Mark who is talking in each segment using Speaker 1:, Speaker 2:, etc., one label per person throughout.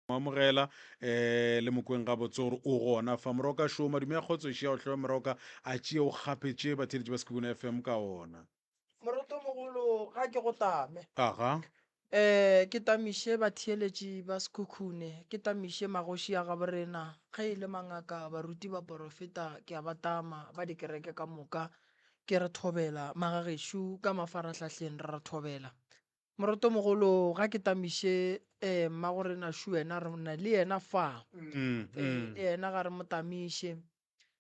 Speaker 1: amogela le mokweng ga botse gore o gona fa moroka show madume ya kgotsoši o tlhoe moroka a tšee o gapetše batheletši ba Sekhukhune FM ka ona
Speaker 2: moroto mogolo ga ke go tame
Speaker 1: aga
Speaker 2: ke tamiše batheeletši ba Sekhukhune ke tamiše magoši a gaborena ge e le mangaka baruti ba porofeta ke a ba tama ba dikereke ka moka ke re thobela magagešo ka mafarahlahleng re thobela moroto mogolo ga ke tamiše mmagorena shu ena re na le yena fa le yena ga re mo tamiše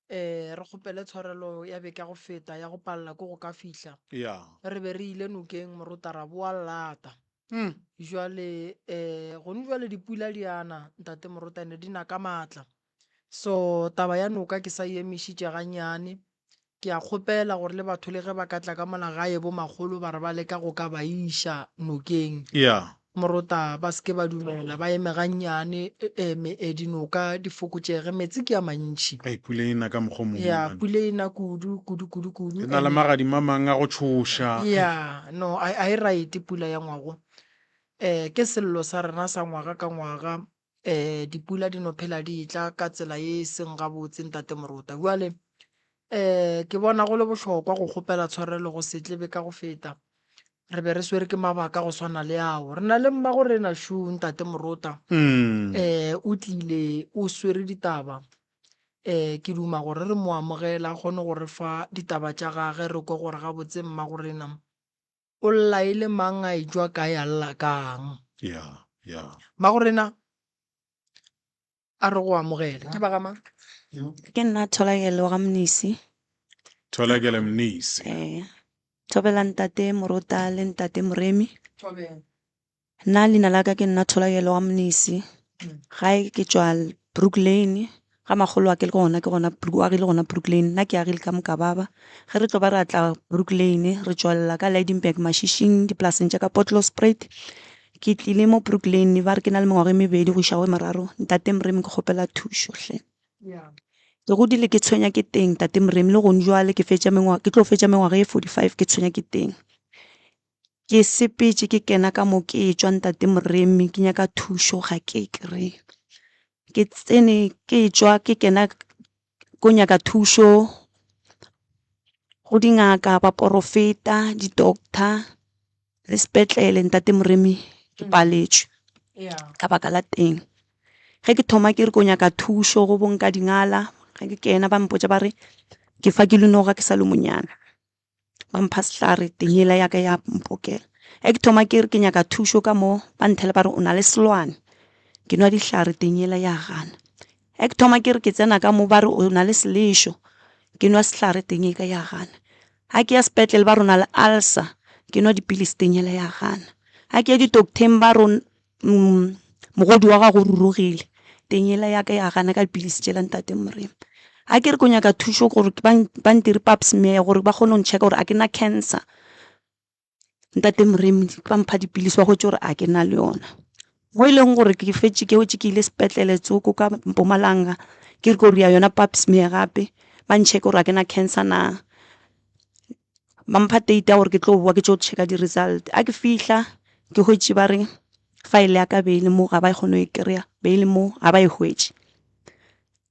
Speaker 2: re kgopele tshwarelo ya beka go feta ya go palela ko go ka fihla
Speaker 1: ya
Speaker 2: re be re ile nokeng morota ra boa lata jwale gone jwale dipula di ana ntate morotane di na ka maatla so taba ya noka ke sa emišitše ganyane ke a kgopela gore le batho le ge ba ka tla ka mona gae bo magolo ba re ba leka go ka ba iša nokeng
Speaker 1: ya
Speaker 2: morota ba seke ba dumela ba eme gannyane dinoka di fokotšege metsi ke a mantšhi
Speaker 1: ga ipulena ka mokgwa
Speaker 2: ya
Speaker 1: mongwe
Speaker 2: pule ena kudu
Speaker 1: e na le magadima mang a go tšhoša
Speaker 2: ya no a e right pula ya ngwago ke sello sa rena sa ngwaga ka ngwaga dipula di no phela di tla ka tsela e seng gabotse ntate morota jwale ke bona go le bohlokwa go kgopela tshwarelo go setlebe ka go feta re be re swere ke mabaka go swana le ao re na le mmagorena shu ntate morota o tlile o swere ditaba ke duma gore re mo amogela kgone gore fa ditaba tša gage re ko gore gabotse mmagorena o laile mang a ijwa kae a lla kang
Speaker 1: ya
Speaker 2: mmagorena a re go amogela ke bagama
Speaker 3: ke nna Tholagelo ga Mnisi
Speaker 1: Tholagelo Mnisi
Speaker 3: thobela ntate morota le ntate moremi nna leina la ka ke nna Tholagelo ga Mnisi gae ke tswa Brooklyn ga magolo a ke le gona a agile gona Brooklyn nna ke agile ka Mokababa ge re tlo ba re atla Brooklyn re tswalela ka Lydenburg Mashišing dipolaseng tša ka Potchefstroom ke tlile mo Brooklyn ba re ke na le mengwaga e mebedi go isa go meraro ntate moremi ke kgopela thušo hle ke godile ke tshwenya ke teng tate moremi le gone jwale ke tlo fetša mengwaga e 45 ke tshwenya ke teng ke sepetse ke kena ka mo ke tswa ntate moremi ke nyaka thušo ga ke kry ke tsene ke tswa ke kena ko nyaka thušo go dingaka ba porofeta di doctor le sepetlele ntate moremi ke paletšwe ka baka la teng ge ke thoma ke re ko nyaka thušo go bonka dingala ge ke kena ba mpotša ba re ke fa ke lenoga ke sa le monyana ba mpha sehlare tenyela ya ka ya mpokela ge ke thoma ke re ke nyaka thušo ka mo ba nthele ba re o na le selwane ke nwa dihlare tenyela ya gana ge ke thoma ke re ke tsena ka mo ba re o na le selešo ke nwa sehlare teng ka ya gana ha ke ya sepetlele ba re o na le ulcer ke nwa dipilisi tenyela ya gana ha ke ya di-docteng ba re mogodi wa gago o rurugile tenyela ya ka ya gana ka dipilisi tšela ntate moremi ha ke re ko nyaka thušo gore ba ntire pap smear gore ba kgone go ntšheka gore a ke na cancer ntate moremi ba mpha dipilisi ba gotse gore a ke na le yona mo e leng gore ke fetše ke wetse ke ile sepetlele tsoko ka Mpumalanga ke re ko ria yona pap smear gape ba ntšheke gore a ke na cancer na ba mpha date ya gore ke tlo boa ke tšo check di-result a ke fihla ke hwetše ba re file ya ka be ile mo ga ba e kgone e kry-a be ile mo ga ba e hwetše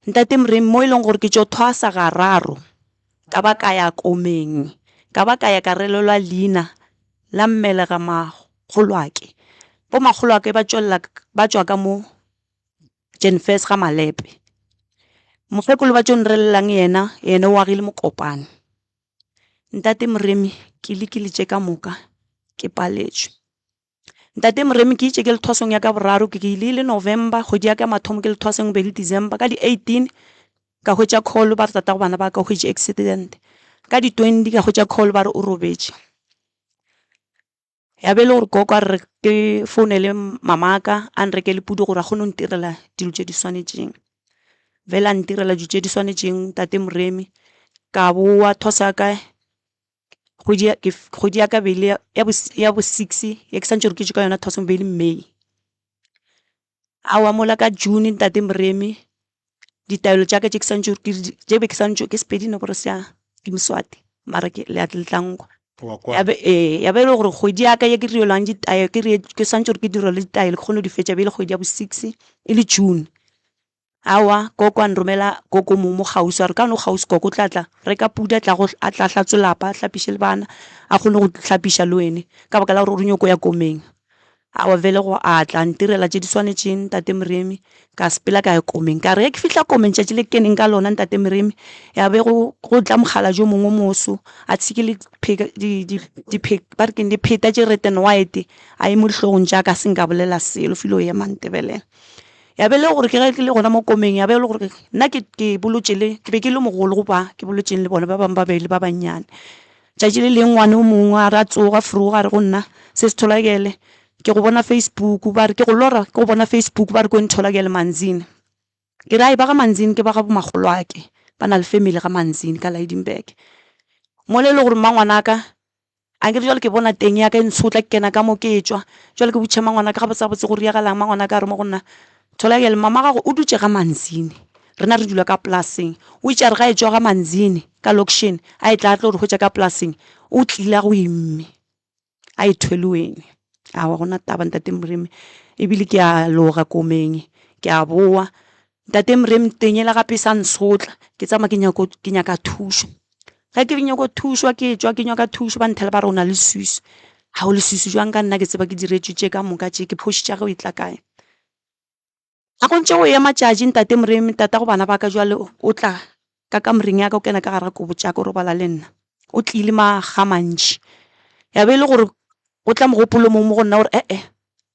Speaker 3: ntate moremi mo e leng gore ke tšo thwasa gararo ka ba ka ya Komeng ka ba ka ya ka relelwa leina la mmelega magolwake bo magolwake ba tswa ka mo Jenfest ga Malepe mofekolo ba tšo nrelelang yena o agile Mokopane ntate moremi ke lekile tše ka moka ke paletšwe ntate moremi ke itše ke le thwasong ya ka boraro ke ile November kgwedi ya ka mathomo ke le thwasong be le December ka di 18 ka hwetša call ba re tata go bana ba ka hwetše accident ka di 20 ka hwetša call ba re o robetše ya be le gore koko a re ke founele mamaka a nrekele pudi gore a kgone go ntirela dilo tše di swanetšeng vele a ntirela dilo tše di swanetšeng tate moremi ka boa thosa ka kgwedi ya ka beile ya bo 6 ya ke santse re ke ka yona thosong beile May a wa mola ka June ntate moremi ditaelo tša ka tše ke santse ke sepedi no bore sia ke Mswati mara ke le atletlankwa
Speaker 1: wa kwa
Speaker 3: ya be le gore kgwedi ya ka ye ke rielwang ditae ke santse gore ke direlo le ditae le kgone di fetsa be le kgwedi ya bo 6 e le June awa koko a nromela koko mo gausi a re ka no gausi koko tlatla re ka puda tla go a tla tlatsolapa tlhapiše le bana a kgone go tlhapiša le wene ka baka la gore o nyoko ya komeng awa vele go atla ntirela tse di swanetšeng Ntate Moremi ka sepela ka ya komeng ka re ke fihla komeng tšatši le keneng ka lona Ntate Moremi ya be go tla mogala jo mongwe moso a tshikile ba re keng dipheta tše red and white a mo dihlogong jaaka a senka bolela selo filo ya mantebelela ya be le gore ke ge ke le gona mo komeng ya be le gore nna ke bolotšele ke be ke le mogolo goba ke bolotšeng le bona ba bangwe ba bele ba bannyane tšatši le leng ngwane o mongwe a re a tsoga fruga re go nna se se tholakele ke go bona Facebook ba re ke go lora ke go bona Facebook ba re ko ntholakele Manzini ke ra e ba ga Manzini ke ba ga bomagolo ake ba na le family ga Manzini ka Lydenburg mo le gore mangwanaka a ke jwale ke bona teng ya ka ntshotla ke kena ka mo ke tswa jwale ke botšha mangwanaka ga botsa botse gore ya galang mangwanaka re mo gonna tholakele mama gago o dutse ga Manzini rena re dula ka plasing o itse re ga e tswa ga Manzini ka location a e tla tlo re hwetša ka plasing o tlile go imme a ithwelweng awa gona taba Ntate Moremi ebile ke a loga komeng ke a boa Ntate Moremi tenyela gape sa nsotla ke tsama ke nyaka thuso ga ke nyaka thuso ke tswa ke nyaka thuso ba nthela ba rona le susu ha o le susu jwang ka nna ke tseba ke diretswe tše ka moka tše ke phošitša go itla kae a go ntse go ema tšatši Ntate Moremi tata go bana ba ka jwale o tla ka kamoreng ya ka o kena ka gara kobo tša ka o robala le nna o tlile maga mantši ya be le gore o tla mogopolo mo go nna gore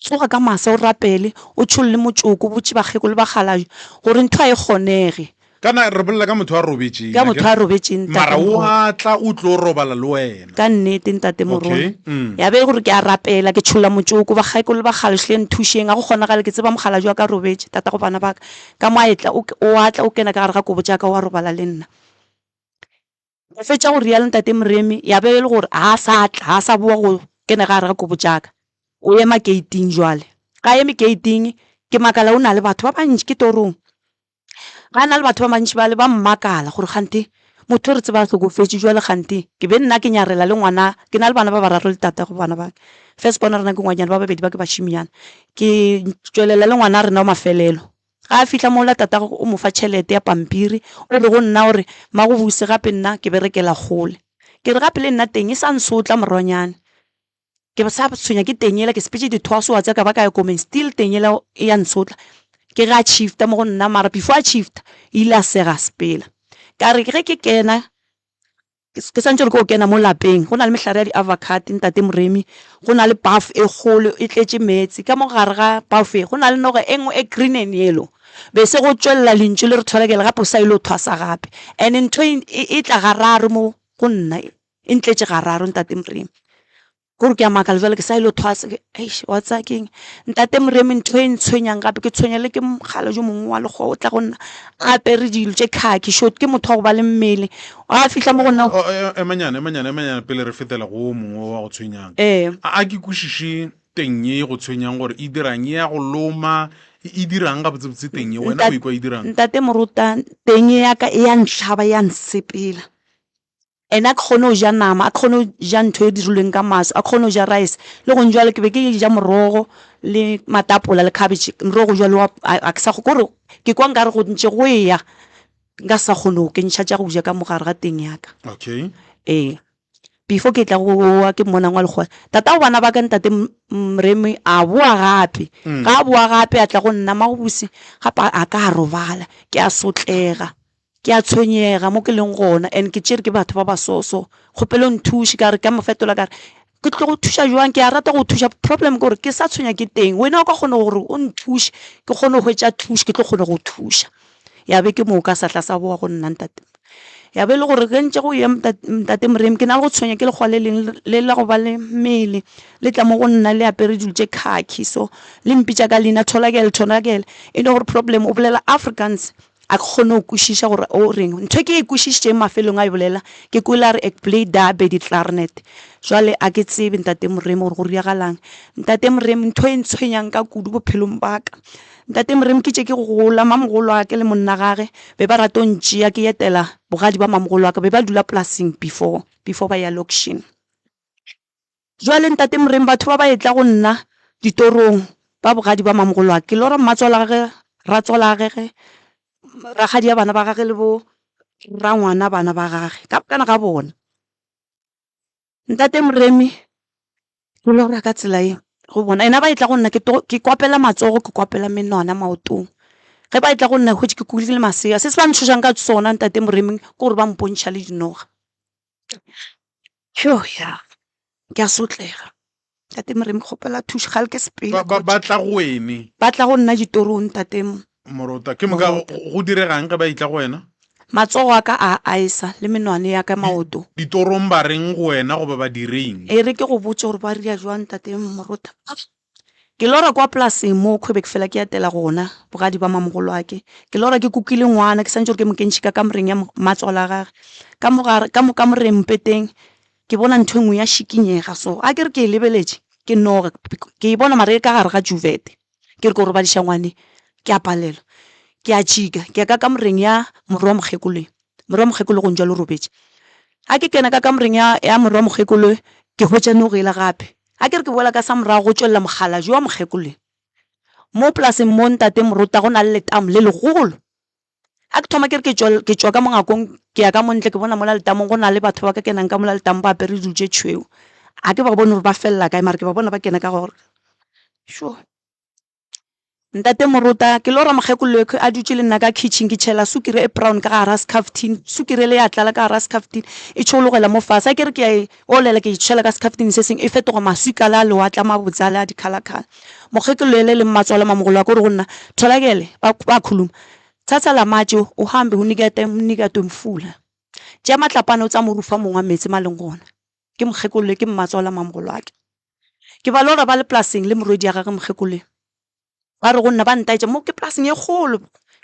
Speaker 3: tsoga ka masa o rapele o tsholle motsoko botse ba gekolo ba galajo gore ntho a e kgonege
Speaker 1: kana re bolela ka motho a robetšeng
Speaker 3: ka motho a robetšeng
Speaker 1: mara o atla o tlo robala le wena
Speaker 3: ka nnete Ntate Morona
Speaker 1: Okay,
Speaker 3: ya be gore ke a rapela ke tsholla motsoko ba gekolo ba galošle nthušeng a go kgonagale ke tseba mogala jwa ka robetše tata go bana baka ka mo a etla o atla o kena ka gare ga kobo tša ka wa robala le nna o fetša go rialo Ntate Moremi ya be le gore a sa boa go kena ga gare ga kobo tša ka o ema gating jwale ga eme gating ke makala o na le batho ba bantši ke torong ga na le batho ba bantši ba le ba mmakala gore gante motho re tseba tlhokofetse jwale gante ke be nna ke nyarela le ngwana ke na le bana ba bararo le tata go bana ba first bona rena ke ngwanyana ba babedi ba ke bašimiana ke tswelela le ngwana rena o mafelelo ga a fihla mo la tata o mo fa tšhelete ya pampiri o re go nna gore ma go buse gape nna ke berekela gole ke re gape le nna teng e sa nsotla moronyane ke ba sa tshwenya ke tenyela ke sepetse dithoaso wa tsa ka ba ka ya komeng still tenyela e ya nsotla ke ga shifta mo go nna mara before a shifta ile a sega sepela ka re ge ke kena ke santse re ko kena mo lapeng go na le mehlare ya di-avocado Ntate Moremi go na le buff e kgolo e tletse metsi ka mo gare ga buff go na le noge e nngwe e green and yellow be se go tswelela lentšu le re tholakela gape o sa ile o thwasa gape and ntho e tla gararo mo go nna e ntletse gararo Ntate Moremi gore ke a makala jwale ke sa ile o thwasa wa tsakeng Ntate Moremi ntho e ntshwenyang gape ke tshwenya le ke mogala jo mongwe wa lekgo o tla go nna a apere dilo tše khaki short ke motho wa go ba le mmele a fihla mo go nna
Speaker 1: emanyana pele re fetela go mongwe wa go tshwenyang a ke kwešiše teng ye go tshwenyang gore e dirang ya go loma e dirang ga botsebotse teng ye wena o ikwa e dirang
Speaker 3: Ntate Moruta teng ya ka e ya ntlhaba ya nsepela ene a kgone go ja nama a kgone go ja ntho e dirilweng ka maso a kgone go ja rice le go njwale ke be ke ja morogo le matapola le cabbage morogo jwale a ke sa go kore ke kwa nka re go ntse go ya nka sa kgone go ke ntšha tša go ja ka mogare ga teng ya ka
Speaker 1: okay
Speaker 3: before ke tla go wa ke monang wa lekgwa tata go bana ba ka Ntate Moremi a boa gape ga a boa gape a tla go nna ma go buse gape a ka robala ke a sotlega ke a tshwenyega mo ke leng gona and ke tšere ke batho ba ba soso kgopelo nthuše ka re ka mofetola ka re ke tlo go thuša jwang ke a rata go thuša problem ke gore ke sa tshwenya ke teng wena o ka kgone gore o nthuše ke kgone go hwetša thuše ke tlo kgone go thuša ya be ke moo ka satla sa boa go nna Ntate ya be le gore ge ntse go ya Ntate Moremi ke na le go tshwenya ke lekgwa le leng le la go ba le mmele le tla mo go nna le apere dilo tše khaki so le mpitša ka leina tholakele e le gore problem o bolela Africans a kgone go kwešiša gore o reng ntho ke e kwešišitšeng mafelong a e bolela ke kwela re ek play dabe di clarinet jwale a ke tsebe Ntate Moremi gore go riagalang Ntate Moremi ntho e ntshwenyang ka kudu bophelong baka Ntate Moremi ke tše ke go gola mamogolo a ke le monna gage be ba rata ntšea ke etela bogadi ba mamogolo a ka be ba dula polasing before ba ya location jwale ntate Moremi batho ba ba etla go nna ditorong ba bogadi ba mamogolo ke lora mmatswala gage ratswala gage ragadi ya bana ba gage le bo ra ngwana bana ba gage kana ga bona ntate Moremi ke lora ka tsela e go bona ena ba etla go nna ke kwapela matsogo ke kwapela menwana maotong ge ba etla go nna go ke kugile masea se se ba ntshosang ka tsona ntate Moremi ke gore ba mpontšha le dinoga ya ke a sotlega ntate Moremi kgopela thuso ga le ke sepele
Speaker 1: ba tla go ene
Speaker 3: ba tla go nna ditorong ntate
Speaker 1: Morota ke moka go diregang ge ba itla go wena
Speaker 3: matsogo a ka a aisa le menwane ya ka maoto
Speaker 1: ditorong ba reng go wena go ba direng
Speaker 3: e re ke go botse gore ba ria jwang ntate Morota ke lora kwa polaseng mo Quebec fela ke atela gona bogadi ba mamogolo ake ke lora ke kukile ngwana ke santse gore ke mokentšhika ka moreng ya matswala gage ka morempeteng ke bona ntho engwe ya šikinyega so a ke re ke e lebeletse ke noge ke e bona mare ka gare ga juvete ke re ke gore ba diša ngwane ke a palelwa ke a tšhika ke ka moreng ya morwa mokgekolo go ntšwa le robetse a ke kena ka moreng ya morwa mokgekolo ke hwetša nogela gape a ke re ke boela ka sa morago go tšwelela mogala jo wa mokgekolo mo polaseng mo ntate Morota go na le letamo le legolo a ke thoma ke re ke tšwa ka mongakong ke ya ka montle ke bona mola letamong go na le batho ba ka kenang ka mola letamo ba apere dilo tše tšhweu a ke ba bone gore ba felela kae mare ke ba bona ba kena ka gore sure ntate Morota ke lora mokgekolo a dutse le nna ka kitchen ke tšhela sukiri e brown ka gara scaftini sukiri le ya tlala ka gara scaftini e tšhologela mo fase a ke re ke a olela ke tšhela ka scaftini se seng e fetoga maswika la lewatle a mabotse a le a dikgalakgala mokgekolo ele le mmatswala mamogolo a kore go nna tholakele ba khuluma tsatsa la matšo o hambe unikete mfula tšea matlapana o tsa morufa mongwe a metsi maleng gona ke mokgekolo ke mmatswala mamogolo ake ke ba lora ba le polaseng le morwedi ya gage mokgekolo ba re go nna ba ntaetša mo ke polaseng e kgolo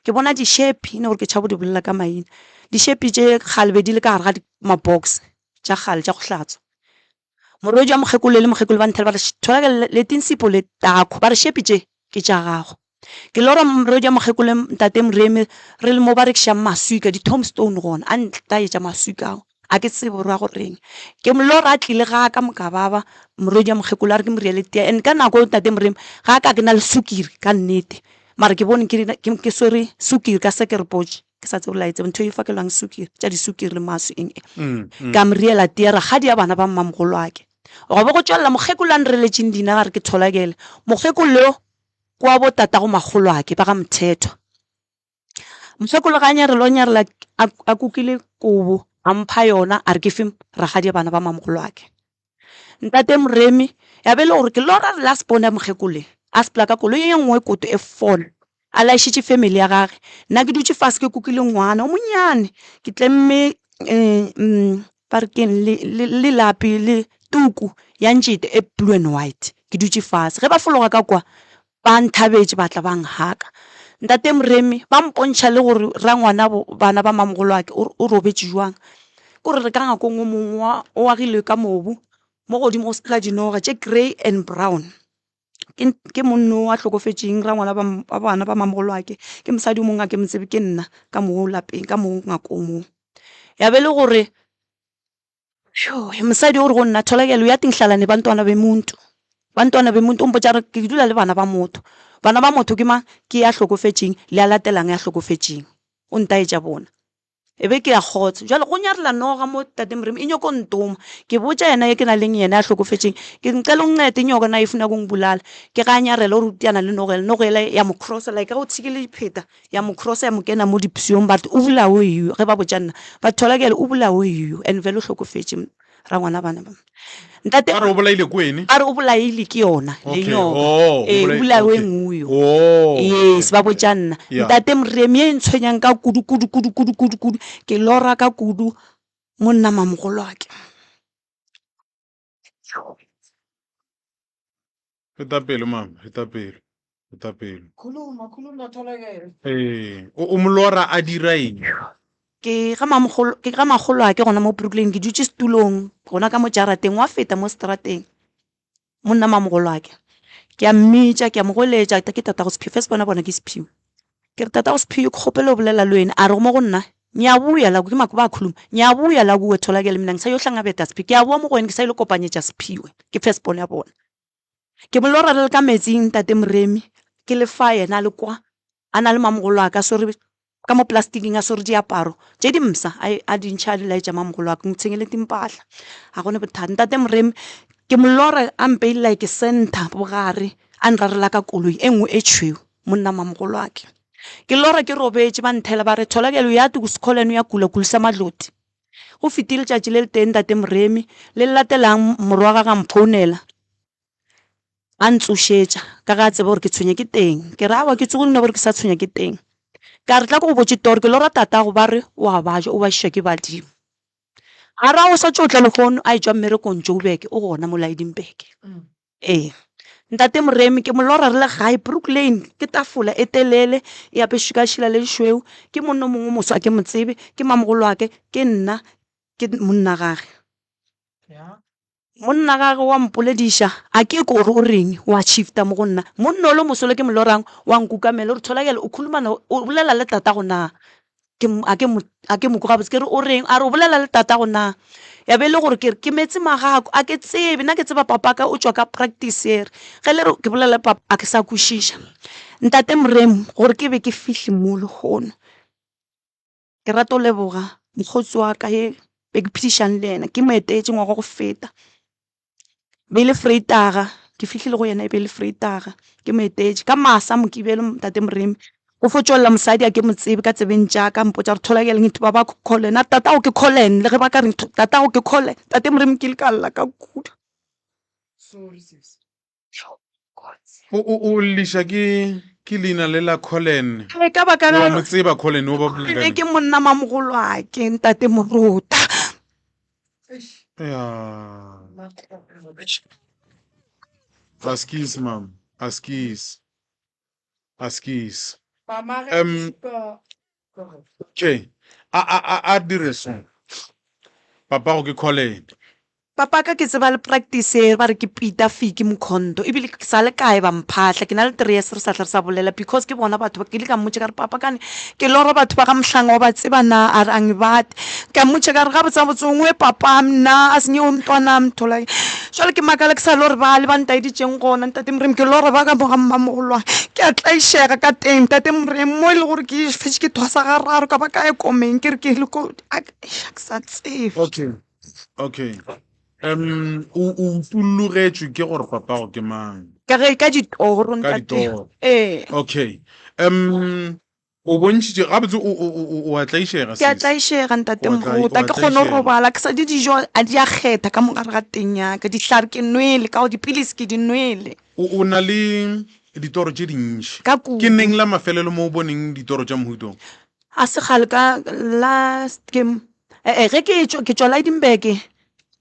Speaker 3: ke bona di-shepi ne gore ke tšhabo di bolela ka maina di-shepi tše kgalebe di le ka gare ga mabox tša kgale tša go hlatswa morwedi wa mokgekolo le mokgekolo ba nthela ba re thola le tinsipo le tako ba re shepi tše ke tša gago ke lora morwedi wa mokgekolo ntate Moremi re le mo ba rekšang maswika di-tombstone gona a ntaetša maswika ao a ke tsebe gore a go reng ke molora a tlile ga ka mokababa morwedi wa mokgekolo a re ke moriele tea and ka nako ntate Moremi ga ka ke na le sukiri ka nnete mare ke bone ke swere sukiri ka sekerepotše ke sa tsebe laetse ntho e fakelwang sukiri tša disukiri le maso eng ka moriela tea ra gadi ya bana ba mmamogolo ake go be go tšwelela mokgekolo a nreletšeng dina gare ke tholakele mokgekolo kwa bo tatago magolo ake ba ga Mthethwa mokgekolo ga nyarela a kukile kobo a mpha yona a re ke fe ragadi ya bana ba mamogolo ake ntate Moremi ya be le gore ke lora re la spone ya mokgekole a sepela ka kolo ye nngwe koto e fona a laešitše family ya gage nna ke dutše fase ke kukile ngwana o monyane ke tlemme ba re keng le lapi le tuku ya ntšhete e blue and white ke dutše fase ge ba fologa ka kwa ba nthabetše ba tla ba nghaka ntate Moremi ba mpontšha le gore ra ngwana bana ba mamogolo ake o robetse jwang kore re ka ngakong o mongwe o agilwe ka mobu mo godimo go sekela dinoga tše grey and brown ke monno a hlokofetšeng ra ngwana ba bana ba mamogolo ake ke mosadi o mongwe a ke motsebe ke nna ka mo lapeng ka mo ngakong mo ya be le gore mosadi o re go nna tholakelo ya tinhlalane bantwana bemuntu o mpotša re ke dula le bana ba motho ke mang ke ya hlokofetšeng le a latelang ya hlokofetšeng o ntaetša bona e be ke ya kgotsa jalo go nyarela noga mo tate Moremi e nyoko ntoma ke botša yena ye ke na leng yena ya hlokofetšeng ke nqele o ncete nyoka na e funa go mbulala ke ga nyarela o rutiana le nogela ya mo crossa like ga o tshikile dipheta ya mo crossa ya mo kena mo dipsiong but o bolawe yo ge ba botša nna ba tholakele o bolawe yo and vele o hlokofetše ra ngwana bana ba ntate
Speaker 1: a re o bolaile ko ene
Speaker 3: a re o bolaile ke yona le nyoka o bolawe nguyo yes ba botša nna ntate Moremi e ntshwenyang ka kudu ke lora ka kudu monna mamogolo ake
Speaker 1: feta pele mama feta pele
Speaker 2: khuluma tholakele
Speaker 1: o molora a dira eng
Speaker 3: ke ga magolo ake gona mo Brooklyn ke dutše setulong gona ka mo jarateng wa feta mo strateng monna mamogolo ake ke a mmitša ke a mogoletša ke tata go sephiwe first bona ke sephiwe ke re tata go sephiwe ke kgopele o bolela le wena a re go mo go nna ngiyabuya la ke mako bakhuluma ngiyabuya la kuwe tholakele mina ngisayohlangabeta Siphiwe ngiyabuya mo go wena ke sayilo kopanyetsa Siphiwe ke first born ya bona ke molora le ka metsing Ntate Moremi ke le fa yena le kwa ana le mamogolo a ka sore ka mo plasticing a sore diaparo tse di msa a dintšha di laetša mamogolo a ka ntshengele timpahla a gone bothata Ntate Moremi ke molora a mpeile like center bogare a nrarela ka koloi e nngwe e tšhweu monna mamogolo a ke lora ke robetse ba nthela ba re tholakelo ya tu sekholeno ya kulisa madloti go fitile tšatši le le teng Ntate Moremi le latelang morwaga ga mphounela a ntsošetša ka ga tsebe gore ke tshwenya ke teng ke ra wa ke tsogole gore ke sa tshwenya ke teng ka re tla go botse toro ke lora tatago ba re wa baja o ba šiša ke badimo a ra o sa tšotla legono a etswa mmerekong Joburg o gona mo Lydenburg Ntate Moremi ke molora re le gae Brook Lane ke tafola e telele e apešwe ka šila le šweu ke monno mongwe moso a ke motsebe ke mamogolo a ke nna ke monna gage monna gage wa mpolediša a ke kore o reng wa shifta mo go nna monna o le mosolo ke molorang wa nkukamela o re tholakele o khulumana o bolela le tatago na a ke moko gabotse ke re o reng a re o bolela le tatago na ya be le gore ke metse magako a ke tsebe nna ke tseba papa ka o tswa ka practice ere ge le re ke bolela papa a ke sa kwešiša Ntate Moremi gore ke be ke fihle mo le gono ke rata o leboga mokgotsi wa ka ye be ke phedišang le ena ke mo etetse ngwaga go feta be le Vrydag ke fihlile go yena e be le Vrydag ke mo etetse ka masa mokibelo Ntate Moremi go fotswella mosadi a ke motsebe ka tsebeng tša ka mpotsa re tholakele ngitho ba ba Collen a tatago ke Collen le ge ba ka re tatago ke Collen Ntate Moremi ke le ka lla ka kuda
Speaker 1: o liša ke leina le la Collen
Speaker 3: ka baka
Speaker 1: wa motseba Collen o ba
Speaker 3: bolela ke monna mamogolo a ke Ntate Morota
Speaker 1: Askis mam askis okay a dire so papa go ke Collen
Speaker 3: papa ka ke tseba le practice ba re ke Peter Fiki Mkhondo ebile ke sa le kae ba mphahla ke na le 3 years re sa sa bolela because ke bona batho ba ke le ka mmotse ka re papa kane ke lora batho ba ga mhlanga wa ba tseba na a re angibate ka mmotse ka re ga botsa botsongwe papa mna a senye o mntwana mthola jwale ke makala ke sa lore ba le ba ntaeditseng gona Ntate Moremi ke lora ba ka boga mmamogolwane ke a tlaešega ka teng Ntate Moremi mo e le gore ke fetse ke thwasa ga raro ka ba ka e komeng ke re ke le ko a ke sa tsebe
Speaker 1: okay o tulugetswe ke gore papa go ke mang
Speaker 3: ka ditoro Ntate
Speaker 1: okay o bontšhitše gabotse o a tlaišega
Speaker 3: ke a tlaešega Ntate Morota ke kgone go robala ke sa di dijo a di a kgetha ka mogare ga teng yaka dihlare ke nwele ka go dipilisi ke di nwele
Speaker 1: o na le ditoro tše dintši ke neng la mafelelo mo o boneng ditoro tša mohutong
Speaker 3: a se gale ka last game ge ke tswa Lydenburg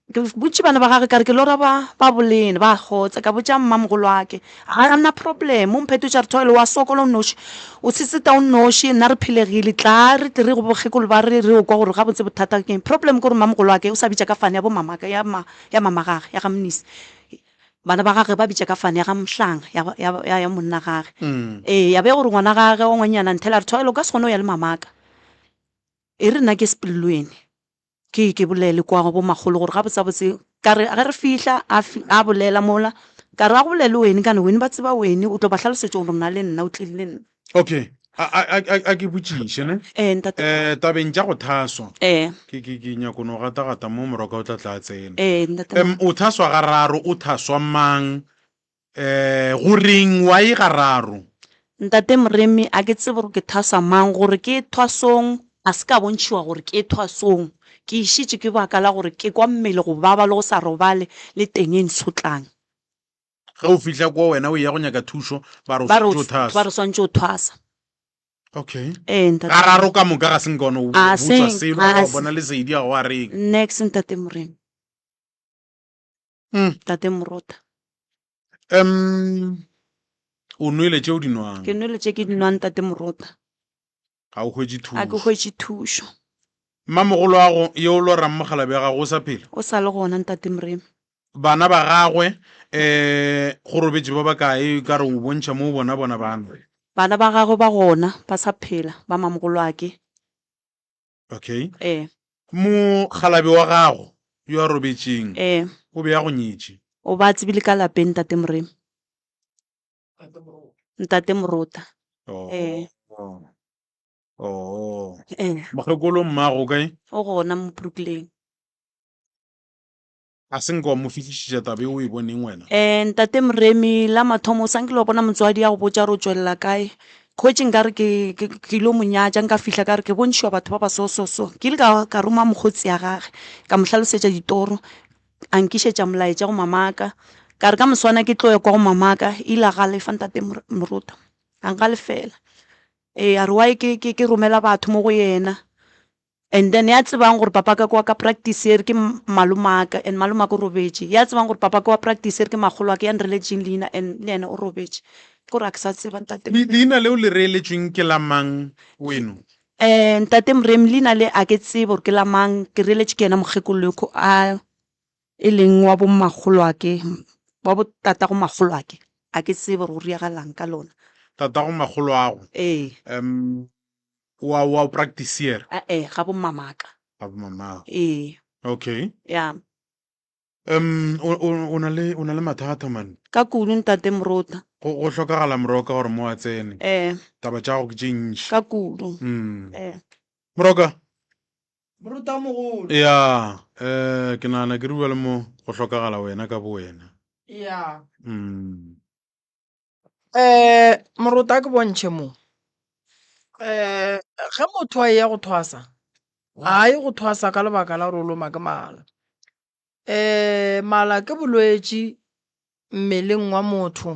Speaker 3: ke botse bana ba gage ka re ke lora ba bolene ba gotsa ka botsa mmamogolo wa ke ga ana problem o mphetotša re thoele wa sokola o noši o seseta o noši nna re philegile tla re tle re go bogekolo ba re o kwa gore ga botse bothata ke problem ke gore mmamogolo wa ke o sa bitša ka fane ya bo mamaka ya mama gage ya ga mnisi bana ba gage ba bitša ka fane ya ga mhlanga ya monna gage ya be gore ngwana gage o ngwanyana nthela re thoele o ka se kgone o ya le mamaka e re nna ke sepelelweni ke bolele kwa go bo magolo gore ga botse ka re ga re fihla a bolela mola ka re a go bolele wena kana wena ba tseba wena o tlo ba tlhalosetse gore nna le nna o tlile le nna
Speaker 1: okay a ke botšiše ne tabeng tša go thaswa ke nyako no gata mo moroka o tla tsena o thaswa ga raro o thaswa mang go reng wa e ga raro
Speaker 3: Ntate Moremi a ke tsebe gore ke thaswa mang gore ke thwasong a se ka bontšhiwa gore ke thwasong ke išitše ke baka la gore ke kwa mmele go baba le go sa robale le teng e ntshotlang
Speaker 1: ge o fihla kwa wena o ya go nyaka thušo ba re
Speaker 3: swantse o thwasa
Speaker 1: okay ga raro ka moka ga seng kone o botswa selo ga o bona lesedi ga go a reng
Speaker 3: next Ntate Moremi Tate Morota
Speaker 1: o nwele tšeo di nwang
Speaker 3: ke nwele tše ke di nwang Tate Morota
Speaker 1: ga o hwetše thušo
Speaker 3: a ke hwetše thušo
Speaker 1: mmamogolo wa go ye o lora mmogalabe ya gago o sa phela
Speaker 3: o sa le gona Ntate Moremi
Speaker 1: bana ba gagwe go robetse ba ba kae ka re o bontšha mo bona bana
Speaker 3: ba gagwe ba gona ba sa phela ba mamogolo wa ke
Speaker 1: okay mogalabe wa gago yo a robetšeng o be ya go nyetše
Speaker 3: o ba tsebile ka lapeng ntate Moremi ntate Morota
Speaker 1: mokgekolo mmago kae
Speaker 3: o gona mo Brooklyn
Speaker 1: a senka wa mo fitlhišiša tabe o e boneng wena
Speaker 3: ntate Moremi la mathomo o sankile wa bona motswadi ya go botsa re o tswelela kae coaching ka re ke ilo monyatša nka fihla ka re ke bontšhiwa batho ba ba so ke ile ka roma mokgotsi ya gage ka mo hlalosetša ditoro a nkišetša molaetša go mamaka ka re ka moswana ke tlo ya kwa go mamaka ile a galefa ntate Morota a ngalefela a re why ke romela batho mo go yena and then ya tsebang gore papa ka kwa ka practice ere ke malomaka and malomaka o robetše ya tsebang gore papa ka wa practice ere ke magolo wa ke ya nreletseng leina and le ene o robetše gore a ke sa tseba ntate
Speaker 1: leina leo le reeletsweng ke la mang weno
Speaker 3: ntate Moremi leina le a ke tsebe gore ke la mang ke reeletše ke yena mokgekoloko a e leng wa bo magolo wa ke wa bo tata go magolo wa ke a ke tsebe gore o riagalang ka lona
Speaker 1: tata go magolo ago wa practice
Speaker 3: ga bo mamaka
Speaker 1: okay
Speaker 3: ya
Speaker 1: o na le mathata man
Speaker 3: ka kudu ntate Morota
Speaker 1: go hlokagala moroka gore mo a tsene taba tša go ke tše ntši
Speaker 3: ka kudu
Speaker 1: moroka
Speaker 2: Moruta mogolo
Speaker 1: ya ke nagana ke rua le mo go hlokagala wena ka bo wena
Speaker 2: ya Moruta ke bontšhe mo ge motho a ya go thwasa a ye go thwasa ka lebaka la roloma ke mala mala ke bolwetši mmeleng wa motho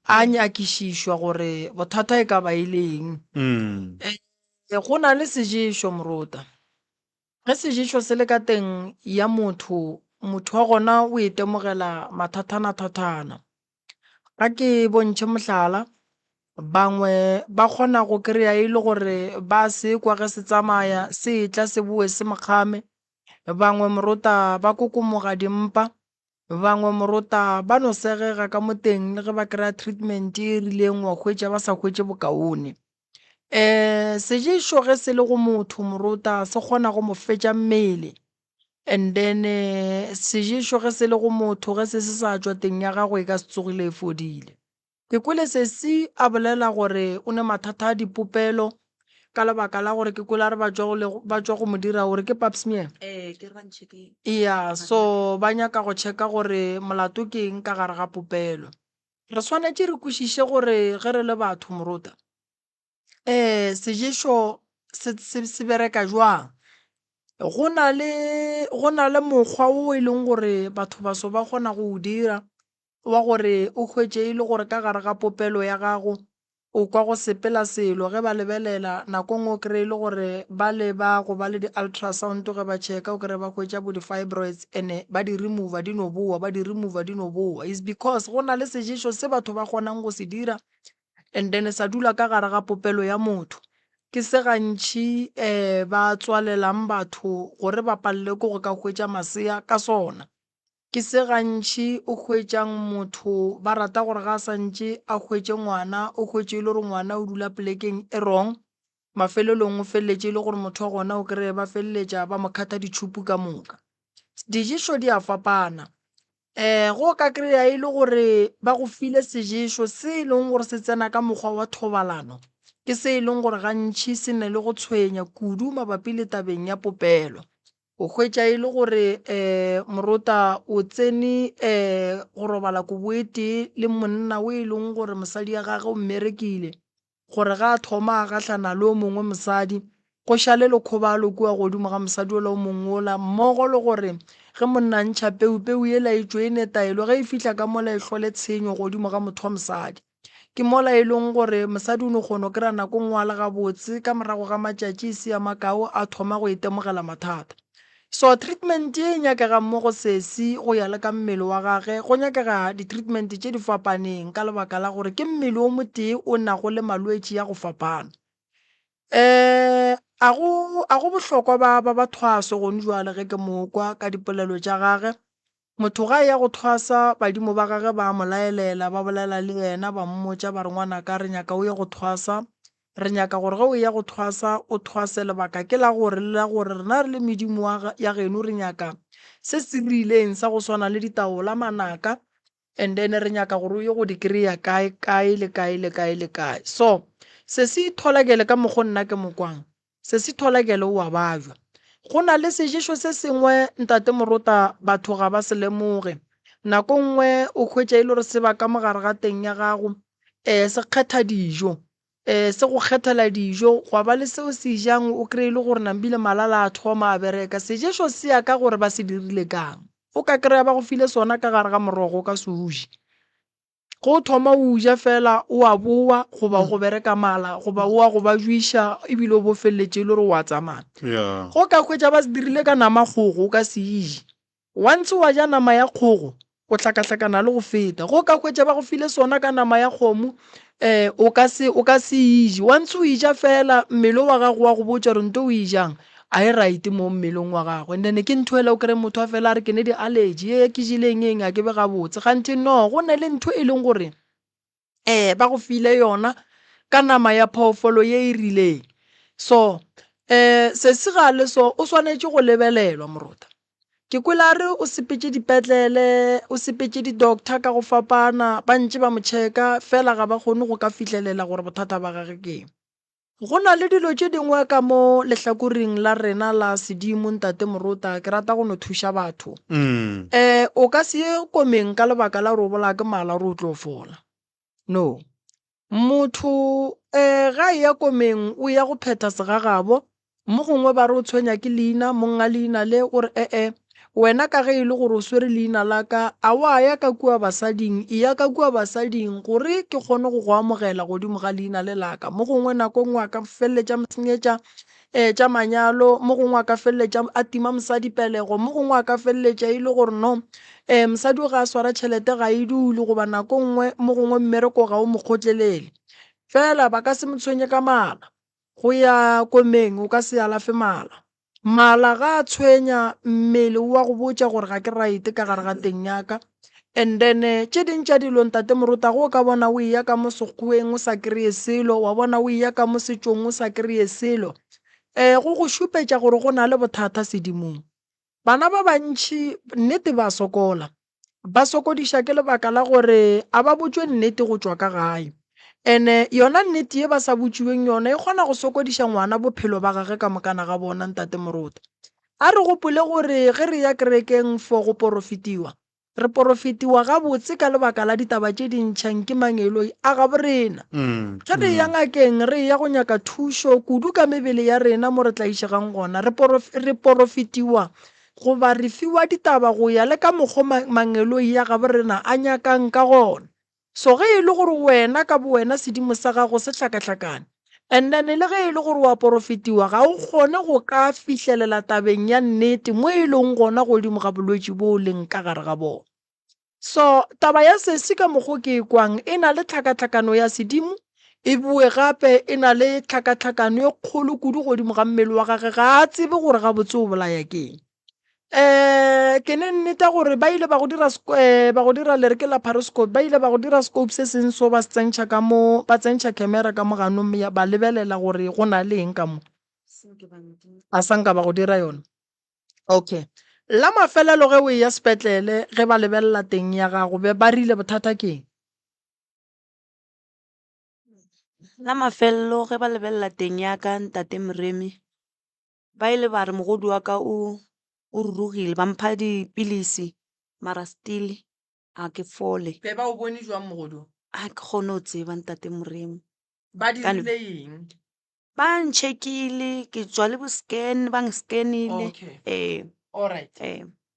Speaker 2: a nyakišišwa gore bothata e ka ba ileng go na le seješo Moruta ge seješo se le ka teng ya motho wa gona o itemogela mathatana ga ke bontšhe mohlala bangwe ba kgona go kry-a e le gore ba se kwa ge se tsamaya se tla se boe se mokgame bangwe Moruta ba kokomoga dimpa bangwe Moruta ba no segega ka mo teng le ge ba kry-a treatment e rileng wa hwetša ba sa hwetše bokaone seješo ge se le go motho Moruta se kgona go mo fetša mmele and then seješo ge se le go motho ge se sa tšwa teng ya gago e ka se tsogile e fodile ke kwele sesi a bolela gore o ne mathata a dipopelo ka lebaka la gore ke kwela re ba tšwa go mo dira gore ke pap smear ya so ba nyaka go check-a gore molato ke eng ka gare ga popelo re swanetše re kwešiše gore ge re le batho Moruta seješo se bereka jwang go na le mokgwa o e leng gore batho baso ba kgona go o dira wa gore o hwetše e le gore ka gare ga popelo ya gago o kwa go sepela selo ge ba lebelela nako ngwe o kry le gore ba leba go ba le di-ultrasound ge ba checka o kry ba hwetša bo di-fibroids and ba di remova di no boa is because go na le seješo se batho ba kgonang go se dira and then sa dula ka gare ga popelo ya motho ke se gantši ba tswalelang batho gore ba palle ko go ka hwetša masea ka sona ke se gantši o hwetšang motho ba rata gore ga sa ntše a hwetše ngwana o hwetše e le gore ngwana o dula plekeng e wrong mafelelong o feleletše e le gore motho wa gona o kry ba feleletša ba mo kgatha ditšhupu ka moka diješo di a fapana go ka kry-a e le gore ba go file seješo se e leng gore se tsena ka mokgwa wa thobalano ke se e leng gore gantši se ne le go tshwenya kudu mabapi le tabeng ya popelo o hwetša e le gore Moruta o tsene go robala koboetee le monna o e leng gore mosadi ya gage o mmerekile gore ga a thoma a gahlana le o mongwe mosadi go šale le kgobalo kua godimo ga mosadi o le o mongwe ola mmogo le gore ge monna ntšha peu e laetšwe e netaelo ge e fihla ka mola e hlole tshenyo godimo ga motho wa mosadi ke mola e leng gore mosadi o ne kgone o kry-a nako ngwe a le gabotse ka morago ga matšatši e se ya makao a thoma go itemogela mathata so treatment e nyakega mo go sesi go ya le ka mmele wa gage go nyakega di-treatment tše di fapaneng ka lebaka la gore ke mmele o motee o nago le malwetši ya go fapana a go bohlokwa ba thwaso gone jwale ge ke mokwa ka dipolelo tša gage motho ga ya go thwasa badimo ba gage ba mo laelela ba bolela le yena ba mmotša ba re ngwana ka re nyaka o ye go thwasa re nyaka gore ge o ya go thwasa o thwase lebaka ke la gore rena re le medimo ya geno re nyaka se se rileng sa go swana le ditaola manaka, and then re nyaka gore o ye go di kry-a kae le kae le kae le kae. So se se itholakele ka mokgo nna ke mokwang, se se itholakele o a bajwa. Go na le sejeso se sengwe ntate Morota batho ga ba se lemoge, nako nngwe o khwetša ile gore se ba ka mogare ga teng ya gago se kgetha dijo, se go kgethela dijo gwa ba le seo se jang o kry-ile gore nambile malala a thoma a bereka. Sejeso se ya ka gore ba se dirile kang, o ka kry-a ba go file sona ka gare ga morogo ka se uji, go thoma o uja fela o a boa goba go bereka mala goba o a go ba juiša ebile o bo feleletse ile gore o a tsamaya. Go ka khwetša ba se dirile ka nama kgogo o ka se ije, once wa ja nama ya kgogo o tlhakatlhakana le go feta. Go ka khwetša ba go file sona ka nama ya kgomo o ka se ije, once o ija fela mmele wa gago wa go botša gore nto o ijang a e right mo mmeleng wa gago. And then ke ntho ele o kry motho a fela a re ke ne di-allergy ke jileng eng a ke be gabotse, gantši no go na le ntho e leng gore ba go file yona ka nama ya phoofolo ye e rileng. So se se gale so o swanetše go lebelelwa Morota. Ke kwela re o sepetse dipetlele o sepetse di-doctor ka go fapana ba ntše ba mo check-a fela ga ba kgone go ka fihlelela gore bothata ba gage ke. Go na le dilo tše dingwe ka mo lehlakoreng la rena la sedimo ntate Morota ke rata go no thuša batho. O ka se ye komeng ka lebaka la gore o bola ke mala gore o tlo fola, no. Motho ga e ya komeng o ya go phetha segagabo, mo gongwe ba re o tshwenya ke leina monga leina le gore wena ka ge e le gore o swere leina la ka a wa ya ka kua basading, e ya ka kua basading gore ke kgone go go amogela godimo ga leina le laka. Mo gongwe nako nngwe a ka feleletša msenyetša tša manyalo, mo gongwe a ka feleletša a tima mosadi pelego, mo gongwe a ka feleletša e le gore no mosadi o ga a swara tšhelete ga e dule goba nako nngwe mo gongwe mmereko ga o mo kgotlelele, fela ba ka se mo tshwenye ka mala. Go ya komeng o ka se alafe mala ga a tshwenya mmele wa go botša gore ga ke right ka gare ga teng yaka. And then tše ding tša dilo ntate Morota go ka bona o ya ka mo sekgweng o sa kry-e selo, wa bona o ya ka mo setšong o sa kry-e selo, go go šupetša gore go na le bothata sedimong. Bana ba bantši nnete ba sokola, ba sokodiša ke lebaka la gore a ba botšwe nnete go tšwa ka gae, ene yona nnete ye ba sa botšiweng yona e kgona go sokodiša ngwana bophelo ba gage ka mokana ga bona ntate Morota. A re gopole gore ge re ya kerekeng for go porofitiwa, re porofitiwa gabotse ka lebaka la ditaba tše dintšhang ke mangeloi a ga borena. Ge re ya ngakeng re ya go nyaka thušo kudu ka mebele ya rena mo re tla išegang gona, re porofitiwa goba re fiwa ditaba go ya le ka mokgwa mangeloi ya ga borena a nyakang ka gona. So ge e le gore wena ka bo wena sedimo sa gago se hlakahlakane, and then le ge e le gore wa porofitiwa ga o kgone go ka fihlelela tabeng ya nnete mo e leng gona godimo ga bolwetši bo leng ka gare ga bona. So taba ya sesi ka mokgwa ke kwang e na le tlhakatlhakano ya sedimo, e bue gape e na le tlhakatlhakano e kgolo kudu godimo ga mmele wa gage ga a tsebe gore ga botse o bolaya keng. Ke ne nnete gore ba ile ba go dira le re ke laparoscope, ba ile ba go dira scope se seng so ba tsentšha ka mo ba tsentšha camera ka mo ganong ya ba lebelela gore go na le eng ka mo a sanka ba go dira yona. Okay, la mafelelo ge o ya sepetlele ge ba lebelela teng ya gago ba rile bothata keng?
Speaker 3: La mafelelo ge ba lebelela teng ya ka ntate Moremi ba ile ba re mogodu wa ka o rurugile, ba mpha dipilisi mara still a ke fole.
Speaker 2: Be ba o bone jwang mogodu?
Speaker 3: A ke kgone o tseba ntate Moremi.
Speaker 2: Ba dirile eng?
Speaker 3: Ba ncheckile ke tswa le bo scan ba scanile.
Speaker 2: Okay. Alright.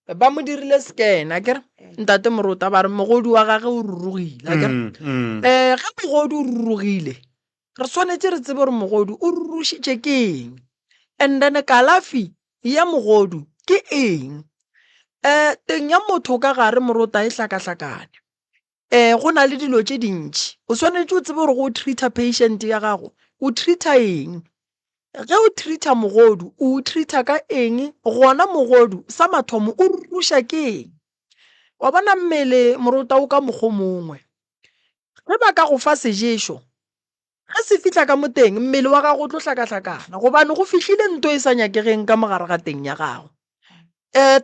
Speaker 2: Ba mo dirile scan a kere ntate Morota ba re mogodu wa gage o rurugile a kere ge mogodu o rurugile re swanetse re tsebe gore mogodu o rurušitše ke eng, and then kalafi ya mogodu ke eng. Teng ya motho ka gare Morota e hlakahlakane, go na le dilo tše dintši o swanetše o tsebe gore go treata patient ya gago o treata eng. Ge o treata mogodu o treata ka eng, gona mogodu sa mathomo o ruruša ke eng. Wa bona mmele Morota o ka mokgwa mongwe ge ba ka go fa seješo ga se fitla ka moteng mmele wa gago o tlo hlakahlakana gobane go fitlhile nto e sa nyakegeng ka mogare ga teng ya gago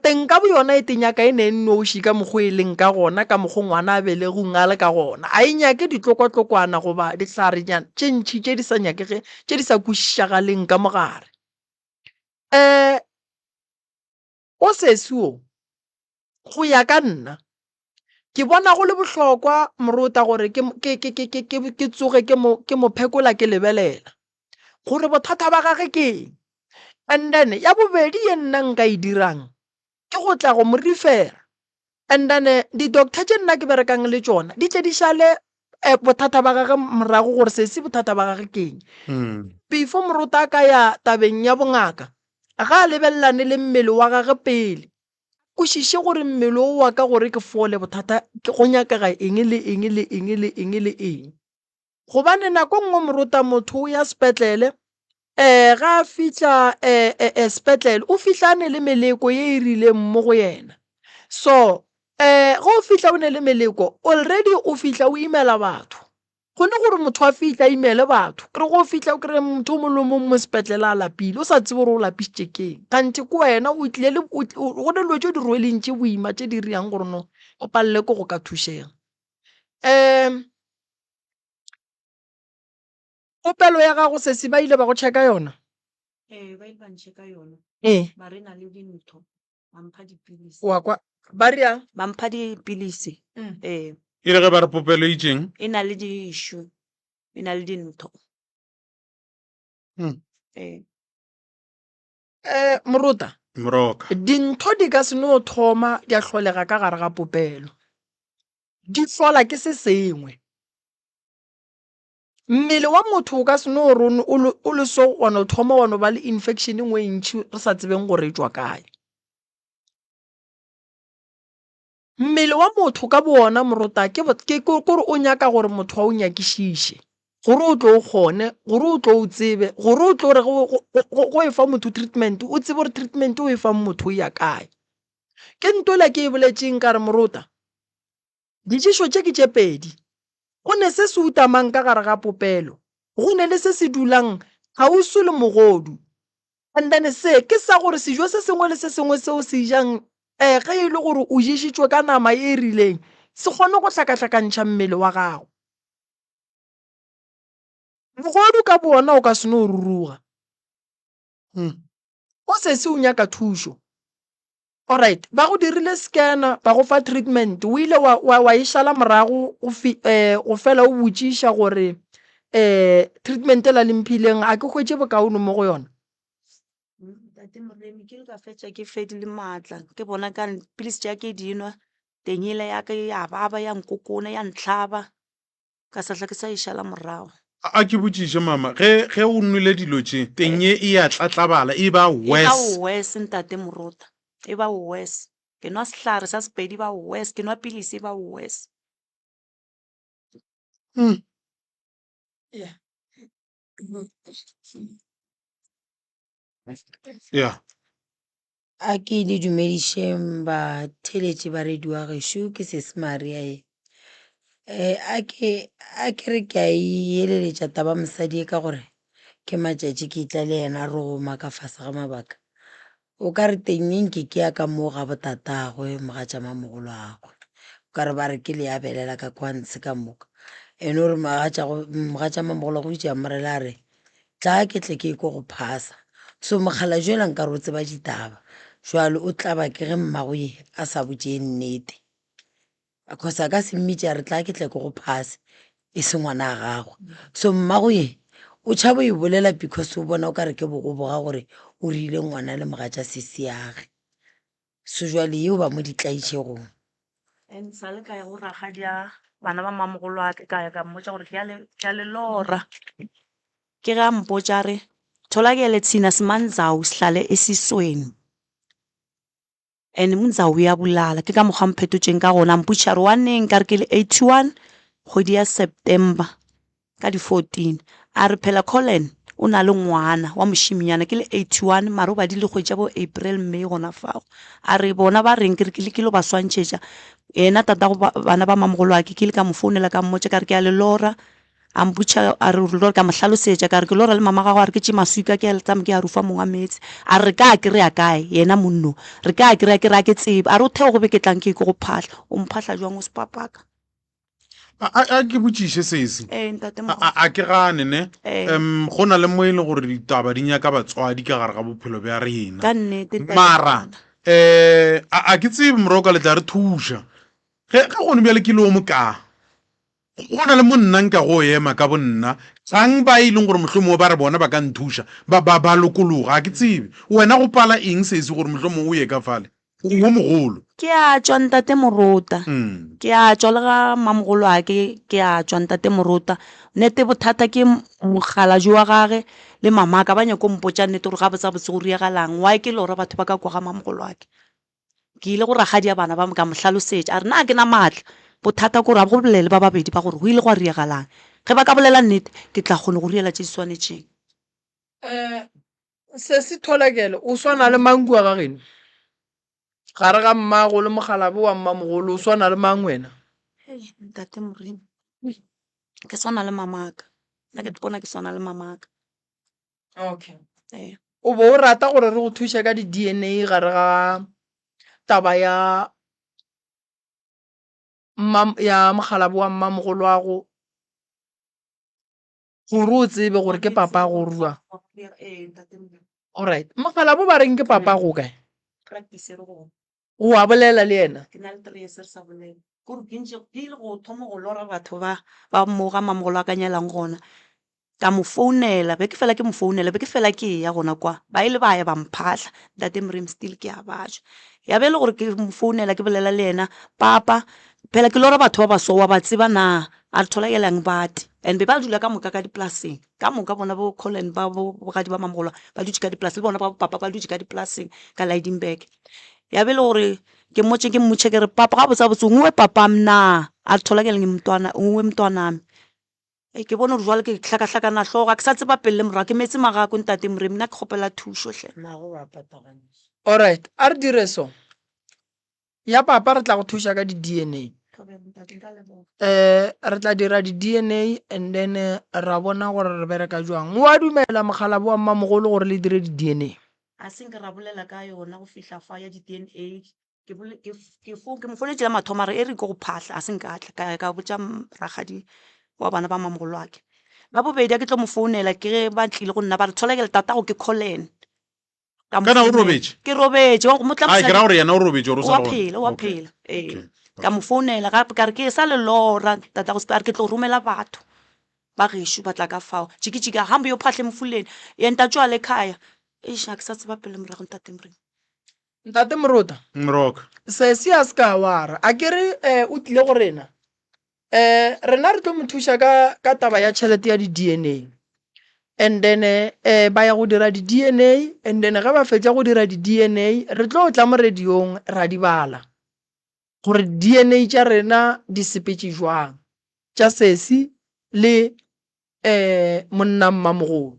Speaker 2: teng ka bo yona e tenyaka e ne noši ka mokgwa e leng ka gona ka mokgwa ngwana a belegong a le ka gona a e nyake ditlokwatlokwana goba dihlarenyana tše ntšhi tše di sa nyakege tše di sa kwešišagaleng ka mogare o sesio go ya ka nna ke bona go le bohlokwa Moruta gore ke tsoge ke mo phekola ke lebelela gore bothata ba gage ke eng and then ya bobedi ye nna nka e dirang ke go tla go mo refera and then di-doctor tše nna ke berekang le tšona di tle di šale bothata ba gage morago gore se bothata ba gage ke eng before Moruta a ka ya tabeng ya bongaka ga a lebelelane le mmele wa gage pele o šiše gore mmele o wa ka gore ke fole bothata ke go nyakega eng le eng le eng le eng le eng gobane nako nngwe Moruta motho o ya sepetlele ga a fitlha sepetlele o fitlhane le meleko ye e rileng mo go yena so ga o fitlha o ne le meleko already o fitlha o imela batho gone gore motho a fitlha imele batho kere go fitlha o kry motho o molomong mo sepetlele a lapile o sa tsebe gore o lapisitše keng kante ko wena o tlile go ne dilo tše di rweleng tše boima tše di riang gore no o palele ko go ka thušega popelo ya gago sesi ba ile ba go check-a yona
Speaker 3: ba ile ba ncheck-a yona ba re na le dintho ba mpha dipilisi
Speaker 2: wa kwa ba riang
Speaker 3: ba mpha dipilisi
Speaker 1: e le ge ba re popelo e itseng
Speaker 3: e na le di-issue e na le dintho
Speaker 2: Moruta
Speaker 1: Moroka
Speaker 2: dintho di ka se no thoma di a hlolega ka gare ga popelo di hlola ke se sengwe mmele wa motho o ka se no gore o le so wa no thoma wa no ba le infection ngwe ntšhi re sa tsebeng gore e tswa kae mmele wa motho ka bona Moruta ke gore o nyaka gore motho wa o nyakišiše gore o tlo o kgone gore o tlo o tsebe gore o tlo re go e fa motho treatment o tsebe gore treatment o e fa motho ya kae ke ntola ke e boletseng ka re Moruta ditšhišo tše ke tše pedi go ne se se utamang ka gare ga popelo go ne le se se dulang ga o se le mogodu and then se ke sa gore sejo se sengwe le se sengwe seo se jang ge e le gore o ješitšwe ka nama e e rileng se kgone go hlakahlakantšha mmele wa gago mogodu ka bona o ka se no ruruga o sese o nyaka thušo alright ba go dirile scanner ba go fa treatment o ile wa išala morago o fela o botšiša gore treatment e la lemphileng a ke hwetše bokaone mo go yona
Speaker 3: tate Moremi ke ka fetša ke fedile maatla ke bona ka pilisi tša ke dinwa tenyele ya ka ya baba ya nkokona ya ntlhaba ka satla ke sa išala morago
Speaker 1: a ke botšiše mama ge o nwele dilo tše teng ye e ya tlatlabala e ba
Speaker 3: worse ntate Moruta e ba worse ke nwa sehlare sa sepedi ba worse ke nwa pilisi e ba worse
Speaker 1: yeah
Speaker 4: a ke le dumedišeng ba theletše ba radio wa gešo ke Sesemaria a ke re ke a eleletša taba mosadi e ka gore ke matšatši ke tla le yena re go maka fase ga mabaka o ka re teng nke ke ya ka mo ga botatagwe mogatša mamogolo agwe o ka re ba re ke le abelela ka kwantse ka moka ene ore mogatša mamogolo go itša morela a re tla ke tle ke ko go phasa so mogala jela nka re o tseba ditaba jwale o tla ba ke ge mmago ye a sa botše nnete because a ka se mmitša re tla ke tle ke go phase e se ngwana a gagwe so mmago ye o tšhabo e bolela because o bona o ka re ke bogoboga gore o rile ngwana le mogatša sesiage so jwale yeo ba mo ditlaišegong
Speaker 3: and sale ka ya go ragadi ya bana ba mamogolo a ke ka ya ka mmotša gore ke a le lora ke ga mpotša re tholakele thina simandzau sihlale esisweni and mundzau ya bulala ke ka mokgwa mphetotšeng ka gona mpotša re wa neng ka re ke le 81 kgwedi ya September ka di 14 a re phela Colin o na le ngwana wa mošiminyana ke le 81 mare o ba di le kgwetša bo April May gona fago a re bona ba reng ke lo ba swantšhetša ena tata go bana ba mamogolo a ke le ka mo founela ka mmotša ka re ke a le lora a mputša a re lo ka mo hlalosetša ka re ke lo ra le mama gago a re ke tše maswika ke a letama ke a rufa mongwa metse a re ka ke re a kae yena monno re ka ke re a ke tsebe a re o theo go be ke tlang ke go phahla o mphahla jwang o sepapaka
Speaker 1: a ke botšiše sese a ke gane ne go na le mo e le gore ditaba di nyaka batswadi ka gare ga bophelo bja rena mara a ke tsebe moroka le tla re thuša ge ka gone bjale ke leo moka go na le monna nka go ema ka bonna sang ba e leng gore mohlomongwe ba re bona ba ka nthuša ba lokologa a ke tsebe wena go pala eng sese gore mohlomongwe o ye ka fale wo mogolo
Speaker 3: ke a tswa ntate Morota ke a tswa le ga mamogolo a ke a tswa ntate Morota nete bothata ke mogala jo wa gage le mamaka ba nyako mpotša nnete gore ga botsabotse go riagalang wa ke le gore batho ba ka kwa ga mamogolo a ke ile go ragadi ya bana ba ka mo hlalosetša a re na ke na maatla bothata gore a go bolele ba babedi ba gore go ile go a riagalang ge ba ka bolela nnete ke tla kgone go riela tše di swanetšeng
Speaker 2: se se tholakele o swana le manku a gageno gare ga mmago le mogalabe wa mmamogolo o swana le mang wena
Speaker 3: ntate Morena ke swana le mamaka nna ke bona ke swana le mamaka
Speaker 2: okay o bo o rata gore re go thuša ka di-DNA gare ga taba ya mogalabe wa mmamogolo wa go gore o tsebe gore ke papa go rua alright mogalabe ba reng ke papa go kae o a bolela le ena
Speaker 3: ke na le 3 years sa bolela gore ke ntse ke ile go thoma go lora batho ba mo ga mamogolo a ka nyelang gona ka mo founela be ke fela ke mo founela be ke fela ke ya gona kwa ba ile ba ya ba mphahla ntate Morena still ke a batjwa ya be le gore ke mo founela ke bolela le ena papa phela ke lora batho ba baso wa ba tseba na a re thola yelang bati and be ba dula ka moka ka diplaseng ka moka bona bo Colin ba bo bogadi ba mamogolo ba dutse ka diplaseng le bona ba papa ba dutse ka diplaseng ka Lydenburg ya be le gore ke mmotse ke mmotse ke re papa ga botsa botse ngwe papa mna a re thola ke le mntwana ngwe mntwanami ke bona gore jwale ke hlaka-hlakana hloga ke sa tseba pele morwa ke metse magako ntate Morena nna ke kgopela thušo hle
Speaker 2: alright a re dire so ya papa re tla go thuša ka di-DNA re tla dira di-DNA and then ra bona gore re bereka jwang wa dumela mogalabe wa mmamogolo gore le dire di-DNA
Speaker 3: a senke ra bolela ka yona go fihla fa ya di-DNA ke mo foletšela mathomo re e re ke go phahla a senkatle ka botša ragadi wa bana ba mamogolo wake ba bobedi a ke tlo mo founela ke ge ba tlile go nna ba re thola ke le tatago ke Colin
Speaker 1: kana o robetše
Speaker 3: ke robetše
Speaker 1: a ke ra gore yena o robetše gore
Speaker 3: wa phela ka mo founela gape ka re ke sa le lora tatago a re ke tlo romela batho ba gešo ba tla ka fao jikijika hambe yo phahle mfuleni yenta tswa le khaya eish a ke sa tseba pele morago ntate Morena
Speaker 2: ntate Morota
Speaker 1: mroka
Speaker 2: se se a ska wara a ke re o tlile go rena rena re tlo mo thuša ka taba ya tšhelete ya di-DNA and then ba ya go dira di-DNA and then ge ba fetša go dira di-DNA re tlo tla mo radiong ra di bala gore DNA tša rena di sepetše jwang tša sesi le monna mmamogolo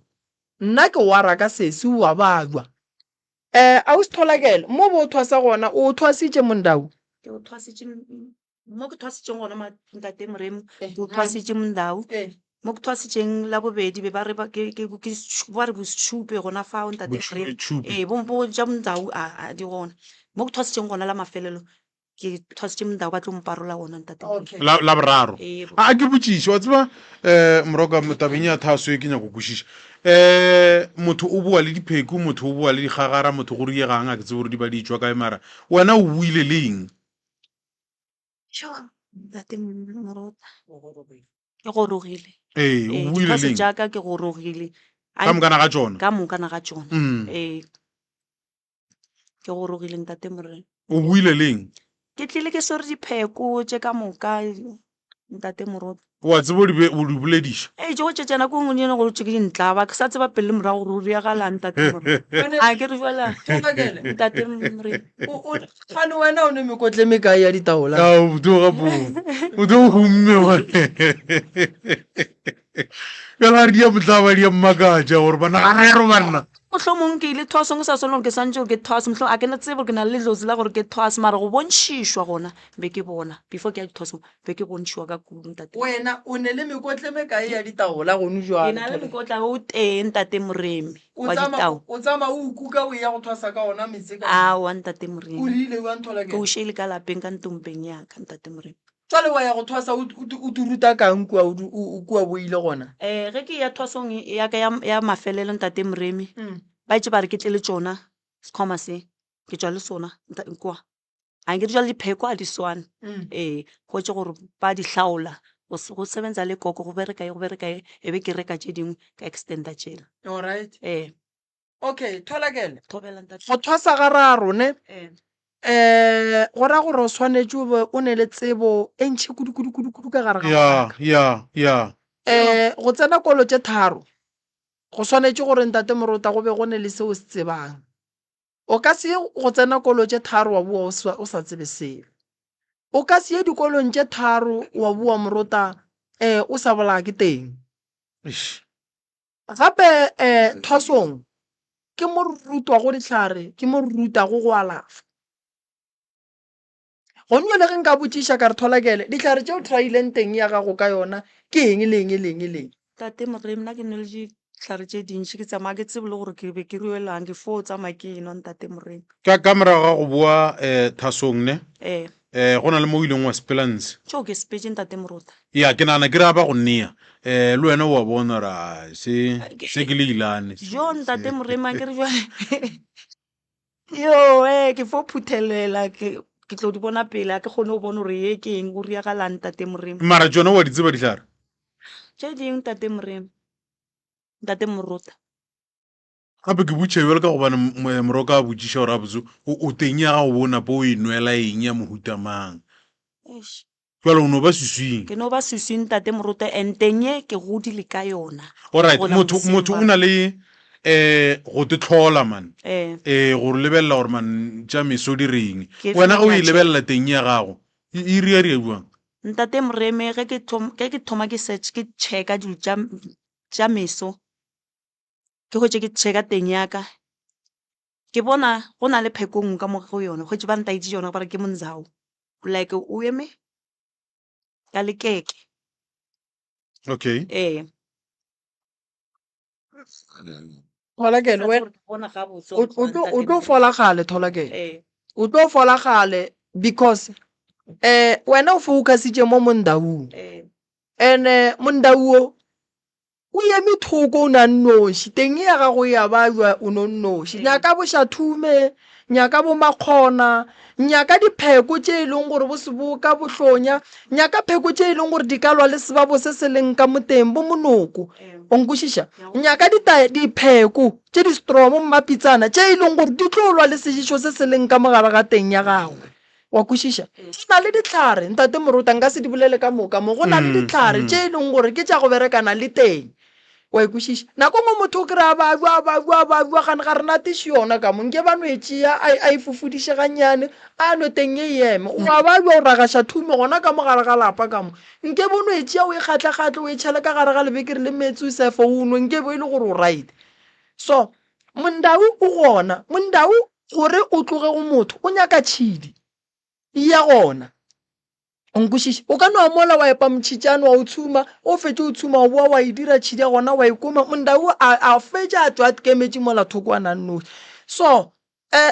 Speaker 2: nna ke wara ka sesi wa bajwa a o se tholakele mo bo o thwasa gona o thwasitše mondau
Speaker 3: ke o thwasitše mo ke thwasitšeng gona ntate Morena ke o thwasitše mondau mo ke thwasitšeng la bobedi be ba re ba re bošupe gona fao ntate Morena bo ja mondau a di gona mo ke thwasitšeng gona la mafelelo ke thwasitše mondau ba tlo mparola gona ntate
Speaker 1: la boraro a ke botšiše wa tseba moroka tabeng ya thaso e ke nyako kwešiša motho o bua le dipheko motho o bua le digagara motho go riegang a ke tse gore di ba di tswa kae mara wena o buile leng
Speaker 3: ntate Morota ke gorogile
Speaker 1: o buile leng
Speaker 3: jaaka ke gorogile
Speaker 1: ka mokana ga tsona
Speaker 3: ka mokana ga tsona ke gorogile ntate Morena
Speaker 1: o buile leng
Speaker 3: ke tlile ke swere dipheko tše ka moka ntate Morota
Speaker 1: wa tsebo o di bolediša
Speaker 3: jo tšetšana ko ngonyene go tše ke dintla ba ke sa tseba pele morago gore o riagalang ntate Morena a ke re jala ntate Morena
Speaker 2: gane wena o ne mekotle mekae ya ditaola
Speaker 1: o to humme ka la re di ya motlaba di ya mmakatša gore bana ga rero banna
Speaker 3: mohlomong ke ile thwasong sa sone gore ke santse gore ke thwase mohlomong a ke na tsebe gore ke na le letlosi la gore ke thwase mara go bontšhišwa gona be ke bona before ke ya dithwasong be ke bontšhiwa ka kudu ntate.
Speaker 2: Wena o ne le mekotle me kae ya ditaola gone
Speaker 3: ke
Speaker 2: jwale?
Speaker 3: na le mokotla o teng ntate Moremi wa ditao.
Speaker 2: O tsamaya o kuka o ya go thwasa ka ona metse ka.
Speaker 3: Aowa ntate
Speaker 2: O
Speaker 3: Moremi
Speaker 2: rile wa nthola
Speaker 3: ke o shele ka lapeng ka ntompeng yaka ntate Moremi.
Speaker 2: Jwale wa ya go thwasa o turuta kang kua o boile gona?
Speaker 3: Ge ke ya thwasong yaka ya mafelelo ntate Moremi ba itse ba re ke tle le tsona sekhwama se ke tswa le sona kwa a nke di jwa le dipheko a di swane go tse gore ba di hlaola go sebenza le koko go bereka e be ke reka tše dingwe ka extenda tšela.
Speaker 2: Alright. Okay, Tholakele.
Speaker 3: Thobela ntate.
Speaker 2: Go thwasa ga raro ne go ra gore o tshwanetse o be o ne le tsebo e ntšhi kudu ka gare ga
Speaker 1: ya
Speaker 2: go tsena kolo tše tharo go tshwanetse gore ntate Morota go be go ne le seo se tsebang. O ka se go tsena kolo tše tharo wa bua o sa tsebe seo. O ka se ye dikolong tše tharo wa bua Morota o sa bola ke teng. Gape thwasong ke mo rutwa go dihlare ke mo ruta go alafa. Go nyo le ge nka botšiša ka re Tholakele dihlare tšeo traileng teng ya gago ka yona ke eng leng.
Speaker 3: Tate Moremi nna ke ne le dihlare tše dintšhi ke tsamaya ke tsebe le gore ke be ke ruelang ke fo o tsamaya ke enwa ntate Moremi.
Speaker 1: ka morago ga go bua thasong ne go na le mo o ileng wa spelance
Speaker 3: tšeo ke sepetse ntate Morota.
Speaker 1: ya ke nana ke ra ba go nnea le wena wa bona ra se ke le ilane
Speaker 3: jo ntate Moremi a ke re jwale yo ke fo phuthelela ke tlo di bona pele a ke kgone go bona gore ye ke eng go riagalang ntate Moremi.
Speaker 1: mara tsona wa di tseba dihlare
Speaker 3: tše dingwe ntate Moremi ntate Morota.
Speaker 1: gape ke botša jale ka gobane moroka a botšiša gore a botse o teng ya ga go bona po o e nwela eng ya mohutamang jale o no ba suswing
Speaker 3: ke no ba suswing ntate Morota and teng ye ke godile ka yona.
Speaker 1: alright motho o na le go te tlhola man gore lebelela gore man tša meso di reng wena ge o e lebelela teng ya gago e ria buang
Speaker 3: ntate Moremi ge ke thoma ke search ke checka dilo tša meso ke hwetše ke checka teng yaka ke bona go na le phekong ka mo go yona hwetše ba ntaitse yona ba re ke monzao like o eme ka lekeke.
Speaker 2: Okay. Tholakele o tlo fola gale Tholakele o tlo fola gale because wena o focusitše mo mondaung and mondau o eme thoko o na nnoši teng ya gago ya bajwa o no nnoši nyaka bošathume nyaka bo makgona nyaka dipheko tše e leng gore bo seboka bohlonya nyaka pheko tše e leng gore di ka lwa le sebabo se se leng ka moteng bo monoko o nkwešiša nyaka dipheko tše di straw mo mmapitsana tše e leng gore di tlo lwa le sejišo se se leng ka mogare ga teng ya gago wa kwešiša go na le dihlare ntate Morota nka se di bolele ka moka mo go na le dihlare tše e leng gore ke tša go berekana le teng wa ikwešiša nako ngwe motho o kry-a bajwa gane ga re natiše yona ka mo nke ba no e tšea a ifofudiše gannyane a no teng ye eme wa bajwa o ragaša thume gona ka mo gare ga lapa ka mo nke bo no e tšea o e kgatlha-kgatlhe o e tšhele ka gare ga lebekere le metsi o sefo o nwe nke bo e le gore o right. So mondau o gona mondau gore o tloge go motho o nyaka tšhidi ya gona o nkwešiša o ka no amola wa epa motšhitšane wa o tshuma o fetse o tshuma o boa wa e dira tšhidi ya gona wa ikoma mondau a fetša a tswa kemetše mola thoko a nannoši. So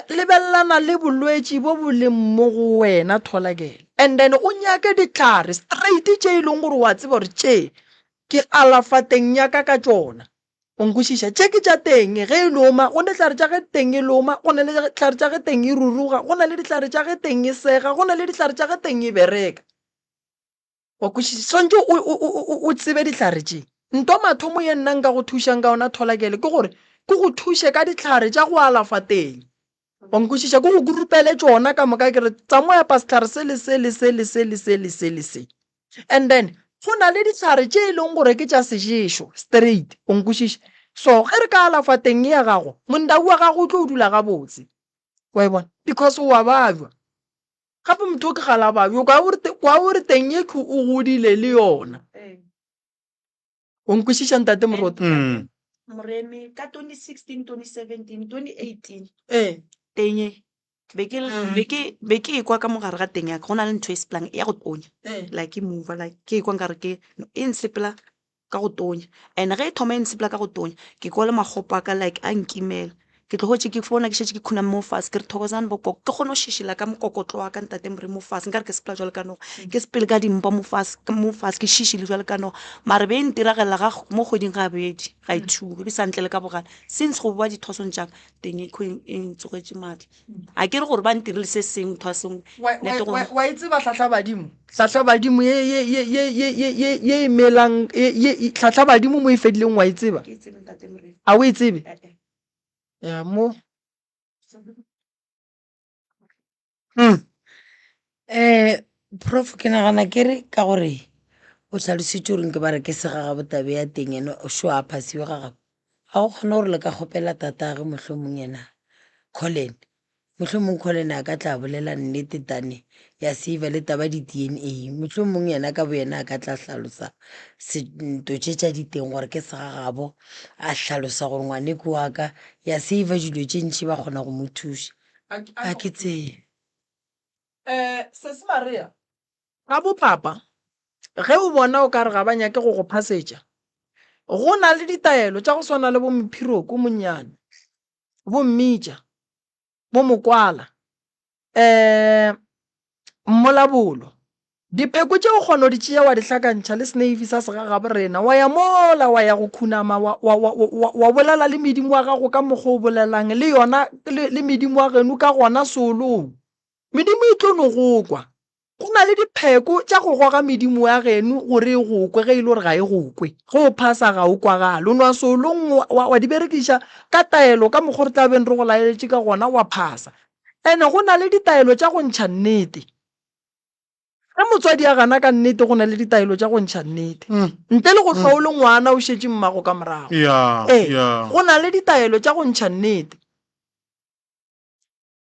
Speaker 2: lebelelana le bolwetši bo bo leng mo go wena Tholakele and then o nyake dihlare straight tše e leng gore wa tseba gore tše ke alafa teng nyaka ka tšona o nkwešiša tše ke tša teng ge e loma go ne dihlare tša ge teng e loma go na le dihlare tša ge teng e ruruga go na le dihlare tša ge teng e sega go na le dihlare tša ge teng e bereka wa kwešiša swantse o tsebe dihlare tše nto mathomo ye nna nka go thušang ka ona Tholakele ke gore ke go thuše ka dihlare tša go alafa teng wa nkwešiša ke go kurupele tšona ka moka ke re tsamoya pa sehlare se and then go na le dihlare tše e leng gore ke tša seješo straight o nkwešiša so ge re ka alafa teng ya gago mondau wa gago o tlo o dula gabotse wa e bona because wa bajwa gape motho o ke gala bajwa kwa o re teng ye o godile le yona o nkwešiša ntate Morota
Speaker 3: Moremi ka 2016 2017 2018
Speaker 2: tenye
Speaker 3: be ke ekwa ka mogare ga teng yaka go na le ntho e sepelang ya go tonya like e move like ke ekwa nkare ke e nsepela ka go tonya and ge e thoma e nsepela ka go tonya ke kwa le magopa ka like a nkimela ke tlo gotse ke fona ke shetse ke khuna mo fase ke re thokozane bokoko ke gone o shishila ka mokokotlo wa ka ntate Moremi mo fase nkare ke sepela jwale ka no ke sepele ka dimpa mo fase ke shishile jwale ka no mare be ntiragela ga mo kgweding ga bedi ga ithugo di santle le ka bogana since go bua dithosong jang teng e ntsogetse matla a ke re gore ba ntirile se seng thosong
Speaker 2: wa itse ba tlhatlha badimo ye emelang tlhatlha badimo mo e fedileng wa itseba a o itsebe ya mo
Speaker 4: Prof ke nagana ke re ka gore o tlhalositse gore ke bare ke segaga botabe ya teng ene o sho a phasiwa ga gago ga go kgona gore le ka kgopela tatagwe mohlomong yena Colin mohlomong Colin a ka tla bolela nnete tane ya seiva le taba di-DNA mohlomong yena ka bo yena a ka tla tlhalosa ntho tše tša diteng gore ke segagabo a tlhalosa gore ngwane ke wa ka ya seiva dilo tše ntšhi ba kgona go mo thuša a ke tseye
Speaker 2: Sesi Maria ga bopapa ge o bona o ka re ga ba nyake go go phasetša go na le ditaelo tša go swana le bo Mphiroko monnyane bo Mmitša bo Mokwala Mmolabolo dipeko tše o kgona di tšea wa di hlakantšha le snaifi sa segagabo rena wa ya mola wa ya go khunama wa bolela le medimo wa gago ka mokgwa o bolelang le yona le medimo wa geno ka gona solong medimo e tlo no go kwa go na le dipheko tša go goga medimo ya geno gore e go kwe ge e le gore ga e go kwe ge o phasa ga o kwagale o nwa solong wa di berekiša ka taelo ka mokgwa re tla beng re go laeletše ka gona wa phasa ene go na le ditaelo tša go ntšha nnete ge motswadi a gana ka nnete go na le ditaelo tša go ntšha nnete ntle le go tlhaole ngwana o šetse mmago ka morago go na le ditaelo tša go ntšha nnete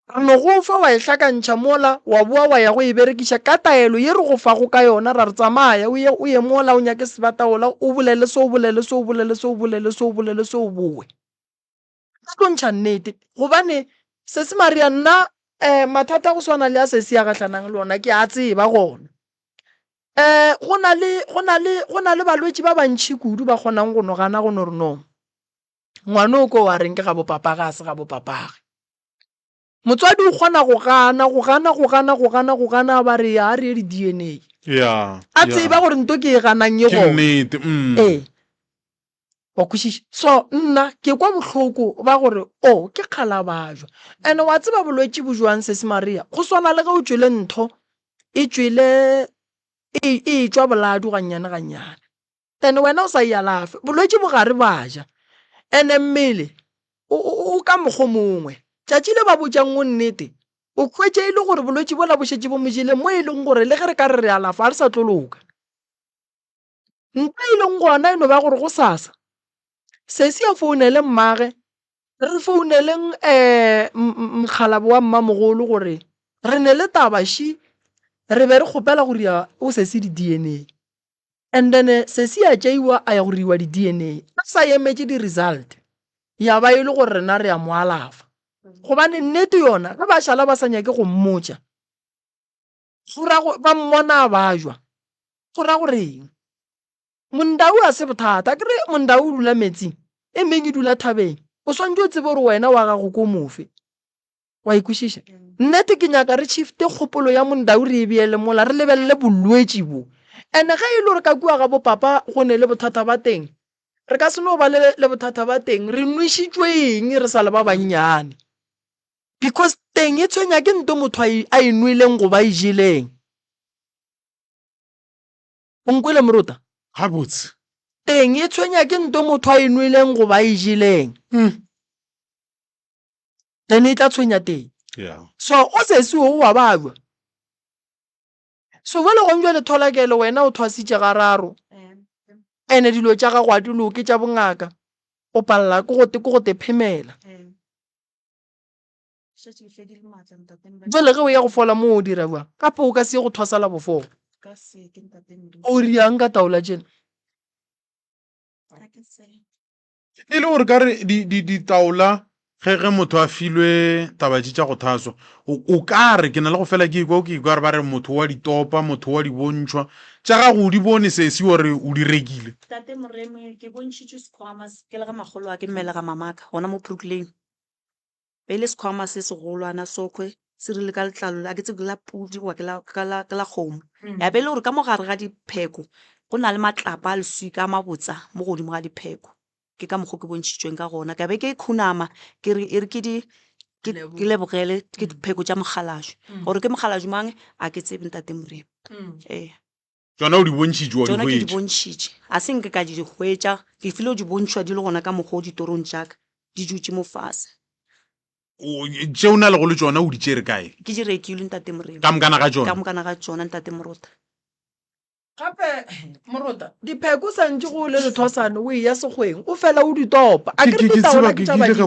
Speaker 2: re no go fa wa e hlakantšha mola wa boa wa ya go e berekiša ka taelo ye re go fago ka yona ra re tsamaya o ye mola o nyake sebataola o bolele se o bolele se o bolele se o bolele se o bolele se o boe ka tlo ntšha nnete gobane Sesi Maria nna mathata go swana le a se se a gatlhanang le ona ke a tseba gona go na le balwetši ba bantšhi kudu ba kgonang go no gana go no re no ngwane o ko wa reng ke ga bopapa ga se ga bopapage motswadi o kgona go gana ba re ya re di-DNA a tseba gore nto ke e ganang ye gona wa kwešiša so nna ke kwa bohloko ba gore ke kgalabajwa and wa tseba bolwetši bo jwang Sesi Maria go swana le ge o tšwele ntho e tšwa boladu gannyane then wena o sa e alafe bolwetši bo gare baja ene mmele o ka mokgwa mongwe tšatši le ba botšang go nnete o kgwetše e le gore bolwetši bola bo šetše bo mojile mo e leng gore le ge re ka re alafa a re sa tloloka nta e leng gona e no ba gore go sasa Sesi a founele mmage re founeleng mokgalabo wa mmamogolo gore re ne le tabaši re be re kgopela gore ya o Sesi di-DNA and then Sesi a tšeiwa a ya go riwa di-DNA a sa emetše di-result ya ba e le gore rena re ya mo alafa gobane nnete yona ge ba šala ba sa nyake go mmotša ba mmona a bajwa go ra goreng mondau a se bothata ke re mondau o dula metsing e meng e dula thabeng o swantse o tsebe gore wena wa gago ko mofe wa ikwešiša nnete ke nyaka re shifte kgopolo ya mondau re e beele mola re lebelele bolwetši bo and ge e le gore ka kua ga bopapa go ne le bothata ba teng re ka se no ba le bothata ba teng re nwešitšweng re sa le ba bannyane because teng e tshwenya ke nto motho a e nweleng go ba e jeleng o nkwele moruta
Speaker 1: gabotse
Speaker 2: teng e tshwenya ke nto motho a e nweleng go ba e jeleng then e tla tshwenya teng so o Sesi o wa bajwa so jale go njwa le tholakelo wena o thwasitše gararo ene dilo tša gago a diloke tša bongaka o palela ko go te phemela jale ge o ya go fola mo o dira bua kape o ka se ye go thwasala bofoko o riang ka taola tšena
Speaker 1: e le gore ka re ditaola ge motho a filwe tabatši tša go thaswa o ka re ke na le go fela ke ikwa re ba re motho wa ditopa motho wa di bontšhwa tša gago o di bone sesi gore o di rekile.
Speaker 3: Tate Moremi ke bontšhitše sekhwama ke le ga magolo a ke mmele ga mamaka gona mo Brook Lane be ile sekhwama se segolwana sokwe se rile ka letlalo a ke tse la pudi wa ke la kgomo ya be le gore ka mogare ga dipheko go na le matlapa a leswi ka mabotsa mo godimo ga dipheko ke ka mokgo ke bontšhitšweng ka gona ka be ke khunama ke re ke lebogele ke dipheko tša mogalašo gore ke mogalašo mang a ke tsebe Ntate Moremi.
Speaker 1: Tsona o di bontšhitše wa di
Speaker 3: tsona ke di bontšhitše a se nke ka di hwetša ke file o di bontšhwa di le gona ka mokgwa o ditorong tšaka di dutše mo fase
Speaker 1: tše o na le go le tsona o di tšere kae
Speaker 3: ke di rekilwe Ntate Moremi
Speaker 1: ka mokana ga tsona
Speaker 3: ka mokana ga tsona Ntate Morota
Speaker 2: gape Morota dipheko santse go le lethosane o ya segweng o fela o di topa a ke ditaola ke tša badimo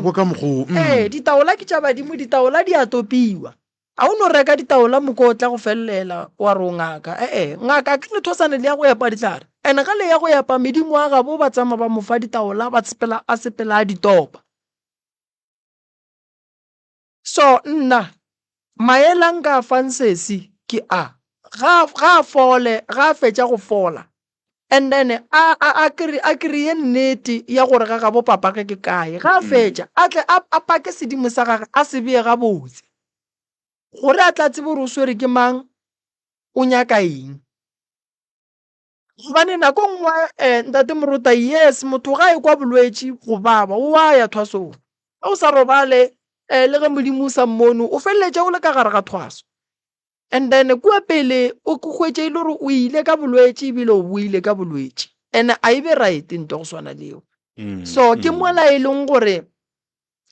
Speaker 2: ditaola ke tša badimo ditaola di a topiwa a o no reka ditaola moko o tla go felelela wa re o ngaka ngaka ke lethosane le ya go epa ditlhare ene ga le ya go epa medimo a gabo ba tsama ba mofa ditaola ba sepela a ditopa so nna maelang ka fang sesi ke a ga a fetša go fola and then a kry-e nnete ya gore ga bo papa ke kae ga a fetša a tle a pake sedimo sa gage a se beye gabotse gore a tla tsebe gore o swere ke mang o nyaka eng gobane nako nngwe Ntate Morota yes motho ga e kwa bolwetši go baba o a ya thwasong o sa robale le ge modimo o sa mmono o feleletše o le ka gare ga thwaso and then kua pele o hwetše ile gore o ile ka bolwetši ebile o boile ka bolwetši and a e be right nto go swana leo so ke mola e leng gore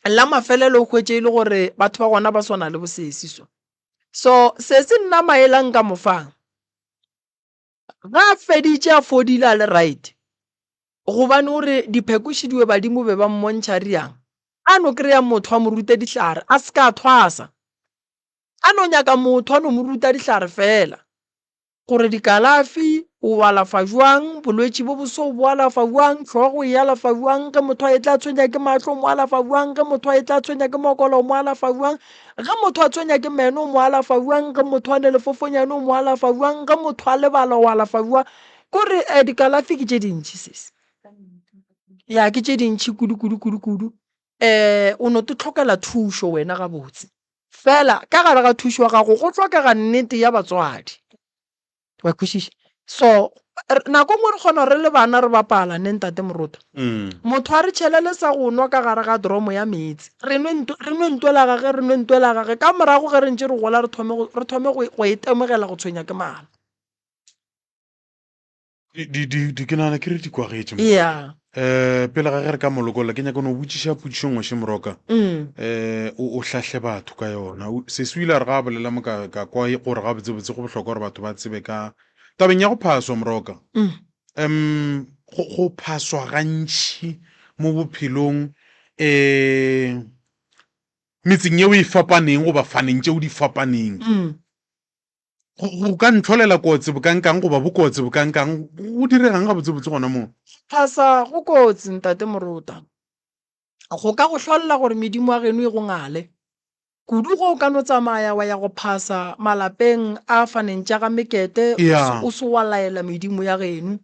Speaker 2: la mafelelo o hwetše ile gore batho ba gona ba swana le bosesi so se se nna maelang ka mofang ga a feditše a fodile a le right gobane gore diphekošidiwe badimo be ba mmontšha riang a no kry-a motho a mo rute dihlare a se ka thwasa a no nyaka motho a no mo ruta dihlare fela gore dikalafi o alafa jwang bolwetši bo boso bo alafa jwang tlhogo e alafa jwang ge motho a e tla tshwenya ke mahlo mo alafa jwang ge motho a e tla tshwenya ke mokolo mo alafa jwang ge motho a tshwenya ke meno mo alafa jwang ge motho a ne le fofonyane mo alafa jwang ge motho a lebala o alafa jwang kore dikalafi ke tše dintši sese ya ke tše dintši kudu o no te tlhokela thušo wena gabotse fela ka gare ga thušo wa gago go tlhokega nnete ya batswadi wa kwešiša so nako ngwe re kgona re le bana re bapala ne Ntate Morota motho a re tšhelele sa go nwa ka gare ga dromo ya metsi re nwe ntwela gage ka morago ge re ntše re gola re thome go itemogela go tshwenya ke mala
Speaker 1: ke nana ke re di kwagetse
Speaker 2: ya
Speaker 1: pele ga ge re ka molokola ke nyaka no botšiša potšišo ngwe Moroka o hlahle batho ka yona se se ile re ga bolela mo ka kwa gore ga botsebotse go bohlokwa gore batho ba tsebe ka tabeng ya go phaswa Moroka go phaswa gantši mo bophelong metseng yeo e fapaneng goba faneng tšeo di fapaneng go ka ntlholela kotsi bokankang goba bokotsi bokankang go diregang ga botsebotse gona moo
Speaker 2: phasa go kotsi Ntate Morota go ka go hlolla gore medimo a geno e go ngale kudu go ka no tsamaya wa ya go phasa malapeng a faneng tša ga mekete o se wa laela medimo ya geno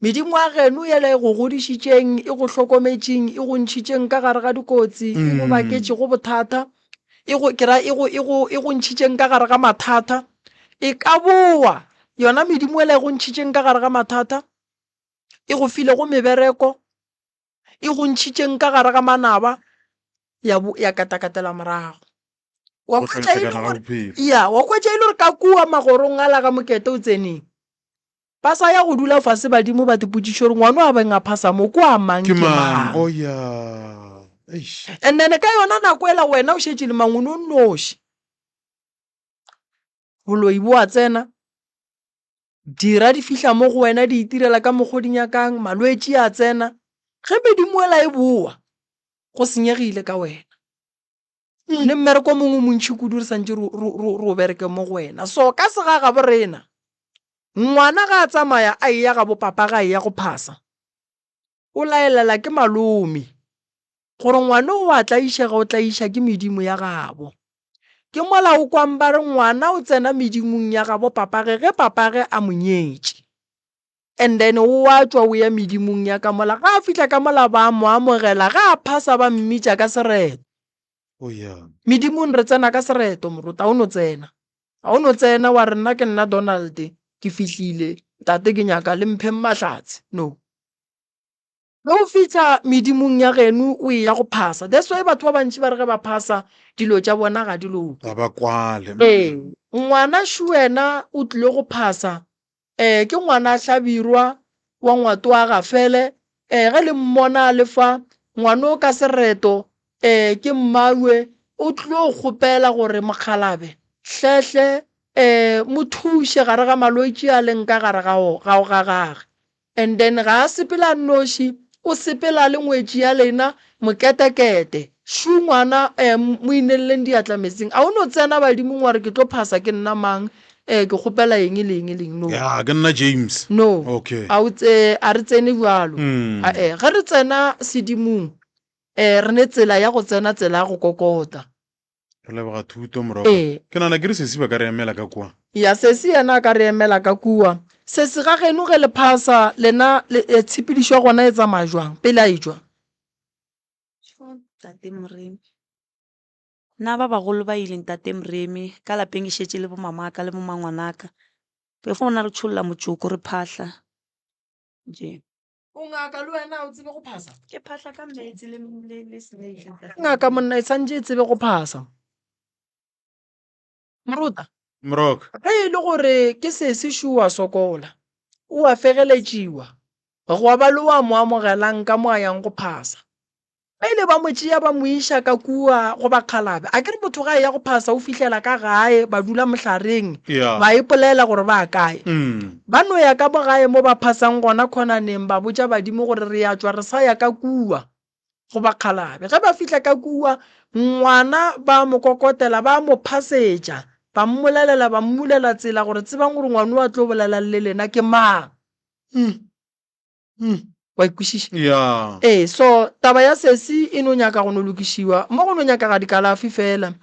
Speaker 2: medimo a geno ele go godišitšeng e go hlokometšeng e go ntšhitšeng ka gare ga dikotsi e go baketše go bothata e go ntšhitšeng ka gare ga mathata e ka boa yona medimo ele go ntšhitšeng ka gare ga mathata e go file go mebereko e go ntšhitšeng ka gare ga manaba ya katakatela morago wa kwetša ile gore ka kua magorong a la ga mokete o tseneng ba sa ya go dula fase badimo ba tepotšišo gore ngwana a beng a phasa mo ko a mang ke mang and then ka yona nako ela wena o šetše le mangwene o nnoši boloi bo a tsena dira di fihla mo go wena di itirela ka mokgwa di nyakang malwetši a tsena ge medimo ela e boa go senyegile ka wena le mmereko mongwe montšhi kudu re santse ro bereke mo go wena so ka sega ga borena ngwana ga a tsamaya a eya ga bo papa ga eya go phasa o laelela ke malome gore ngwana o a tlaišega o tlaiša ke medimo ya gabo. Ke mola o kwang ba re ngwana o tsena medimong ya gabo papage ge papage a monyetše, and then o a tswa o ya medimong ya ka mola ga a fitlha ka mola ba mo amogela ga a phasa ba mmitša ka sereto. Medimong re tsena ka sereto moruta, ga o no tsena wa re nna ke nna Donald ke fihlile tate ke nyaka le mphe mahlatse, no. Ge o fitlha medimong ya geno o ya go phasa, that's why batho ba bantši ba re ge ba phasa dilo tša bona ga di loke. Ngwana wena o tlile go phasa ke ngwana hlabirwa wa ngwato wa gafele ge le mmona le fa ngwana o ka sereto ke mmalwe o tlilo kgopela gore mokgalabe hlehle mo thuše gare ga malwetši a leng ka gare ga gage, and then ga a sepela noši o sepela le ngwetši ya lena moketekete šu ngwana mo ineleleng diatla metsing. A o no tsena badimong wa re ke tlo phasa ke nna mang ke kgopela eng le eng le eng, no.
Speaker 1: Ke nna James,
Speaker 2: no.
Speaker 1: Okay.
Speaker 2: A re tsene bjalo. Ge re tsena sedimong re ne tsela ya go tsena tsela ya go kokota.
Speaker 1: Re leboga thuto morago. Ke nana ke re sesi ba ka re emela ka kwa.
Speaker 2: Ya sesi yena a ka re emela ka kua. Sesi ga geno ge le phasa lena tshepedišo gona e tsamaya jwang pele a e jwa?
Speaker 3: Tate Moremi, nna ba bagolo ba ileng tate Moremi ka lapeng e šetše le bo mamaka le bo mangwanaka before na re tšholola motsoko re phahla je.
Speaker 2: O ngaka le wena o tsebe go phasa?
Speaker 3: Ke phahla ka metsi le snake.
Speaker 2: Ngaka monna e santše e tsebe go phasa. Moruta ge e le gore ke sesešo wa sokola o a fegeletšiwa go ba le wa mo amogelang ka mo a yang go phasa, ba ile ba mo tšea ba mo iša ka kua go bakgalabe. A ke re motho ga e ya go phasa o fitlhela ka gae ba dula mohlareng ba ipolela gore ba kae, ba no ya ka bogae mo ba phasang gona khonaneng ba botša badimo gore re ya tswa re sa ya ka kua go bakgalabe. Ge ba fitlha ka kua ngwana ba mo kokotela ba mo phasetša ba mmolelela ba mmulela tsela gore tsebang gore ngwana wa tlo bolelang le lena ke mang. Wa ikwešiša? So taba ya sesi e no nyaka go no lokišiwa mo go no nyaka ga dikalafi fela,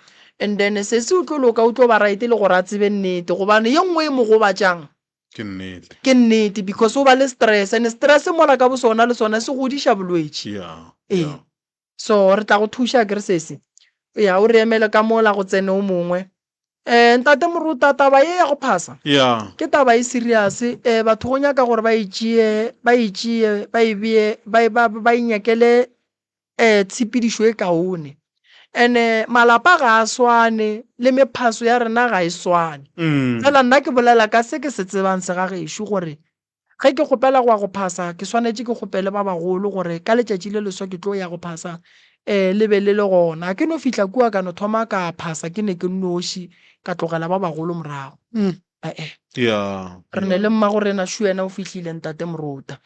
Speaker 2: and then sesi o tlo loka o tlo ba right le gore a tsebe nnete gobane ye nngwe e mo gobatšang ke nnete because o ba le stress, and stress mola ka bo sona le sona se godiša bolwetši. So re tla go thuša ke re sesi ya o re emele ka mola go tsene o mongwe. Ntate Moruta, taba ye ya go phasa ke taba e serious. Batho go nyaka gore ba inyakele tshepedišo e kaone, and malapa ga a swane le mephaso ya rena ga e swane. Fela nna ke bolela ka se ke se tsebang se ga gešo gore ge ke kgopela go ya go phasa ke swanetše ke kgopele ba bagolo gore ka letšatši le leswa ke tlo ya go phasa le be le le gona. Ke no fihla kua ka no thoma ka phasa ke ne ke noši ka tlogela ba bagolo morago. Re ne le mmagorena šu wena o fihlile ntate Moruta.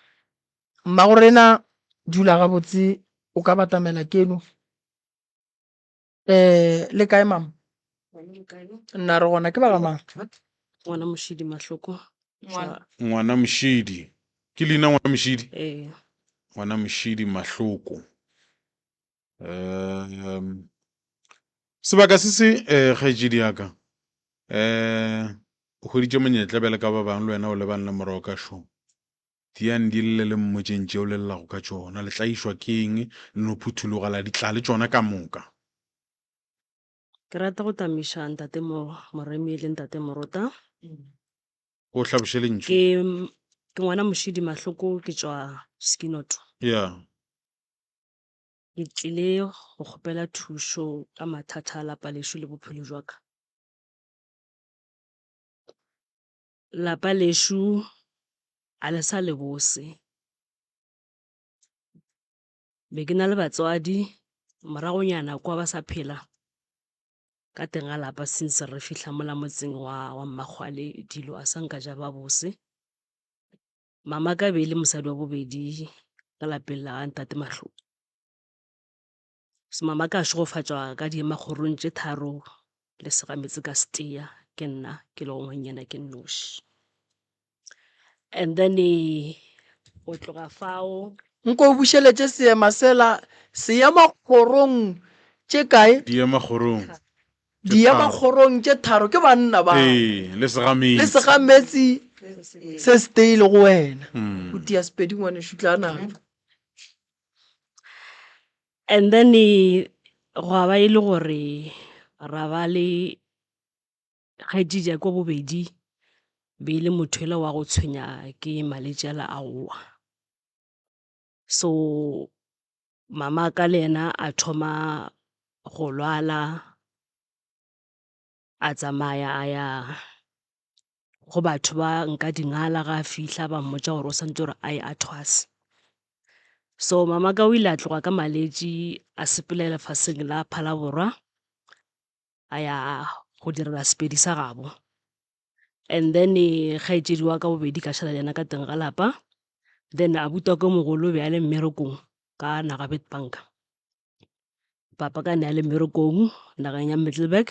Speaker 2: Mmagorena dula gabotse o ka batamela keno le kae mama? Nna re gona ke ba ga mang?
Speaker 5: Ngwana Mošidi Mahloko.
Speaker 1: Ngwana Mošidi ke leina ngwana Mošidi? Ngwana Mošidi Mahloko. Sebaka se se kgaetšedi yaka o hweditše monyetla bjale ka ba bang le wena o lebane le morago ka šo diang di le mmotšeng tšeo le llago ka tšona le tlaišwa ke eng le no phuthulogela ditla le tšona ka moka.
Speaker 5: Ke rata go tamiša ntate Moremi le ntate Moruta.
Speaker 1: O hlaboše lentšu.
Speaker 5: Ke ngwana Mošidi Mahloko ke tšwa Skinoto. Ke tlile go kgopela thušo ka mathata a lapa lešo le bophelo jwa ka. Lapa lešo a le sa le bose, be ke na le batswadi moragonyana kwa ba sa phela ka teng a lapa since re fihla mola motseng wa Mmakgwale dilo a sa nka ja ba bose. Mama ka be le mosadi wa bobedi ka lapeng la ntate Mahloko. So mama ka šogofatšwa ka diemagorong tše tharo le segametse ka setea ke nna ke le ngwanyana ke nnoši. And then go tloga fao
Speaker 2: nko o bušeletše seema sela seemakgorong tše kae diemakgorong tše tharo ke banna ba
Speaker 1: le
Speaker 2: le segametsi se stale go wena o tia Sepedi ngwane šutlana.
Speaker 5: and then go ba ile gore ra ba le kgaetšedi ko bobedi be ile motho ele wa go tshwenya ke malwetse a aowa. So mama ka le ena a thoma go lwala a tsamaya a ya go batho ba nka dingala ga a fihla ba mmotsa gore o santse gore a ye a thwase. So mama ka o ile a tloga ka malwetse a sepelela lefaseng la Phalaborwa a ya go direla Sepedi sa gabo. And then kgaetšedi wa ka bobedi ka šala le ena ka teng ga lapa, then a butwa ko mogolo be a le mmerekong ka Naga Witbank. Papa ka ne a le mmerekong nageng ya Middelburg,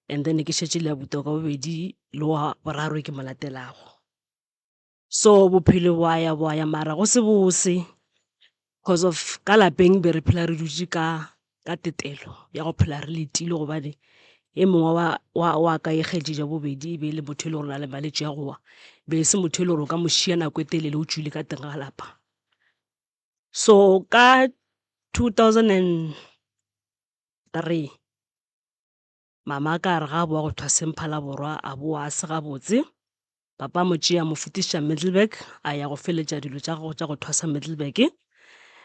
Speaker 5: and then ke šetše le a butwa ka bobedi le wa boraro ke mo latelago. So bophelo bo ya mara go se bose because of ka lapeng be re phela re dutse ka tetelo ya go phela re letile gobane e mongwe wa ka e kgaetšedi bobedi be le motho e le gore na le malwetse a gowa be se motho e le gore o ka mošia nako e telele o tswile ka teng ga lapa. So ka 2003 mama ka re ga a boa go thwaseng Phalaborwa a boa a se gabotse, papa mo tšea mo fetiša Middelburg a ya go feletša dilo tša go thwasa Middelburg.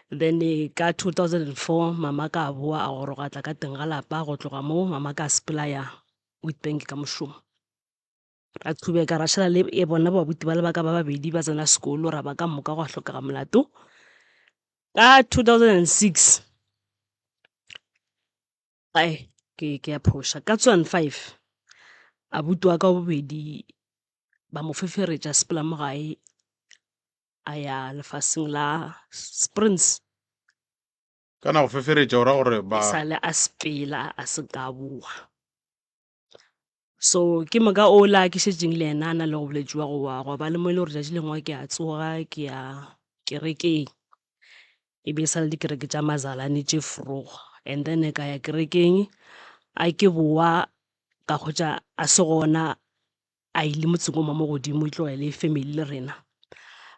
Speaker 5: Then ka 2004 mama ka boa a gorogatla ka teng ga lapa, go tloga mo mama ka sepelaya Witbank ka mošomo. Ra thubeka ra šala le bona babuti ba le baka ba babedi ba tsena sekolo ra ba ka moka go a hlokega molato. Ka 2006 ke ya phosha ka 2005 abuti wa ka bobedi ba mo feferetša sepela mo gae a ya lefaseng la Springs.
Speaker 1: kana go feferetša ora gore ba
Speaker 5: sale a sepela a se ka boa. So ke moka ola ke šetšeng le ena na le go boletšiwa go ba le mo ile gore tšatši lengwe ke a tsoga ke ya kerekeng, e be sa le dikereke tša Mazalane tše foroga, and then ka ya kerekeng a ke boa ka kgotša a se gona a ile motseng o mo godimo e tloga le family le rena.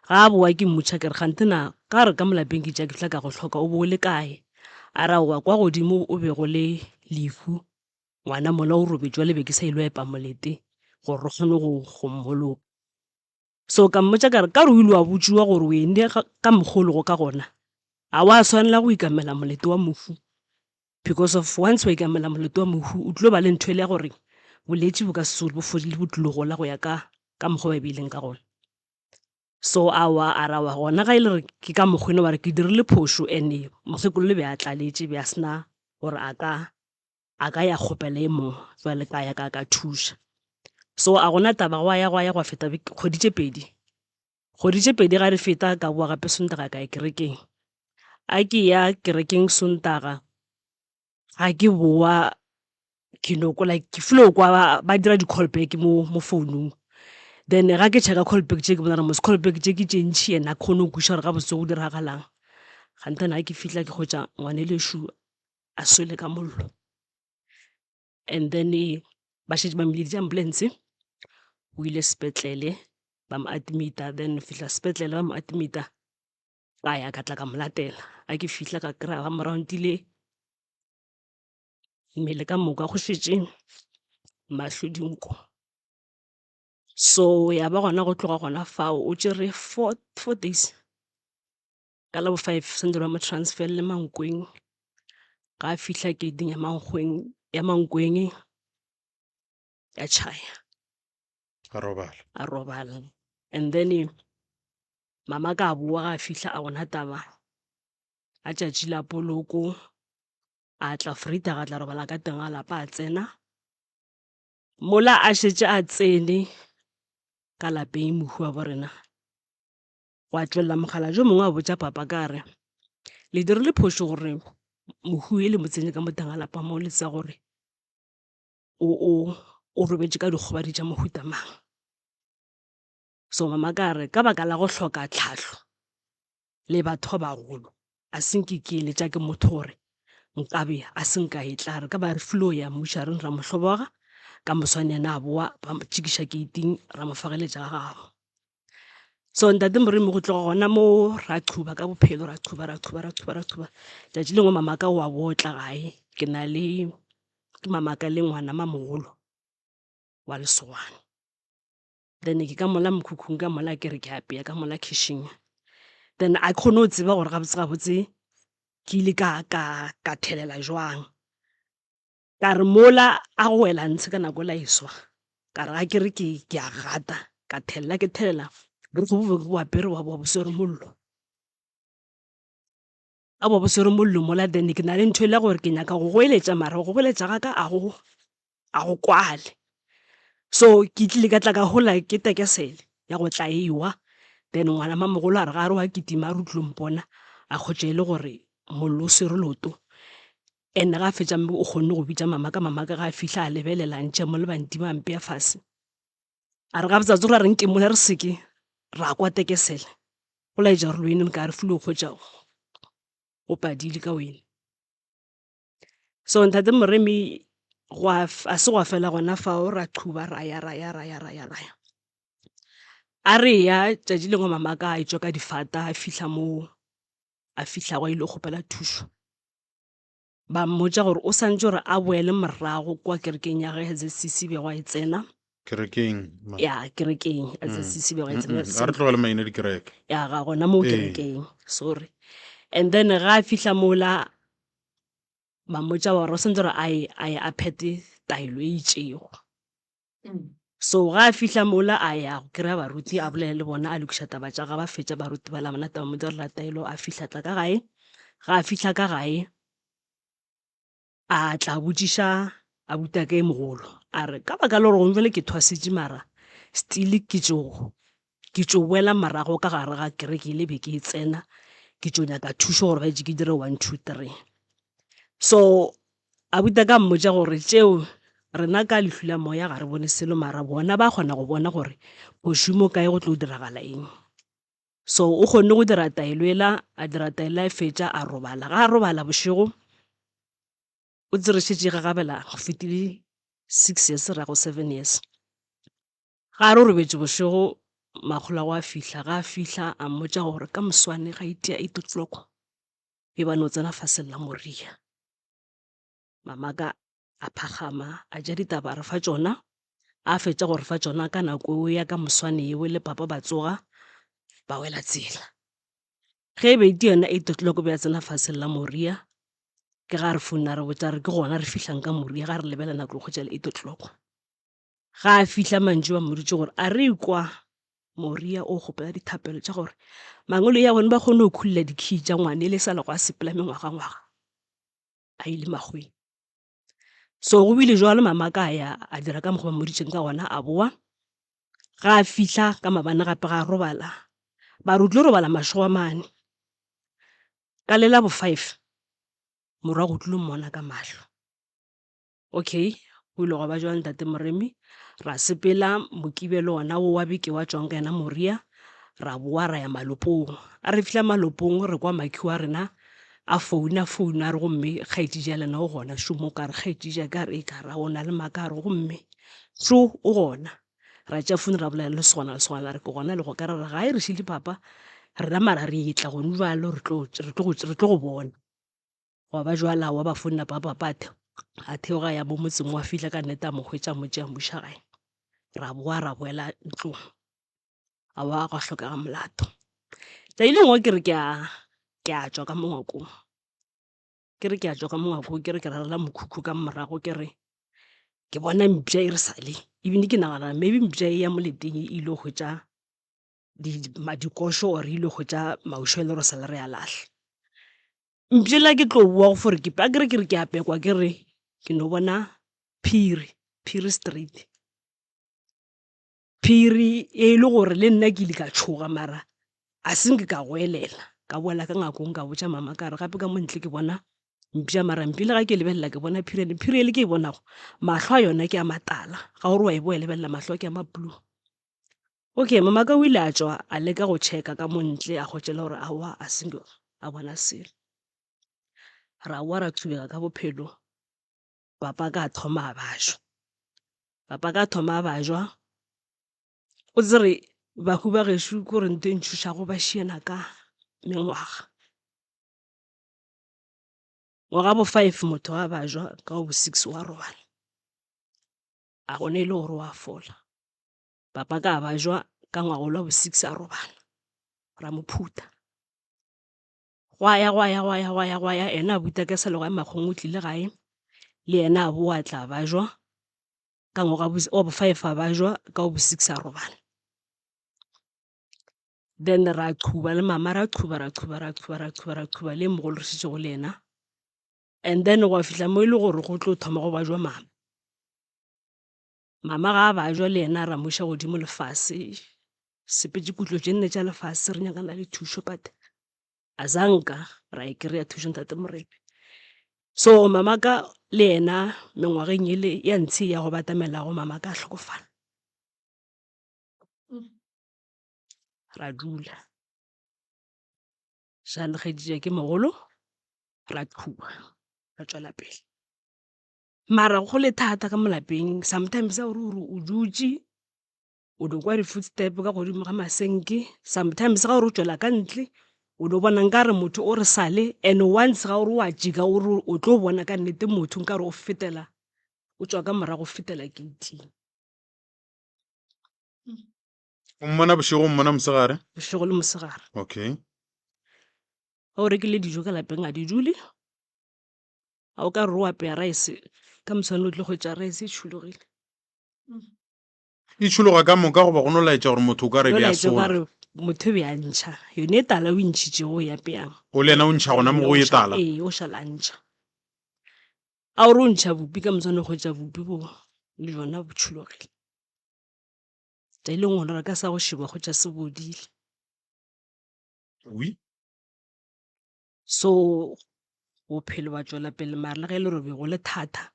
Speaker 5: Ga a boa ke mmotša ke re kgantena ka re ka molapeng ke tša ke fihla ka go hloka o bo o le kae, a ra oa kwa godimo o be go le lefu ngwana mola o robetšwa le be ke sa ile epa molete gore re kgone go mmoloka. So ka mmotša ka re o ile wa botšiwa gore o ende ka mogologo ka gona a wa swanela go ikamela molete wa mohu, because of once wa ikamela molete wa mohu o tlilo ba le ntho ele ya gore boletši bo ka sesole bo fodile bo tlilo gola go ya ka mokgwa ba beileng ka gona. So a ra wa gona ga ile re ke ka mokgwene wa re ke dirile phošo, and mokgekolo le be a tlaletše be a sena gore a ka ya kgopela e mongwe jwale ka ya ka thuša. So a gona taba go feta kgwedi tše pedi ga re feta ka boa gape Sontaga ka ya kerekeng. A ke ya kerekeng Sontaga ga ke boa ke noko like ke filo kwa ba dira di-callback mo founung, then ga ke checka callback tše ke bona mos callback tše ke tše ntšhi ena kgone go kwiša gore ga botse go diragalang. Gantana ke fihla ke kgotša ngwane leshu a swele ka mollo, and then ba šetše ba mmeditše ambulance o ile sepetlele ba mo admita, then fihla sepetlele ba mo admita ka ya ka tla ka mo latela. A ke fihla ka kry-a ba morauntile mmele ka moka go šetše mahlo dinko. So ya ba gona go tloga gona fao o tšere 4 days ka la bo 5 sendela mo transfer le Mankweng. Ga a fihla gating ya Mankweng ya tšhaya a robala, and then mama ka boa ga a fihla a bona taba a tšatši la poloko a tla Freitag a tla robala ka teng ga lapa a tsena mola a šetše a tsene ka lapeng mohu wa borena wa tšwelela mogala jo mongwe a botša papa ka re le dirile phošo gore mohu e le motsenye ka mo teng ga lapa mo le tsa gore o robetše ka dikgobadi tša mohuta mang. So mama ka re ka baka la go hloka tlhahlo le batho ba bagolo a senke ke le tja ke motho gore nkabe a senka e tla re ka ba re flow ya mmušareng ra mohloboga ka moswane yena a boa ba tšhikiša keiting ra mo fageletša ga gago so ntate Moremi go tloga gona mo ra qhuba ka bophelo ra qhuba tšatši lengwe mamaka wa botla gae ke na le mamaka le ngwana mamogolo wa lesogana then ke ka mola mokhukhung ka mola ke re ke apea ka mola kitchen then a kgone go tseba gore gabotse ke ile ka thelela jwang ka re mola a go wela ntshe ka nako la iswa ka re ga ke re ke a gata ka thelela re go bo apere wa bo swere mollo a bo swere mollo mola then ke na le ntho ile gore ke nyaka go goeletša mara go goeletša ga ka a go kwale so ke tlile ka tla ka hola ke tekesele ya go tla ewa then ngwana mamogolo a re ga re wa kitima re utlwe mpona a khotše le gore mollo o swere loto ene ga fetša mme o kgonne go bitša mamaka ga a fihla a lebelela ntše mo le bantima mpe ya fase a re ga botsa tsore a reng ke mola re seke ra kwa tekesele go laetša re loene ka re fule o kgotša o padile ka wena so ntate Moremi a se go fela gona fao ra qhuba ra ya a re ya tšatši lengwe mamaka a etswa ka difata a fihla go ile kgopela thušo ba mmotša gore o santse gore a boele morago kwa kerekeng ya ge ZCC be go e tsena
Speaker 1: kerekeng
Speaker 5: ya kerekeng ZCC be go e tsena
Speaker 1: a re tlogele maina dikereke
Speaker 5: ya ga gona mo kerekeng sorry and then ga a fihla mola ba mmotša gore o santse gore a phete taelo e itšego so ga a fihla mola a ya go kry-a baruti a bolele le bona a lokiša taba tša ga ba fetša baruti ba la bona taba mo direla taelo a fihla tla ka gae ga a fihla ka gae a tla botšiša a buta ke mogolo a re ka baka le gore gongwe fele ke thwasitše mara still ke tšo boela marago ka gare ga kereke le be ke e tsena ke tšo nyaka thušo gore ba ke dire 1 2 3 so a buta ka mmotša gore tšeo rena ka lehwila moya ga re bone selo mara bona ba kgona go bona gore bošumo kae go tlo diragala eng so o kgonne go dira taelo ela a dira taelo e fetša a robala ga a robala bošego o tserešetše ga gabela go fetile 6 years ra go 7 years ga re o robetše bošego makgolo go a fihla ga a fihla a mmotša gore ka moswane ga itea 8 o'clock e bane o tsena fasella Moria mamaka a phagama a ja ditaba re fa tšona a fetša gore fa tšona ka nako ya ka moswane eo le papa ba tsoga ba wela tsela ge be di yona 8 o'clock be ya tsena fasella Moria ke ga re founa re botša re ke gona re fihlang ka Moria ga re lebelana tlo kgotša le 8 o'clock ga a fihla mantši ba moditše gore a re kwa Moria o kgopela dithapelo tša gore mangolo ya bone ba kgone go khulela dikhi tša ngwane le sa le go a sepela mengwaga a ile magweng so go bile jwalo mamaka a dira ka mokgwa moditšeng ka gona a boa ga a fihla ka mabane gape ga a robala ba re o tlo robala mašogo a mane ka lela bo 5 morago tlilo mmona ka mahlo okay go ile go ba jwang ntate Moremi ra sepela mokibelo ona o wa beke wa tšwang ka yena Moria ra boa ra ya malopong a re fihla malopong re kwa makhi wa rena a founa a re gomme kgaetšija lena o gona šomo ka re kgaetšija ka re ka ra ona le maka re gomme so o gona ra tša fone ra bolela le sona la re ke gona le go ka re ga e re šile papa re na mara re etla go nubalo re tlo go bona wa ba jwala wa ba fonna papa a theoga ya bo motseng wa fihla ka nnete a mo hwetša motšea mmuša gae ra boa ra boela ntlong a wa go hlokega molato tša ile ngwe ke re ke a tšwa ka mongwakong ke re ke rarela mokhukhu ka morago ke re ke bona mpša e re sale ebile ke nagana maybe mpša e ya moleteng e ile go hwetša dikošo or e ile go hwetša maušo e le gore sale re a lahle mpšela ke tlo boa go fore ke re ke apekwa ke re ke no bona Phiri Street Phiri e le gore le nna ke ile ka tšhoga mara a senke ka goelela ka boela ka ngakong ka botša mama ka re gape ka montle ke bona mpša mara mpile ga ke lebelela ke bona Phiri ele ke e bonago mahlo a yona ke a matala ga gore wa e boa lebelela mahlo ke a mablue Okay, mama ka o ile a tswa a leka go checka ka montle a gotšela gore aowa a sengo a bona selo ra wa ra thubega ka bophelo papa ka thoma a bajwa papa ka thoma a bajwa o tsere bahu ba gešo ko re nto e ntšhušago ba šiena ka mengwaga ngwaga bo 5 motho a bajwa ka bo 6 wa robala a gone ile gore wa fola papa ka bajwa ka ngwaga lo bo 6 a robala ra mo phuta gwa ya ena a buta ka selo ga magong o tlile gae le ena a bo a tla bajwa ka ngwaga bo 5 a bajwa ka bo 6 a robala then ra qhuba le mama ra qhuba le mogolo re šitše go le ena and then go fihla mo ile gore go tlo thoma go bajwa mama ga a bajwa le ena ra moša godimo lefase sepetse kutlo tše nne tša lefase re nyakana le thušo but a zanka ra e kry-a thušo ntate Morepe so mama ka le ena mengwageng ele ya ntshe ya go batamelago mama ka hlokofala ra dula jale ge ke mogolo ra qhuba ra tswela pele mara go le thata ka molapeng sometimes a gore o dutse o do kwa di-footstep ka godimo ga masenke sometimes ga gore o tswela ka ntle o do bona nkare motho o re sale and once ga gore o a jika o tlo bona ka nnete motho nkare o fetela o tswa ka morago fetela gate-ing
Speaker 1: o mmona bošego o mmona mosegare
Speaker 5: bošego le mosegare
Speaker 1: okay
Speaker 5: ga o rekile dijo ka lapeng a di dule ga o ka re o apeya rice ka moswane o tle go tša rice e tšhologile
Speaker 1: e tšhologa ka moka goba go no laetša gore motho o ka re bja sola
Speaker 5: motho be a ntšha yone e tala o ntšhitšego ya peyang
Speaker 1: o le ena o ntšha gona mo go e tala
Speaker 5: o šala ntšha a gore o ntšha bupi ka moswane go tša bupi bo le jona bo tšhologile tša ile ngwana re ka sa go šiba go tša se bodile
Speaker 1: oui
Speaker 5: so bophelo ba tswela pele mare le ge e le gore be go le thata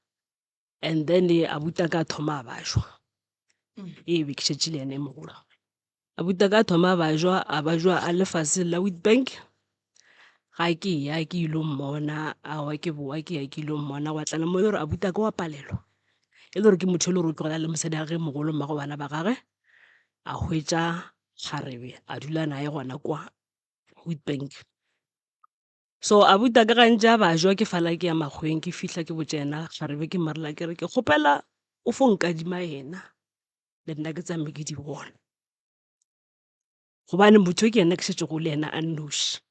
Speaker 5: and then abuta ka thoma a bajwa e be ke šetše le ene mogolo abuta ka thoma a bajwa a lefase la Witbank ga ke ya ke ilo mmona a wa ke boa ke ya ke ilo mmona wa tla le mo gore abuta ka wa palelwa e le gore ke motho le re o tlogela le mosadi ga ge mogolo mma go bana ba gage a hwetša kgarebe a dula nae gona kwa Witbank so abuta ka gantši a bajwa ke fala ke ya makgweng ke fihla ke botšena kgarebe ke marela ke re ke kgopela o fo nkadima ena le nna ke tsame ke di bona gobane motho ke ena ke šetše go le ena a nnoši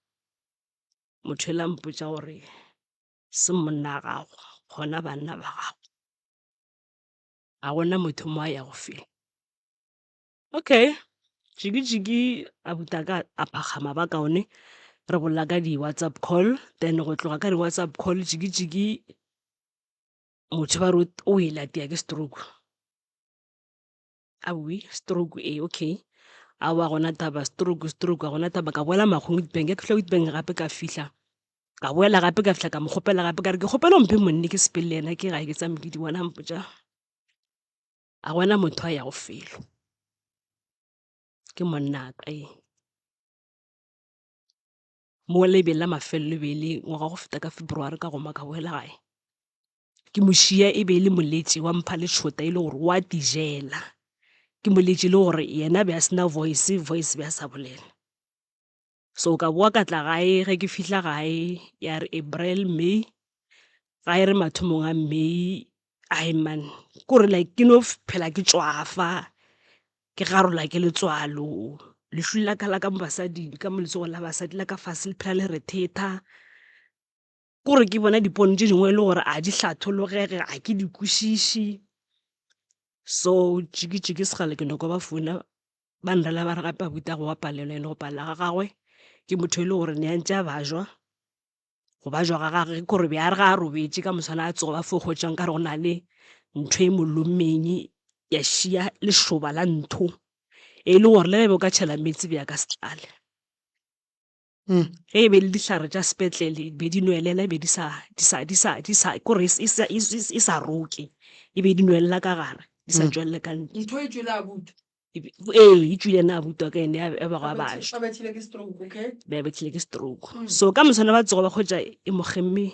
Speaker 5: motho e la mpotša gore se monna gago gona banna ba gago a gona motho mo a ya go fela okay jiki abuta ka a pagama ba kaone re bolla ka di-WhatsApp call then go tloga ka di-WhatsApp call jiki motho ba re o e latea ke stroke stroke okay a wa gona taba stroke a gona taba ka boela magong Witbank ke fihla Witbank gape ka fihla ka boela gape ka fihla ka mo kgopela gape ka re ke kgopela mphe monne ke sepele le ena ke ga ke tsame ke di bona mpotša a gona motho a ya go felo ke monna ka mo le be la mafelelo be le ngwaga go feta ka February ka goma ka boela gae ke mošia e be le moletši wa mpha le tšhota e le gore wa dijela ke moletši le gore yena be a sena voice be a sa bolele so ka boa ka tla gae ge ke fihla gae ya re April May ga e re mathomong a May ai man kore like ke no phela ke tswafa ke garola ke letswalo lešwi la ka la ka basading ka moletsogo la basadi la ka fase le phela le re theta kore ke bona dipono tše dingwe e le gore a di hlathologege a ke di kwešiši so jiki segale ke noko ba founa ba nrela ba re gape abuta go wa palelwa ene go palela ga gagwe ke motho e le gore ne a ntse a bajwa go bajwa ga gage kore be a re ga a robetse ka moswana a tsogo ba fo kgotšang ka re go na le ntho e molomeng ya šia lešoba la ntho e le gore le ge be o ka tšhela metsi be ya ka setlale ge e be le dihlare tša sepetlele be di nwelela be di sa kore e sa roke e be di nwelela ka gare di sa tswelele ka ntle
Speaker 2: ntho e tswela abuta
Speaker 5: e tswile na butwa ka ene e ba ga bashwa
Speaker 2: ba bethile ke stroke, okay?
Speaker 5: ba betlhile ke stroke so ka moswane ba tsoga ba kgwetsa e mogemme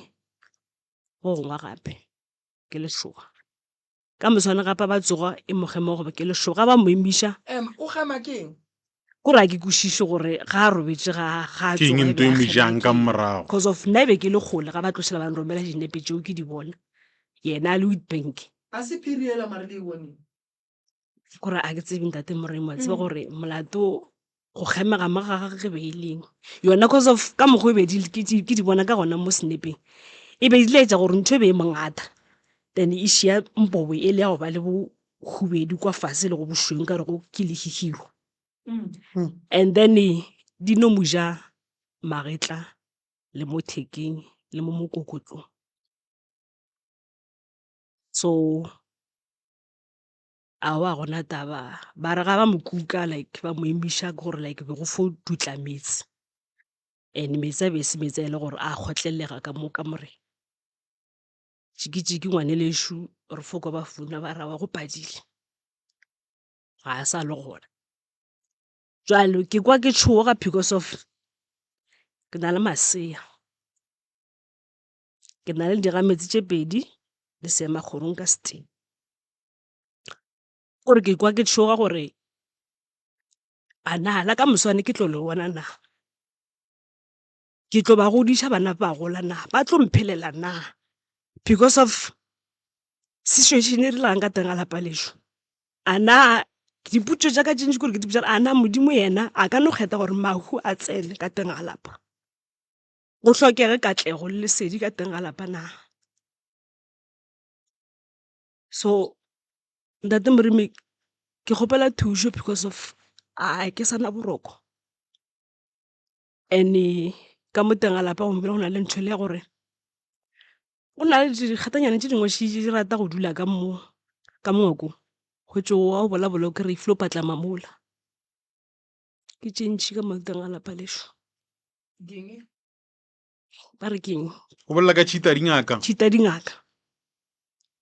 Speaker 5: go gongwe gape ke leshoga ka moswane gape ba tsoga e mogemme gobe ke leshoga ba mo emiša
Speaker 2: O gema keng?
Speaker 5: ko ra ke kwešiše gore ga a robetse ga a
Speaker 1: ke eng ntho e mo jang ka morago
Speaker 5: because of nna ebe ke le kgole ga ba tlošela ba nromela dinepe tseo ke di bona yena a le Witbank
Speaker 2: A se phiriela mare le e boneng.
Speaker 5: kore a ke tsebe ntate moremo a tseba gore molato go gemega mo ga gage be e leng yona cause of ka mokgwa e be ke di bona ka gona mo snapeng e be di laetsa gore ntho e be e mongata then e šia mpobo e le ya go ba le bo hubedi kwa fase le go bošweng ka re go ke lehihiro and then di no mo ja magetla le mo thekeng le mo mokokotlong so a wa gona taba ba re ga ba mo kuka like ba mo emiša ke gore like be go fo dutla metsi and metsi a be se metsi a e le gore a kgotlelega ka mo ka more tšiki ngwane leshu re foko ba funa ba ra wa go padile ga a sa le gona jalo ke kwa ke tshoga because of ke na le masea ke na le dirametsi tše pedi le seema kgorong ka steng gore ke kwa ke tshoga gore a nala ka moswane ke tlo le bona na ke tlo ba godiša bana ba gola na ba tlo mphelela na because of situation e re lang ka teng a lapa lesho a na diputso tša ka tšentši kore ke diputsa a na modimo yena a ka no kgetha gore mahu a tsene ka teng a lapa go hlokege katlego le lesedi ka teng a lapa na so ntate moremi ke kgopela thušo because of a ke sana boroko and ka mo teng a lapa go mbile go na le ntho le ya gore go na le dikgatanyana tše dingwe di rata go dula ka mooko go tšo wa o bola o kry flo patla mamola ke tšentši ka mo teng a lapa lesho ba re keng
Speaker 1: go bolela ka tšhita dingaka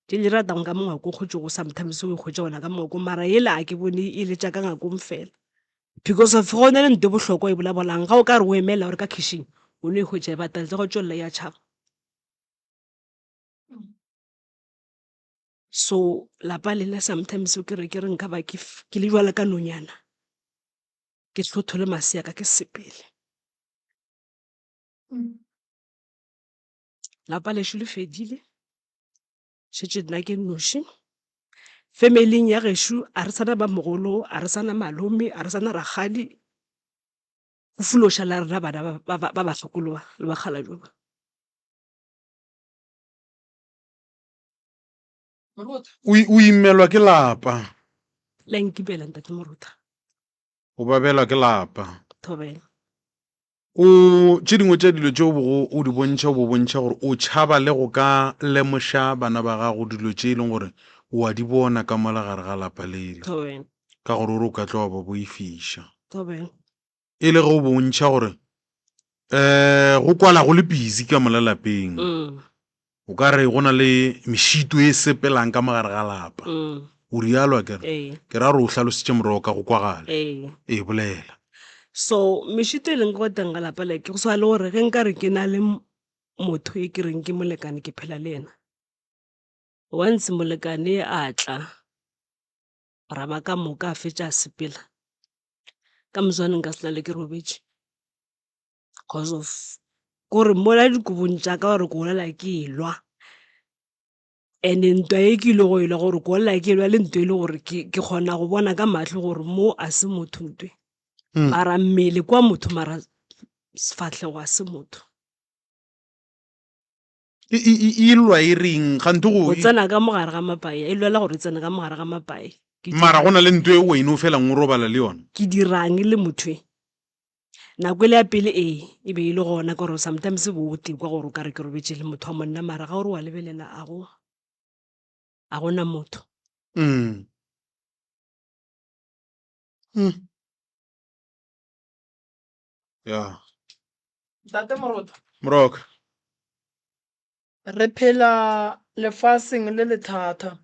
Speaker 5: tše di ratang ka mongako go tšo go sometimes o ikgwetša gona ka mongako mara ele a ke bone e le tša ka ngakong fela because of go ne le nto bohlokwa e bolabolang ga o ka re o emela gore ka kitchen o ne ikgwetša e bataletse go tšwelela ya tšhaba so lapa lela sometimes o kere ke re nka ba ke le jwala ka nonyana ke tlhothole masea ka ke sepele lapa lesho le fedile šetše nna ke noši familyng ya gešo a re sana ba mogolo a re sana malome a re sana ragadi go fuloša la rena bana ba batlhokoloba le bakgala joba
Speaker 1: o imelwa ke lapa
Speaker 5: la nkipela ntate moruta
Speaker 1: o babelwa ke lapa
Speaker 5: thobela
Speaker 1: o tše dingwe tša dilo tšeo o di bontšha bo bontšha gore o tšhaba le go ka lemoša bana ba gago dilo tše e leng gore o a di bona ka mola gare ga lapa lele
Speaker 5: thobela
Speaker 1: ka gore o re o ka tloa ba boifiša
Speaker 5: thobela
Speaker 1: e le go bontšha gore go kwala go le busy ka mola lapeng o ka re go na le mešito e sepelang ka mogare ga lapa o rialo ke ra re o hlalositše morao ka go kwagale e bolela
Speaker 5: so mešito e leng go teng ga lapa le ke go swa le gore ge nka re ke na le motho e ke reng ke molekane ke phela le ena once molekane a tla ra ba ka moka a fetša a sepela ka moswaneng ka selale ke robetše because of gore mola dikobong tša ka gore ko olela ke elwa and ntwa e ke ile go elwa gore ko olela ke elwa le ntwa e le gore ke kgona go bona ka matlho gore mo a se motho ntwe mara mmele kwa motho mara sefatlhego a se motho
Speaker 1: e lwa e reng gante
Speaker 5: go tsena ka mogare ga mapae e lwela gore e tsena ka mogare ga mapae
Speaker 1: mara go na le ntho e wena o felang o robala le yona
Speaker 5: ke dirang le motho nako e le ya pele e be e le gona ka gore sometimes bo o tekwa gore o ka re ke robetše le motho wa monna mara ga gore wa lebelela a gona motho
Speaker 1: ya
Speaker 2: Ntate
Speaker 1: Moroka
Speaker 2: re phela lefaseng le le thata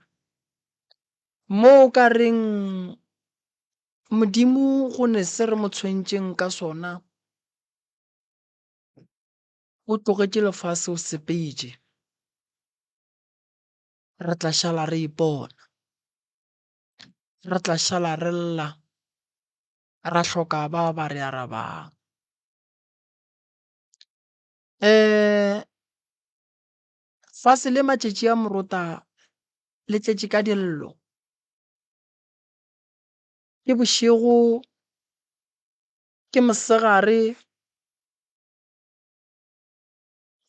Speaker 2: mo o ka reng modimo go ne se re mo tshwentseng ka sona o tlogetse lefase o sepetse re tla šala re ipona re tla šala re lla ra hloka ba re arabang fase le matšatši a morota le tletše ka dillo ke bošego ke mosegare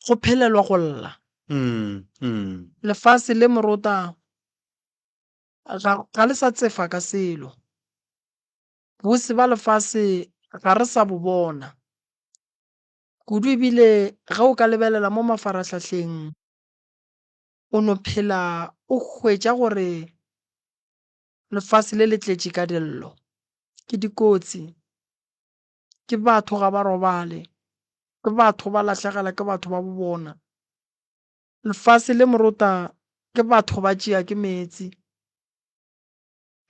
Speaker 2: go phelelwa go lla lefase le morota ga le sa tsefa ka selo bose ba lefase ga re sa bo bona kudu ebile ga o ka lebelela mo mafaratlhatlheng o no phela o hwetša gore lefase le le tletše ka dillo ke dikotsi ke batho ga ba robale ke batho ba lahlegela ke batho ba bo bona lefase le morota ke batho ba tšea ke metsi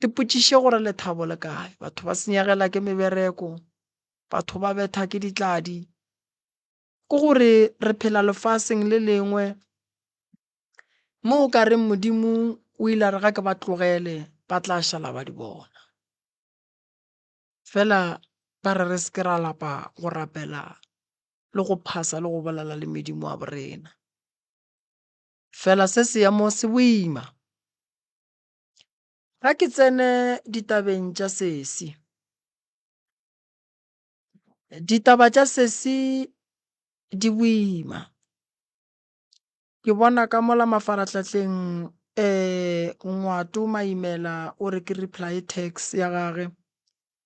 Speaker 2: dipotšiše gore lethabo le kae batho ba senyegela ke mebereko batho ba betha ke ditladi ke gore re phela lefaseng le lengwe mo o ka reng modimo o ile re ga ke ba tlogele ba tla šala ba di bona fela ba re se ke ra lapa go rapela le go phasa le go bolela le medimo a borena fela se se ya mo se boima ga ke tsene ditabeng tša sesi ditaba tša sesi di boima ke bona ka mola mafaratlhatlheng ngwato maimela o re ke reply tax ya gage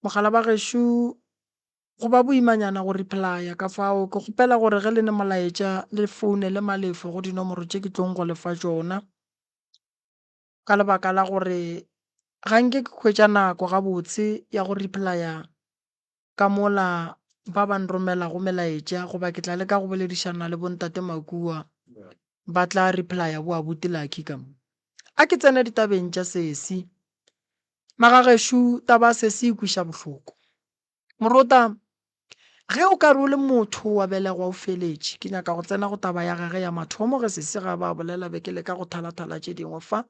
Speaker 2: mogala ba gešo go ba boimanyana go replya ka fao ke kgopela gore ge le ne molaetša le foune le malefo go dinomoro tše ke tlong go lefa tšona ka lebaka la gore ga nke ke hwetša nako gabotse ya go replya ka mola ba ba nromelago melaetša goba ke tla leka go boledišana le bontate Makua ba tla replya bo abuti Lucky ka mo a ke tsene ditabeng tša sesi magagešo taba sesi e kweša bohloko morota ge o ka re o le motho wa belegwa o feletše ke nyaka go tsena go taba ya gage ya mathomo ge sesi ga ba bolela beke le ka go thalathala tše dingwe fa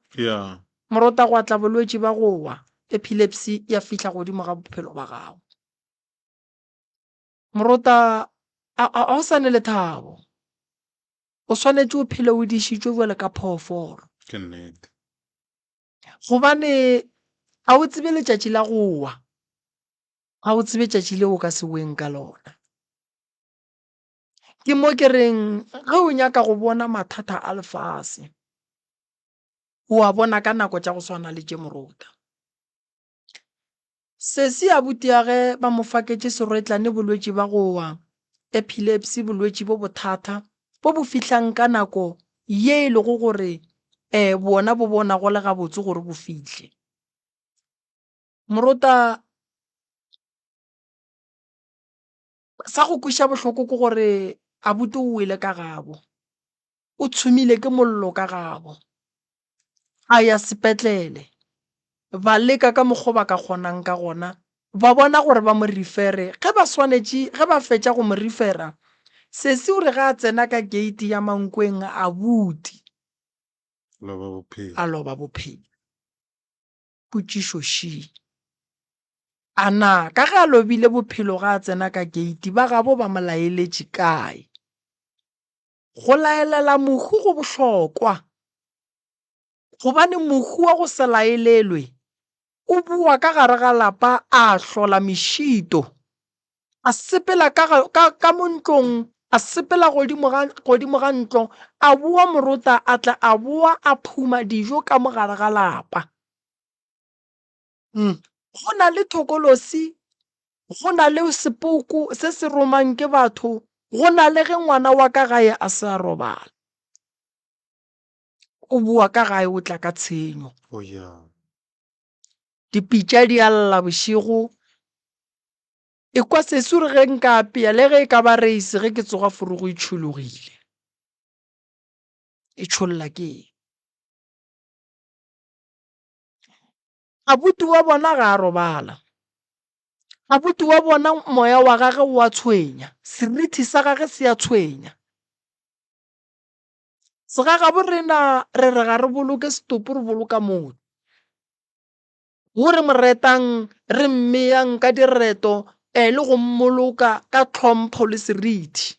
Speaker 2: morota go atla bolwetši ba go wa epilepsy ya fihla godimo ga bophelo ba gago morota a o sa ne le thabo o swanetše o phele o dišitšwe bjale ka phoofolo gobane ga o tsebe letšatši la go wa ga o tsebe tšatši le o ka se weng ka lona ke mo ke reng ge o nyaka go bona mathata a lefase o a bona ka nako tša go swana le tše morota sesi abuti ya ge ba mo faketše seretlane bolwetši ba go wa epilepsy bolwetši bo bothata bo bo fihlang ka nako ye e lego gore bona bo bona go le gabotse gore bo fihle morota sa go kweša bohloko ke gore abuti o wele ka gabo o tshumile ke mollo ka gabo a ya sepetlele ba leka ka mokgwa ba ka kgonang ka gona ba bona gore ba mo refere ge ba swanetše ge ba fetša go mo refera sesi o re ga a tsena ka gate ya mankweng abuti a loba bophelo potšišo shi ana ka ge a lobile bophelo ga a tsena ka gate ba gabo ba mo laeletše kae go laelela mohu go bohlokwa gobane mohu wa go se laelelwe o bua ka gare ga lapa a hlola mešito a sepela ka mo ntlong a sepela godimo ga ntlo a bua morota a tla a bua a phuma dijo ka mogare ga lapa go na le thokolosi go na le sepoko se se romang ke batho go na le ge ngwana wa ka gae a se a robala o bua ka gae o tla ka tshenyo dipitša di a lla bošego e kwa sesi re ge nka apea le ge e ka ba reise ge ke tsoga forogo e tšhologile e tšholla ke abuti wa bona ga a robala abuti wa bona moya wa gage wa tshwenya, seriti sa gage se ya tshwenya. Segaga borena re re ga re boloke setopo re boloka motho. Go re mo retang re mmeyang ka direto le go mmoloka ka tlhompho le seriti.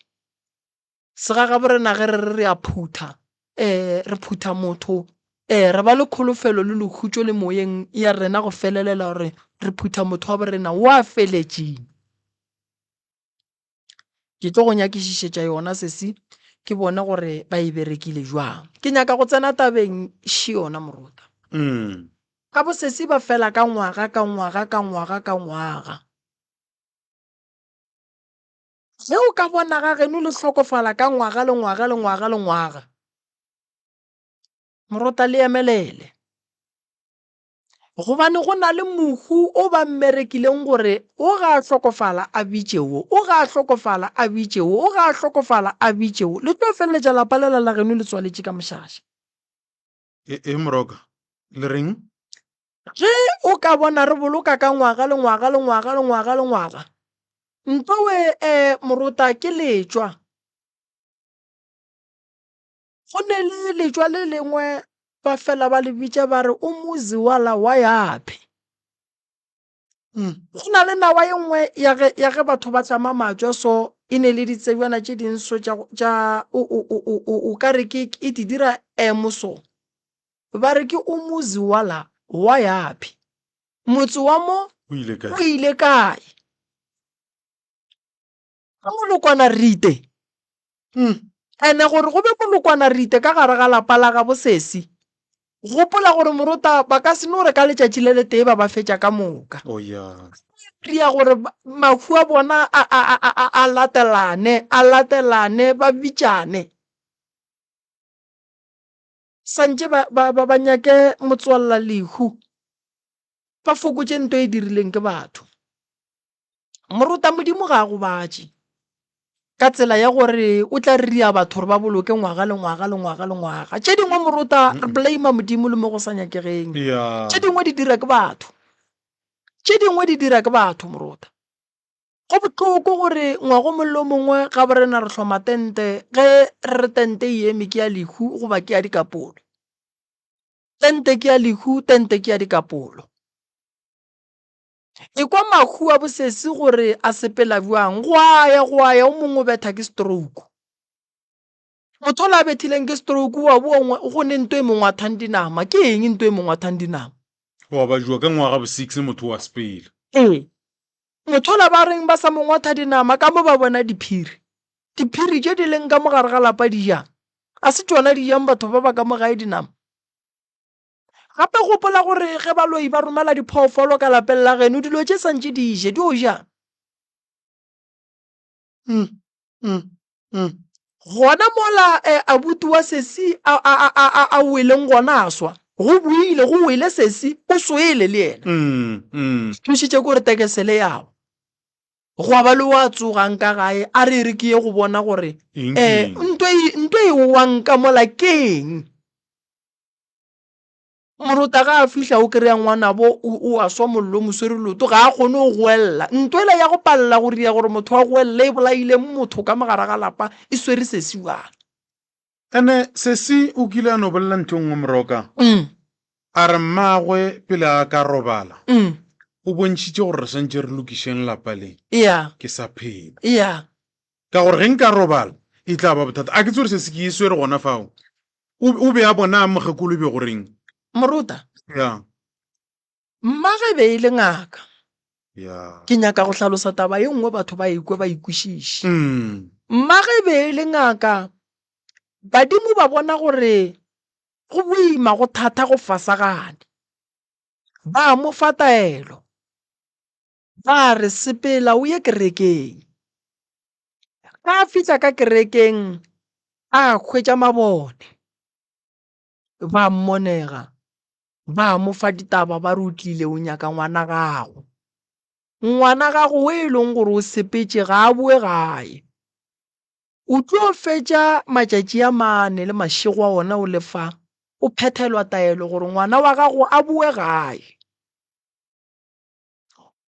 Speaker 2: Segaga borena ge re a phutha re phutha motho re ba le kholofelo le lekhutšo le moyeng ya rena go felelela gore re phutha motho wa borena wa feletšeng. Ke tlo go nyakišišetša yona sesi ke bone gore ba e berekile jwang. Ke nyaka go tsena tabeng še yona moruta. Ka bosesi ba fela ka ngwaga ka ngwaga ka ngwaga ka ngwaga. Ge o ka bona ga geno le hlokofala ka ngwaga le ngwaga le ngwaga le ngwaga, moruta le emelele. Gobane go na le mohu o ba mmerekileng gore o ga hlokofala a bitšeo, o ga hlokofala a bitšeo, o ga hlokofala a bitšeo. Le tlo feleletša lapa lela la geno le tswaletše ka mošaša.
Speaker 1: Moroka le reng?
Speaker 2: Ge o ka bona re boloka ka ngwaga le ngwaga le ngwaga le ngwaga le ngwaga, ntowe moruta ke letšwa. Go ne le letšwa le lengwe ba fela ba le bitša ba re o Muziwala wa yapi. Go na le nawa ye nngwe ya ge batho ba tšama matšwa so e ne le ditsebjana tše dinso tša o ka re ke di dira moso. Ba re ke o Muziwala wa yapi. Motse wa mo o ile kae? Ka molokwana Rite. Ene gore go be molokwana Rite ka gare ga lapa la ga bosesi, gopola gore moruta ba ka se no re ka letšatši le le tee ba fetša ka moka. Ria gore mahu a bona a latelane ba bitšane. Santše ba nyake motswalela lehu, ba fokotše nto e dirileng ke batho. Moruta Modimo ga go batše ka tsela ya gore o tla ria batho gore ba boloke ngwaga le ngwaga le ngwaga le ngwaga. Tše dingwe moruta re blame Modimo le mo go sa nyakegeng. Tše dingwe di dira ke batho. Tše dingwe di dira ke batho moruta. Go botlhoko gore ngwago mollo mongwe ga borena re hloma tente, ge re tente eme ke ya lehu goba ke ya dikapolo. Tente ke ya lehu, tente ke ya dikapolo. E kwa mahu a bosesi gore a sepela bjang, go aya o mongwe betha ke stroke. Motho la bethileng ke stroke wa boongwe go ne nto e mongwe a thang dinama. Ke eng nto e mongwe a thang dinama?
Speaker 1: Wa ba jwa ka ngwaga bo 6 motho wa sepela.
Speaker 2: Motho la ba reng ba sa mongwe a tha dinama ka mo ba bona diphiri. Diphiri tše di leng ka mogare ga lapa di jang. A se tšona di jang batho ba ba ka mo gae dinama. Gape gopola gore ge baloi ba romela diphoofolo ka lapeng la geno dilo tše santše di je di o jang. Gona mola abuti wa sesi a weleng gona aswa, go buile sesi o swele le yena. Thušitše gore tekesele yago. Go ba le wa tsogang ka gae a re ke ye go bona gore ntwe e wang ka mola keng. Moruta ga a fihla o kry-a ngwana bo o a swa mollo moswere loto ga a kgone go goelela. Ntwela ya go palela go ria gore motho wa goelela e bolaile motho ka mogare ga lapa e swere sesi wana.
Speaker 1: Ene sesi o kile a no bolela ntho nngwe Moroka. A re mmagwe pele a ka robala o bontšhitše gore re santše re lokišeng lapa le ke sa phela. Ka gore ge nka robala e tla ba bothata. A ke tse gore sesi ke e swere gona fao o be a bona mogekolo be goreng
Speaker 2: moruta. Mmage be e le ngaka. Ke nyaka go hlalosa taba ye nngwe batho ba ekwe ba ikwešiše. Mmage be e le ngaka, badimo ba bona gore go boima go thata go fasagane. Ba mo fa taelo, ba re sepela o ye kerekeng. Ka fihla ka kerekeng a hwetša mabone, ba mmonega, ba mo fa ditaba ba re o tlile o nyaka ngwana gago. Ngwana gago o e leng gore o sepetše ga a boe gae. O tlo fetša matšatši a 4 le mašego a ona o lefa o phethelwa taelo gore ngwana wa gago a boe gae.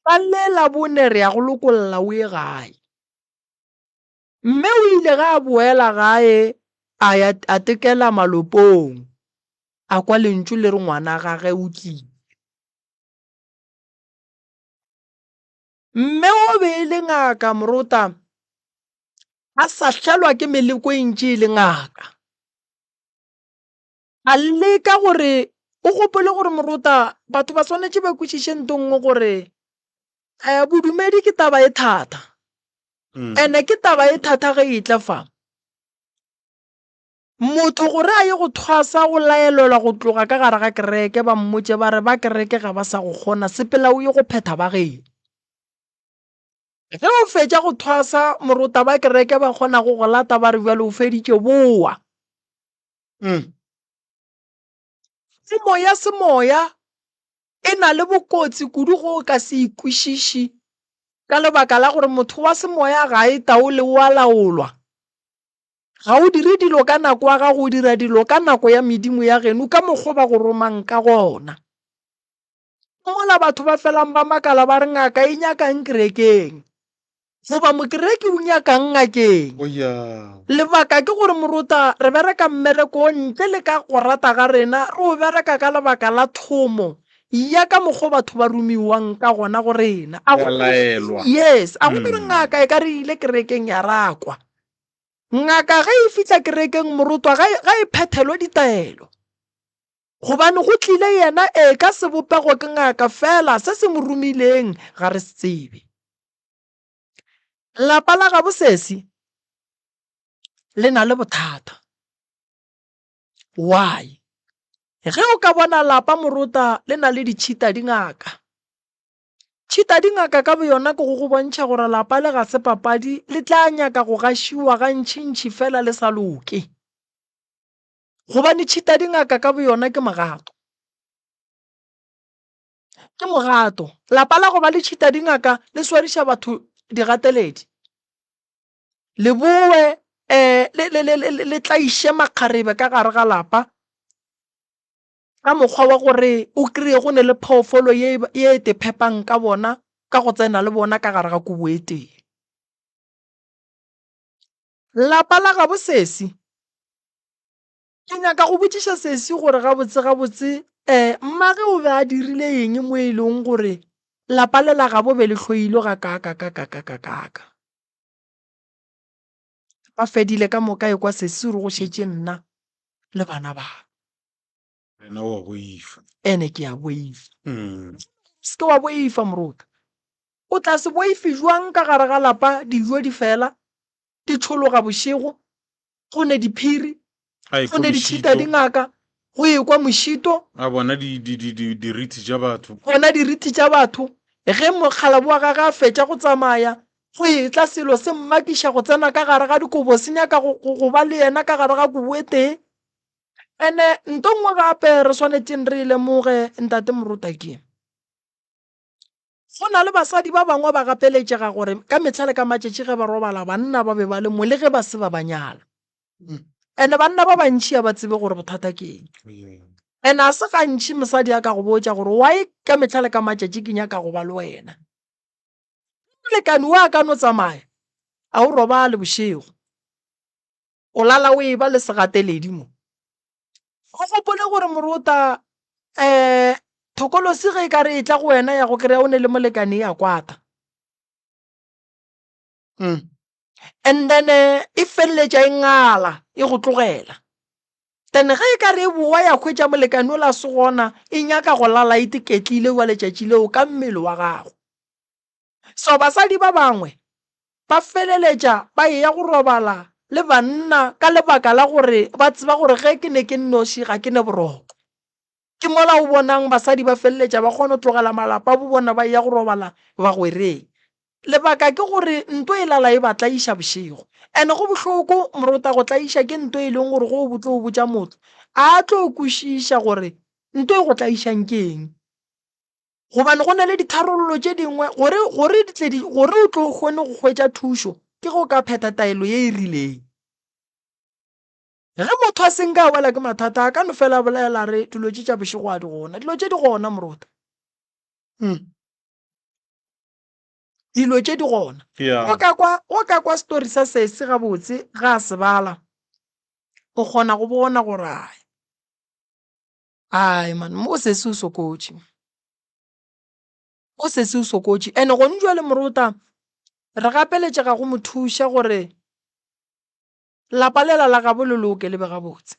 Speaker 2: ka lela bone re ya go lokolla o ye gae. Mme o ile ga a boela gae a tekela malopong a kwa lentšu le re ngwana gage o tlile. Mme o be e le ngaka moruta a sa hlelwa ke meleko e ntši e le ngaka. A leka gore o gopole gore moruta batho ba swanetše ba kwešiše ntongwe gore bodumedi ke taba e thata. Ene ke taba e thata ge e tla fa motho gore a ye go thwasa go laelelwa go tloga ka gare ga kereke ba mmotse ba re ba kereke ga ba sa go kgona sepela o ye go phetha ba geno. Ge o fetša go thwasa moruta ba kereke ba kgona go go lata ba re bjale o feditše boa. Semoya e na le bokotsi kudu go ka se ikwešiši ka lebaka la gore motho wa semoya ga e taole o a laolwa. Ga o dire dilo ka nako ya gago o dira dilo ka nako ya medimo ya geno ka mokgwa ba go romang ka gona. Mola batho ba felang ba makala ba re ngaka e nyakang kerekeng goba mokereki o nyakang ngakeng. Lebaka ke gore moruta re bereka mmereko ntle le ka go rata ga rena re o bereka ka lebaka la thomo ya ka mokgwa batho ba romiwang ka gona go rena. Yes, a go dire ngaka e ka re ile kerekeng ya rakwa. Ngaka ga e fitla kerekeng morutwa ga e phethelwe ditaelo gobane go tlile yena ka sebopego ke ngaka fela se se mo romileng ga re se tsebe. Lapa la ga bosesi le na le bothata. Why? Ge o ka bona lapa moruta le na le ditšhita dingaka. Tšhita dingaka ka boyona ke go bontšha gore lapa le ga se papadi le tla nyaka go gašiwa ga ntšhintšhi fela le sa loke. Gobane tšhita dingaka ka boyona ke mogato. Ke mogato. Lapa la go ba le tšhita dingaka le swariša batho digateledi. Le boe le tlaiše makgarebe ka gare ga lapa ka mokgwa wa gore o kry-e go ne le phoofolo ye te phepang ka bona ka go tsena le bona ka gare ga kubo e teng. Lapa la ga bosesi ke nyaka go botšiša sesi gore gabotse mmage o be a dirile eng mo e leng gore lapa le la gabo be le hloile ga kaka. Ba fedile ka moka e kwa sesi re go šetše nna le bana ba. Ene ke a boifa. Se ke wa boifa moruta. O tla se boifi jwang ka gare ga lapa dijo di fela di tšhologa bošego go ne diphiri go ne ditšhita dingaka go ekwa mošito
Speaker 1: a bona diriti tša batho.
Speaker 2: Gona diriti tša batho ge mokgalabu wa gage a fetša go tsamaya go etla selo se mmakiša go tsena ka gare ga dikobo se nyaka go ba le yena ka gare ga kobo e tee. Ene ntongwe gape re swanetšeng re lemoge ntate moruta ke go na le basadi ba bangwe ba gapeletšega gore ka metlha le ka matšatši ge ba robala banna ba be ba le mo le ge ba se ba banyala. Ene banna ba bantšhi ba tsebe gore bothata ke eng. Ene a se gantši mosadi a ka go botša gore why ka metlha le ka matšatši ke nyaka go ba le wena. Molekani wa ka no tsamaya a o robale bošego o lala o e ba le segateledi mo. Go gopole gore moruta thokolosi ge e ka re e tla go wena ya go kry-a o ne le molekane ya kwata. And then e feleletša e ngala e go tlogela. Then ge e ka re e boa ya hwetša molekane o la se gona e nyaka go lala e tiketlile wa letšatši leo ka mmele wa gago. So basadi ba bangwe ba feleletša ba ya go robala le banna ka lebaka la gore ba tseba gore ge ke ne ke nnoši ga ke ne boroko. Ke mola o bonang basadi ba feleletša ba kgona go tlogela malapa bo bona ba ya go robala ba gwereng. Lebaka ke gore ntwe e lala e ba tlaiša bošego. Ene go bohloko moruta go tlaiša ke ntwe e leng gore go botse o botša motho a tlo kwešiša gore ntwe e go tlaišang ke eng. Gobane go na le ditharollo tše dingwe gore o tlo kgone go hwetša thušo ke go ka phetha taelo ye e rileng. Ge motho a seng ka wela ke mathata a ka no fela bolela re dilo tše tša bošego a di gona dilo tše di gona moruta. dilo tše di gona o ka kwa story sa sese gabotse ga a se bala o kgona go bona gore ai man mo sese o sokotše ene go njwa le moruta re gapeletšega go mo thuša gore lapa lela la gabo loloke le be gabotse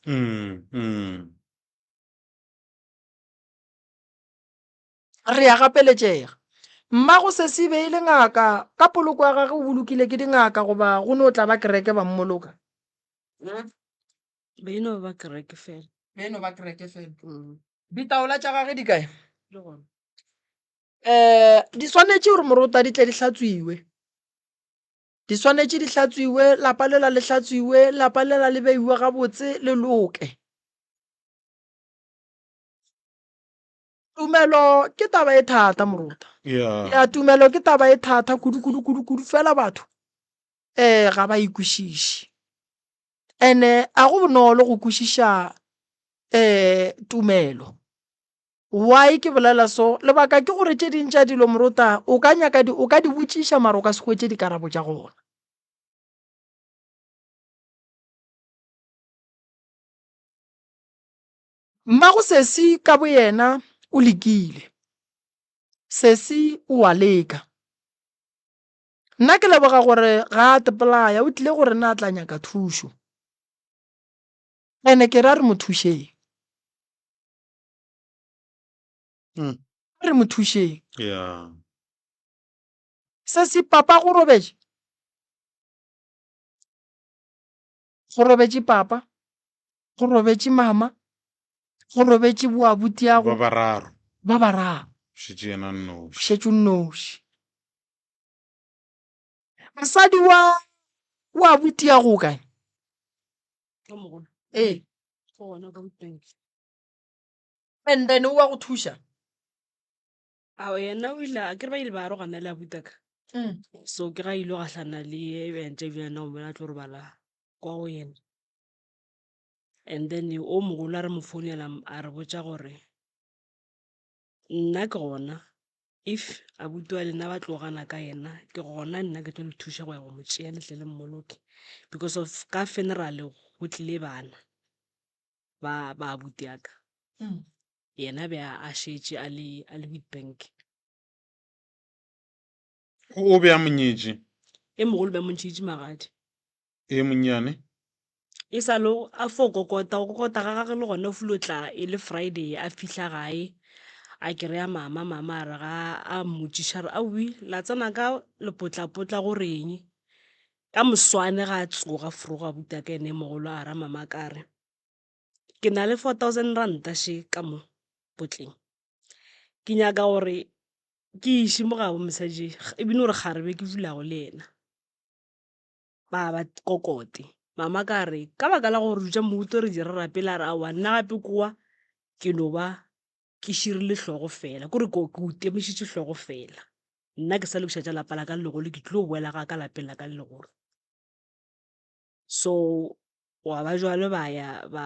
Speaker 2: re ya gapeletšega mmago se se be ile ngaka ka poloko ya gage o bolokile ke dingaka goba go ne o tla ba kereke ba mmoloka
Speaker 5: beno ba kereke fela
Speaker 2: ditaola tša gage di kae di swanetše gore morota di tle di hlatswiwe lapa lela le hlatswiwe lapa lela le beiwe gabotse le loke tumelo ke taba e thata morota ya tumelo ke taba e thata kudu fela batho ga ba ikwešiše ene a go bonolo go kwešiša tumelo why ke bolela so lebaka ke gore tše dintša dilo morota o ka di botšiša mara o ka se hwetše dikarabo tša gona mmago sesi ka bo yena o lekile sesi o a leka nna ke leboga gore ga a tepolaya o tlile gore na tla nyaka thušo ene ke ra re mo thušeng sesi papa go robetše papa go robetše mama go robetše boabutiago ba bararo šetše o nnoši mosadi wa abutiago o kae and then o wa go thuša
Speaker 5: yena o ile a ke re ba ile ba arogana le abutaka so ke ga ile ga hlana le bentse bjana o bona tlo robala kwa go yena and then o mogolo a re mo founela a re botša gore nna ke gona if abuti wa lena ba tlogana ka yena ke gona nna ke tlo le thuša go ya go mo tšea letle le mmoloke because of ka funeral go tlile bana ba abuti aka yena be a šetše a le Witbank
Speaker 1: o be a monyetše
Speaker 5: e mogolo be montšhitše magadi
Speaker 1: e monnyane
Speaker 5: e sa lo a fo kokota ga gage le gona o fulotla e le Friday a fihla gae a kry-a mama a re ga a mmotšiša re aowi la tsena ka lepotlapotla goreng ka moswane ga a tsoga foroga buta ka ene mogolo a ra mama ka re ke na le 4,000 ranta she ka mo potleng ke nyaka gore ke iše mo ga bo mosadi e bine gore kgarebe ke dulago le ena ba kokote mama ka re ka baka la gore dutša mouto re di rera pele a re aowa nna gape koa ke no ba ke širile hlogo fela kore ke o temišitše hlogo fela nna ke sa le bušatša lapa la ka legolo ke tlilo boela ga ka lapeng la ka le legolo so wa ba jwale ba ya ba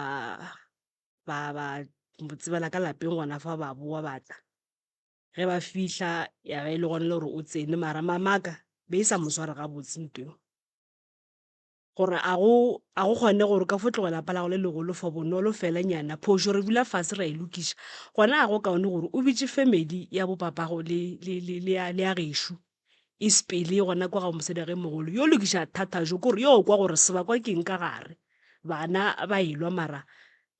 Speaker 5: motsebela ka lapeng gona fa ba boa batla ge ba fihla ya ba e le gona le gore o tsene mara mamaka be e sa mosware ga botse ntweng gore a go kgone gore ka fo tlogela lapa la go le legolo fo bonolo fela nyana phošo re bula fase ra e lokiša gona a go kaone gore o bitše family ya bopapago le a gešo e sepele gona kwa ga mosadi ge mogolo yo lokiša thathajo kore yo kwa gore seba kwa keng ka gare bana ba elwa mara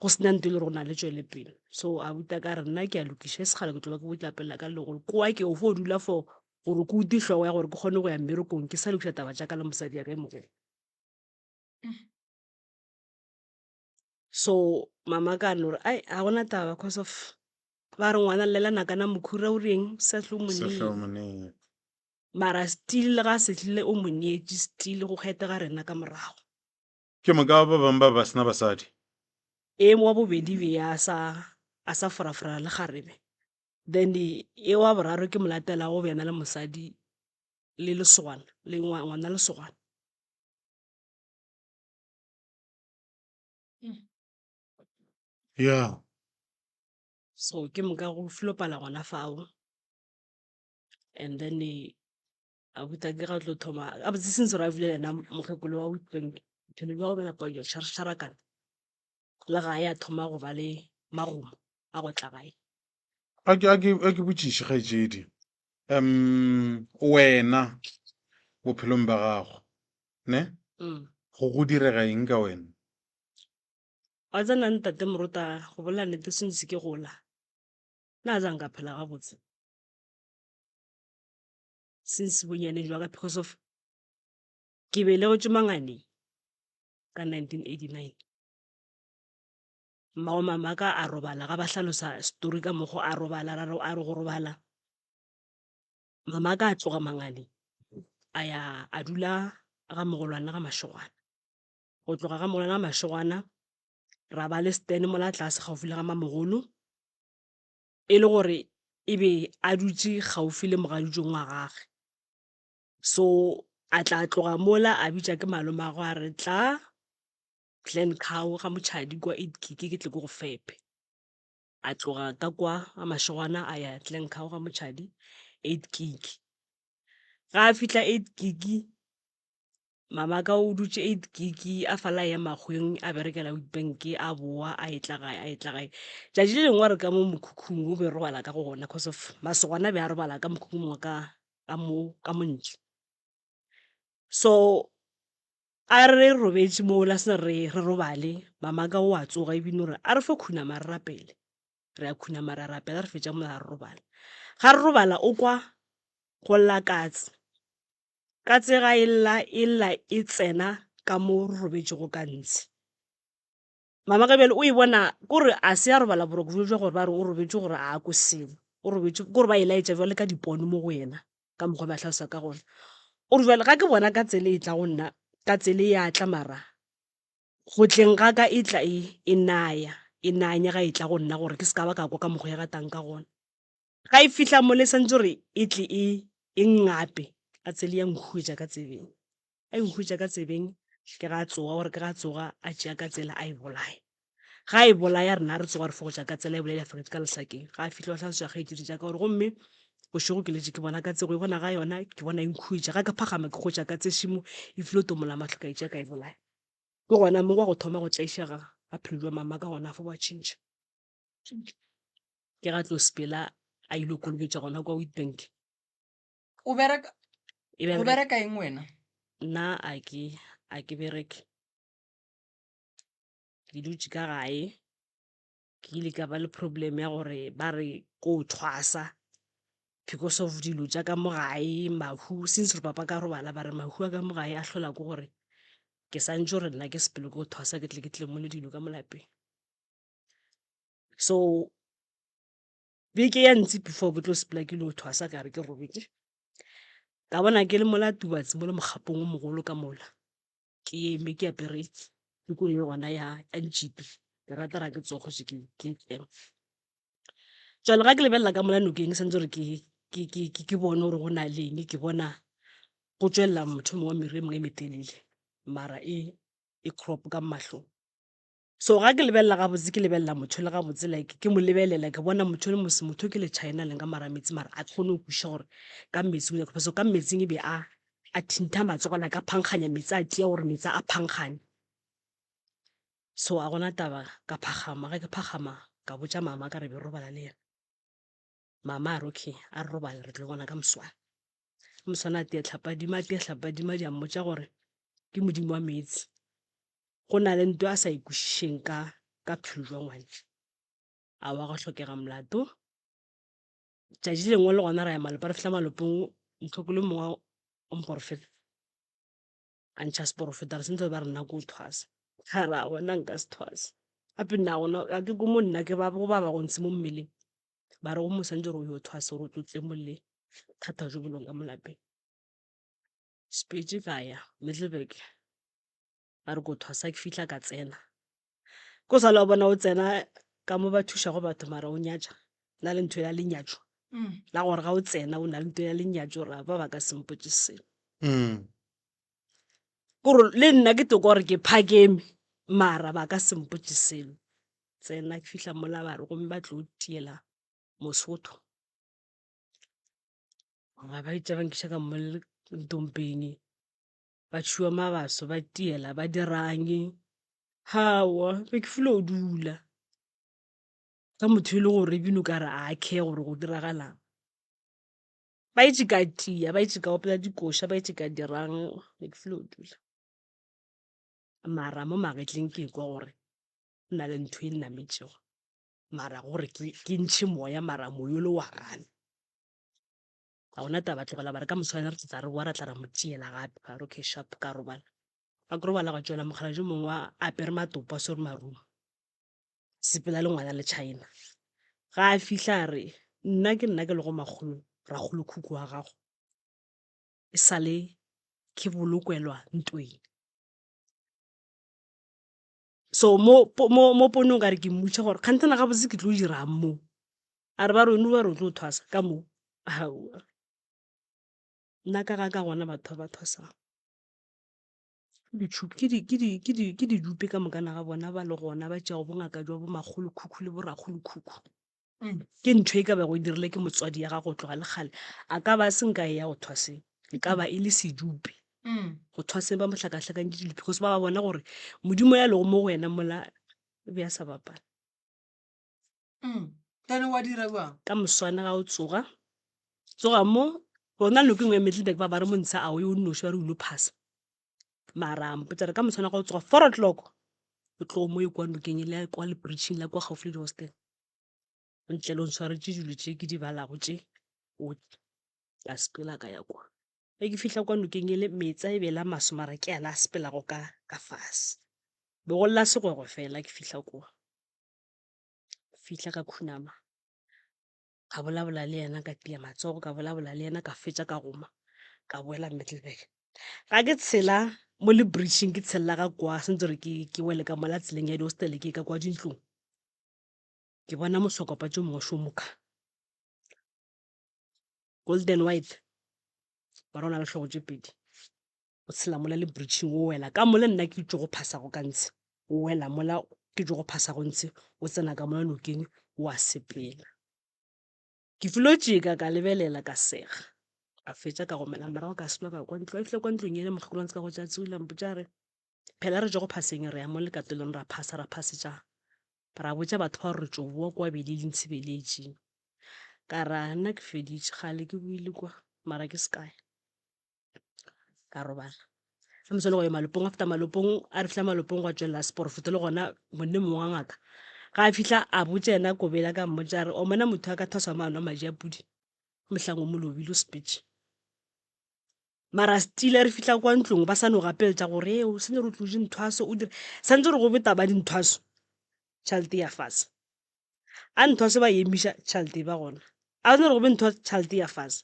Speaker 5: go sena nto le re go na le tšwele pele so a buta ka re nna ke a lokiša e sekgale ke tloba ke botlapela ka legolo koa ke o fo o dula fo gore ke uti hlogo ya gore ke kgone go ya mmerekong ke sa lokiša taba tša ka le mosadi ya ka e mogolo so mama ka no re ai a gona taba because of ba re ngwana lela nakana mokhura o reng sa tlo moneng mara still ga se tlile o monyetše still go kgetha ga rena ka morago
Speaker 1: ke moka ba bangwe ba sena basadi
Speaker 5: mo wa bobedi be a sa forafora le kgarebe then e wa boraro ke molatela go bjana le mosadi le lesogana le ngwana lesogana so ke moka go filopala gona fao and then abuta ke ga tlo thoma a botse since ra vile na mokgekolo wa Witbank phelo ba go bena pa yo sharakana le ga ya thoma go ba le magomo a go tla gae
Speaker 1: a ke botšiše kgaetšedi wena bophelong ba gago ne go direga eng ka wena
Speaker 5: a tsena ntate moruta go bolela nnete since ke gola na a ka phela gabotse since bonyane jwa ka because of ke belegotse Mangane ka 1989 mmago mama ka a robala ga ba hlalosa story ka mogo a robala a re go robala mama ka a tloga Mangane a dula ga mogolwana ga Mashogwana go tloga ga mogolwana ga Mashogwana ra ba le stand mola tlase gaufi le ga Mamogolo e le gore e be a dutse gaufi le mogaditšong wa gagwe so a tla tloga mola a bitša ke malome a go a re tla Glencoe ga Motšhadi kwa 8 gig ke tle ke go fepe a tloga ka kwa ga Mashogwana a ya Glencoe ga Motšhadi 8 gig ga a fitla 8 gig mama ka o dutse 8 gig a fala ya magweng a berekela Witbank a boa a etla gae tšatši le lengwe re ka mo mokhukhung o be robala ka go gona cause of Masogwana be a robala ka mokhukhung mongwe ka montši so a re robetše mo la se re robale mama ka o a tsoga e bine gore a re fo khunama re rapele re a khunama re rapela re fetša mo re robala ga re robala o kwa go lakatse katse ga e lla e tsena ka mo robetšego ka ntshe mama ka bjale o e bona kore a se a robala boroko jwa gore ba re o robetše gore a ko selo o robetše gore ba e laetša jwale ka dipono mo go wena ka mokgwa ba tlhalosa ka gona o re jwale ga ke bona ka tsele e tla go nna ka tsele ya tla mara go tleng ga ka e tla e nanya ga e tla go nna gore ke se ka ba ka kwa ka mokgwa ya gatang ka gona ga e fihla mo le santse gore e tle e ngape a tsele ya nkhuetša ka tsebeng a nkhuetša ka tsebeng ke ga tsoga gore ke ga tsoga a tšea ka tsela a e bolaya ga e bolaya rena re tsoga re fokotša ka tsela e bolela fela ka lehlakeng ga a fitlha o tlhaloša kgaetšedi tša ka gore gomme bošego ke letse ke bona ka tsego e bona ga yona ke bona e nkhuetša ga ke phagama ke kgotša ka tsešimo e file o tomola matlho ka etša ka e bolaya ke gona mo wa go thoma go tlaišega ga phelo jwa mama ka gona fo ba tšhintšha ke ga tlo sepela a ile kolobetša gona kwa Witbank
Speaker 2: o bereka eng wena
Speaker 5: nna a ke bereke ke dutše ka gae ke ile ka ba le problem ya gore ba re ko thwasa because of dilo tša ka mo gae mahu since re papa ka robala ba re mahu a ka mo gae a hlola ko gore ke santse gore nna ke sepelo ke go thwasa ke tle mo le dilo ka molapeng so beke ya ntse before ke tlo sepela ke ile go thwasa ka re ke robetse ka bona ke le mola tubatse mo le mogapong o mogolo ka mola ke eme ke apere ke ko le gona ya ntšhipi ke rata ra ke tsogose ke ema jwale ga ke lebelela ka mola nokeng santse gore ke bone gore go na leng ke bona go tswelela motho mongwe wa mere e mongwe e metelele mara e crop ka mahlong so ga ke lebelela gabotse ke lebelela motho le gabotse like ke mo lebelela ke bona motho le motho ke le China le ka mara metsi mara a kgone go kweša gore ka metsi so ka metsing e be a thintha matsogana ka phankganya metsi a tia gore metsi a phankgane so a gona taba ka phagama ga ke phagama ka botša mama ka re be robala le yena mama a re okay a re robala re tle gona ka moswana a tea tlhapadima di a mmotša gore ke modimo wa metsi go na le nto a sa ikwešišeng ka phelo jwa ngwane a wa go hlokega molato tšatši lengwe le gona ra ya malopa re fihla malopong ntlhoko le mongwe o mporofeta a ntšha seporofeta re sentse ba re nna ko o thwasa ga ra gona nka se thwasa gape nna gona a ke ko mo nna ke go ba go ntse mo mmeleng ba re go mosantse gore o yo thwasa gore o tlotle molle thata jo bolong ka molapeng sepetse ka ya Middelburg ba re ko thwasa ke fihla ka tsena ko sa le wa bona o tsena ka mo ba thušago batho mara o nyatša na le ntho ya lenyatšo la gore ga o tsena o na le ntho ya lenyatšo ra ba ka sempotse selo kore le nna ke toko gore ke phakeme mara ba ka sempotse selo tsena ke fihla mola ba re gomme ba tlo tiela Mosotho ga ba itša ba nkiša ka ntompeng ba tshuwa mabaso ba tiela ba dirang hawa be ke filo dula ka motho e le gore bino ka re a khe gore go diragalang ba itse ka tia ba itse ka opela dikoša ba itse ka dirang be ke filo dula mara mo magetleng ke kwa gore nna le ntho e nnametšego mara gore ke ntšhe moya mara moyo le wa gane ga gona taba tlogela ba re ka moswane re tsa re boa ra tla ra mo tiela gape ka re okay sharp ka robala ga ke robala ga tswela mogala jo mongwe a apere matopo a sore marumo sepela le ngwana le China ga a fitlha re nna ke le go magolo ragolo khuku wa gago e sale ke bolokwelwa ntweng so mo ponong ka re ke mmutša gore kgantena ga botse ke tlo dirang mo a re ba re ba re o tlo thwasa ka mo nna ka ga ka gona batho ba thwasang ke didupe ka mokana ga bona ba le gona ba tšeago bongaka jwa bo magolo khukhu le boragolo khukhu ke ntho e ka ba go dirile ke motswadi ya gago tloga le gale a ka ba senka e ya go thwaseng e ka ba e le sedupe go thwaseng ba mohlakahlakang ke because ba bona gore modimo ya lego mo go wena mola be a sa bapala
Speaker 2: wa dira bang
Speaker 5: ka moswane ga o tsoga mo bona le kengwe Middleburg ba re montsha a o yo nnoši ba re ulo phasa mara mpotsa ka moswane ga o tsoga 4 o'clock o tlo mo e kwa nokeng le kwa le breaching la kwa gaufi le hostel ntle le o ntshwaretse dilo tše ke di balago tše o ka sepela ka ya kwa ke fihla kwa nokeng ele metsa e bela maso mara ke yana a sepelago ka fase be go lla segwego fela ke fihla kwa fihla ka khunama ka bolabola le yena ka tia matsogo ka bolabola le yena ka fetša ka goma ka boela Middleburg ga ke tshela mo le breaching ke tshelela ka kwa sentse re ke wele ka mola tseleng ya di-hostele ke ka kwa dintlong ke bona mosokopa tšo mongwe šomoka golden white ba rona le hlogo tše pedi o tshela mola le breaching o wela ka mola nna ke tšo go phasa go ka ntshe o wela mola ke tšo go phasa go ntshe o tsena ka mola nokeng o a sepela ke filo tšeka ka lebelela ka sega a fetša ka gomela morago ka sepela ka kwa ntlo a fihle kwa ntlong ele mokgekolo ntse ka go tša tseola mpotša re phela re tšwa go phaseng re ya mo lekatelong ra phasetša ra botša batho ba re tšo boa kwa bele dintšhibeletše ka ra nna ke feditše gale ke buile kwa mara ke sekae ka robala a moswane go ya malopong after malopong a re fitlha malopong go tswelela seporofeto le gona monne mongwe wa ngaka ga a fitlha a botša ena kobela ka mmotša re o mona motho a ka thwasa maano a maji a pudi mohlango mo lobile o speech mara stile re fitlha kwa ntlong ba sa no gapeletša gore eo se ne re tlotse nthwaso o dire santse re go beta ba dinthwaso tšhalete ya fase a nthwaso ba emiša tšhalete ba gona a ne re go be ntho tšhalete ya fase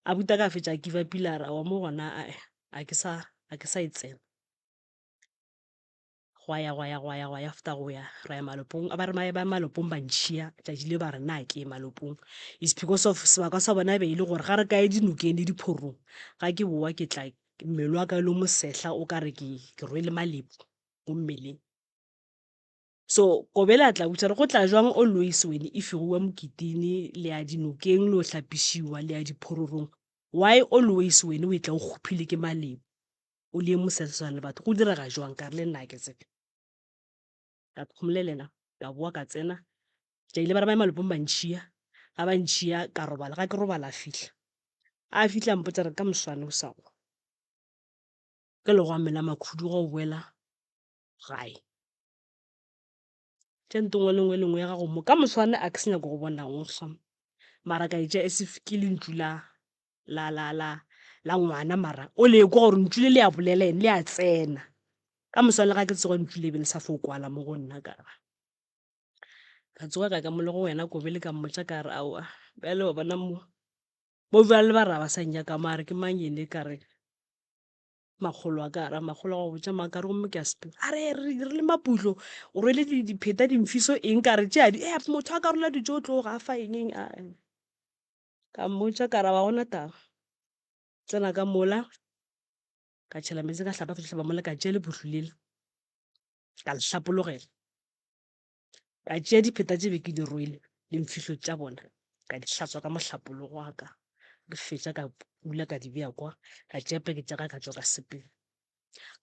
Speaker 5: a buta ka fetša a kiva pilara wa mo gona a ke sa e tsena go ya after go ya ra ya malopong a ba re ba malopong ba ntšhia tšatši le ba re na ke malopong is because of sebaka sa bona be e le gore ga re kae dinokeng le diphorong ga ke boa ke tla mmele wa ka le mosehla o ka re ke rwele malepu mo mmeleng so kobela tla botša re go tla jwang always wene if go wa mokitini le ya dinokeng le o hlapišiwa le ya diphororong why always wene o e tla o kgophile ke malepu o le mosesane le batho go direga jwang ka re le nna ke tsebe ka kgomolelela ka boa ka tsena tšaile ba re ba malopong ba ntšhia ga ba ntšhia ka robala ga ke robala a fihla mpotsa re ka moswane o sa go ke le go amela makhudu go boela gae tentongwe lengwe ya gago mo ka moswane a ke se nyako go bona ngoswa mara ka etša ke le ntšu la ngwana mara o le kwa gore ntšu le a bolela ene le a tsena ka moswane ga ke tsoga ntšu le be le sa fo kwala mo go nna ka tsoga ka mo le go wena kobele ka mmotša ka re aowa bjale wa bona mo bjale ba ra ba sa nyaka mare ke mang ene ka re magolo a ka ra magolo a go botša maa ka re gomme ke a sepela a re le maputlo o rwele dipheta dimfiso eng ka re tšea motho a ka rola dijo o tlo ga fa eng ka mmotša ka ra ba gona taba tsena ka mola ka tšhela metsi ka hlapa fitlha ba mola ka tšea leputlo lele ka le hlapologela ka tšea dipheta tše be ke di rwele le mfihlo tša bona ka di hlatswa ka mohlapologo wa ka ke fetša ka pula ka di beya kwa ka tšepe ke tšaka ka tswa ka sepela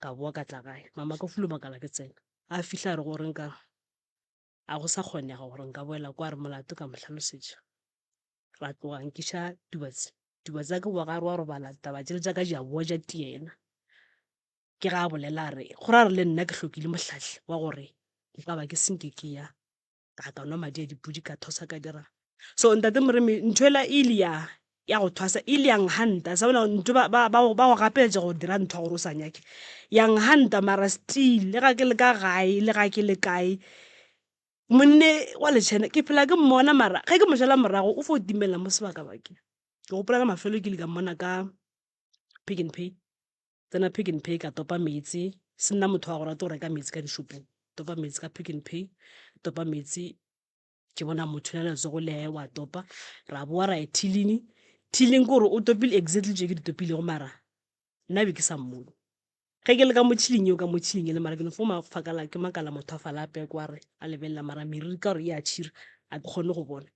Speaker 5: ka boa ka tla gae mama ka fulo makala ke tsena a fihla a re gore nka a go sa kgonega gore nka boela kwa re molato ka mo hlalosetša ra tloga nkiša Dubatse Dubatse ka boa gare wa robala taba tšele tša ka ja boa ja tiena ke ga a bolela a re go ra re le nna ke hlokile mohlahli wa gore nka ba ke senke ke ya ka nwa madi a dipudi ka thosa ka dira so ntate Moremi ntho ela ile ya go thwasa ile yang hanta sa bona ntho ba go gapeletša go dira ntho gore o sa nyake yang hanta mara still le ga ke le ka gae le ga ke le kae monne wa letšhene ke phela ke mmona mara ge ke mo jela morago o fo timela mo sebaka-bakeng ke gopola ka mafelo ke ile ka mmona ka Pick n Pay tsena Pick n Pay ka topa metsi se nna motho wa go rata go reka metsi ka dishopong topa metsi ka Pick n Pay topa metsi ke bona motho na letsogo le wa topa ra boa ra tilling gore o topile exactly je ke di topile go mara nna be ke sa mmone ge ke le ka motšhiling eo ka motšhiling ele mara ke no fo mafakala ke makala motho a falape kwa re a lebelela mara meriri ka gore e a tšhira a ke kgone go bona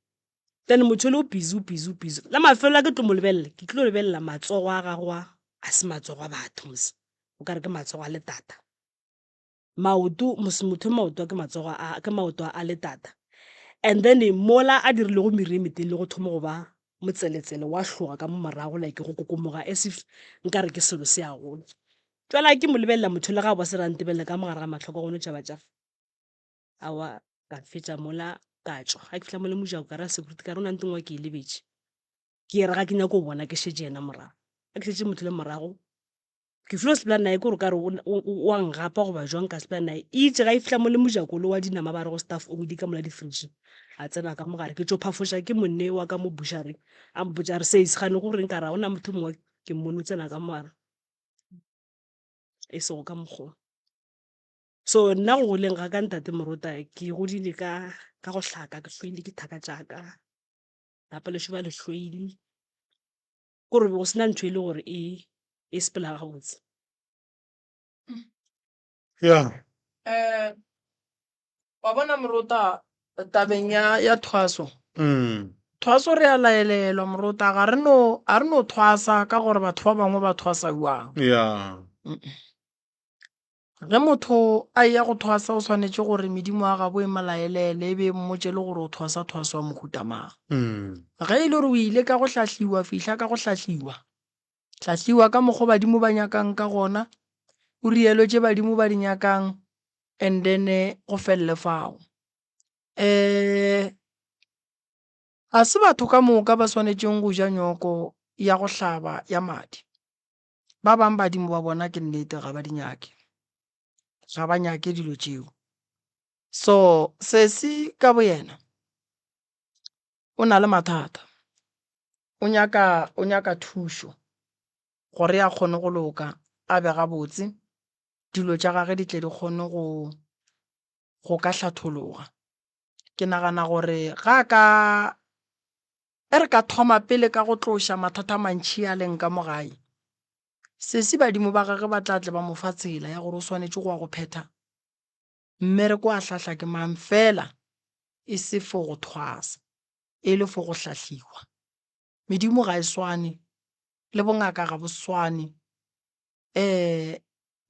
Speaker 5: then motho le o busy la mafelo a ke tlo mo lebelela ke tlo lebelela matsogo a gagwe a se matsogo a batho mose o ka re ke matsogo a letata maoto motho maoto ke maoto a letata and then mola a dirile go mere meteng le go thoma go ba motseletsele wa hloga ka mo morago like go kokomoga as if nka re ke selo se a golo tswela ke mo lebelela motho le ga ba se rantebele ka mogare ga matlhoko gone tšaba awa ka fetša mola ka tswa ga ke fihla mo le mojako ka ra security ka re o nang tengwe ke e lebetše ke e re ga ke nyako go bona ke šetse ena morago ga ke šetse motho le morago ke filo sepela nae ke gore ka re wa ngapa goba jwang ka sepela nae itse ga e fihla mo le mojako le wa dinama ba re go staff o di ka mola di-fridge a tsena ka mogare ke tso phafoša ke monne wa ka mo bušareng a mpotša re se isegane go reng ka ra ona motho mongwe ke mmone o tsena ka moara e sego ka mokgwa so nna go goleng ga ka ntate Morota ke godile ka go hlaka ke hlwile ke thaka tšaka gape lešoba le hlwile gore go sena ntho e le gore e sepela gabotse
Speaker 2: ya wa bona Morota tabeng ya thwaso thwaso re a laelelwa Morota a re no thwasa ka gore batho ba bangwe ba thwasa jwang ge motho a ya go thwasa o tshwanetse gore medimo a gabo e malaelele e be mmotse le gore o thwasa thwaso wa mohuta mang ge e le gore o ile ka go hlahliwa fihla ka go hlahliwa ka mokgwa badimo ba nyakang ka gona o rielo tše badimo ba di nyakang and then go felele fao a se batho ka moka ba swanetšeng go ja nyoko ya go hlaba ya madi ba bang badimo ba bona ke nnete ga ba di nyake ga ba nyake dilo tšeo so se ka bo yena o na le mathata o nyaka thušo gore a kgone go loka a be gabotse dilo tša gage di tle di kgone go ka hlathologa ke nagana gore ga re ka thoma pele ka go tloša mathata mantši a leng ka mo gae se badimo ba gage ba tla tle ba mo fa tsela ya gore o swanetše go ya go phetha mmereko a hlahla ke mang fela e se fo go thwasa e le fo go hlahliwa medimo ga e swane le bongaka ga bo swane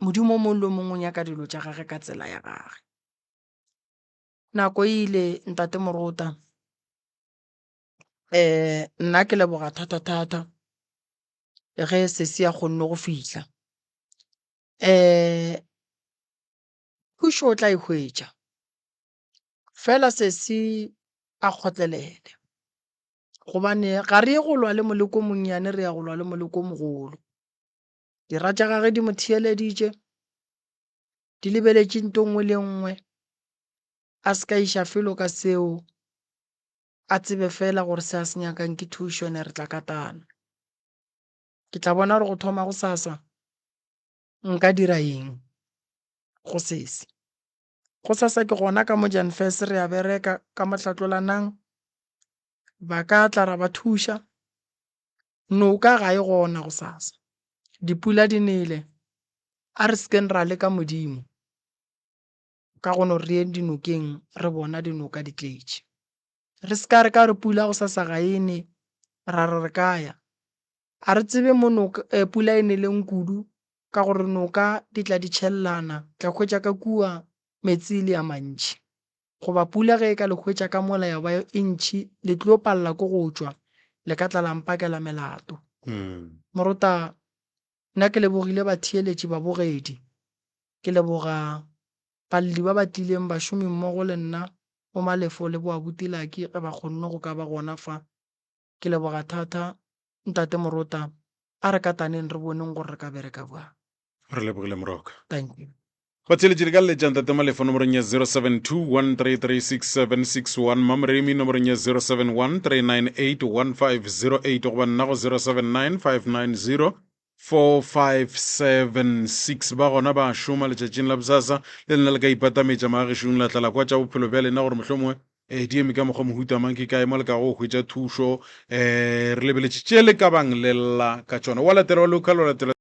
Speaker 2: modimo mongwe le mongwe o nyaka dilo tša gage ka tsela ya gage nako ile ntate Morota nna ke leboga thata ge se ya kgonne go fihla pušo o tla e hwetša fela se a kgotlelele gobane ga re ye go lwa le moleko monnyane re ya go lwa le moleko mogolo dira tša gage di mo theeleditše di lebeletše nto nngwe le nngwe a se ka iša felo ka seo a tsebe fela gore se a se nyakang ke thušo ne re tla katana ke tla bona gore go thoma go sasa nka dira eng go sese go sasa ke gona ka mo Janfes re a bereka ka mahlatlolanang ba ka tla ra ba thuša noka ga e gona go sasa dipula di nele a re sken ra le ka modimo ka gono re ye dinokeng re bona dinoka di tletše re ska re ka re pula go sasa ga ene ra re kaya a re tsebe mo pula e neleng kudu ka gore noka di tla di tšhellana tla hwetša ka kua metsi le a mantši goba pula ge e ka le hwetša ka mola ya ba e ntšhi le tlo palela ko go tšwa le ka tla lampakela melato moruta nna ke lebogile batheeletši babogedi ke leboga balli ba ba tlileng bašomi mmogo le nna mo malefo le boabutilaki ge ba kgonne go ka ba gona fa ke leboga thata ntate moruta a re kataneng re boneng gore re ka bereka bua
Speaker 1: re lebogile moroka
Speaker 2: thank you
Speaker 1: batheeletši le ka letšang tate malefo nomorong ya 0721336761 mamremi nomorong ya 0713981508 goba nna go 0795904576 ba gona ba šoma letšatšing la bosasa le lena le ka ipatametša maagešong la tlala kwa tša bophelo bja lena gore mohlomongwe di eme ka mokgwa mohuta mang ke kae mo le ka go hwetša thušo re lebeletše tše le ka bang lela ka tšona wa latela wa local wa latela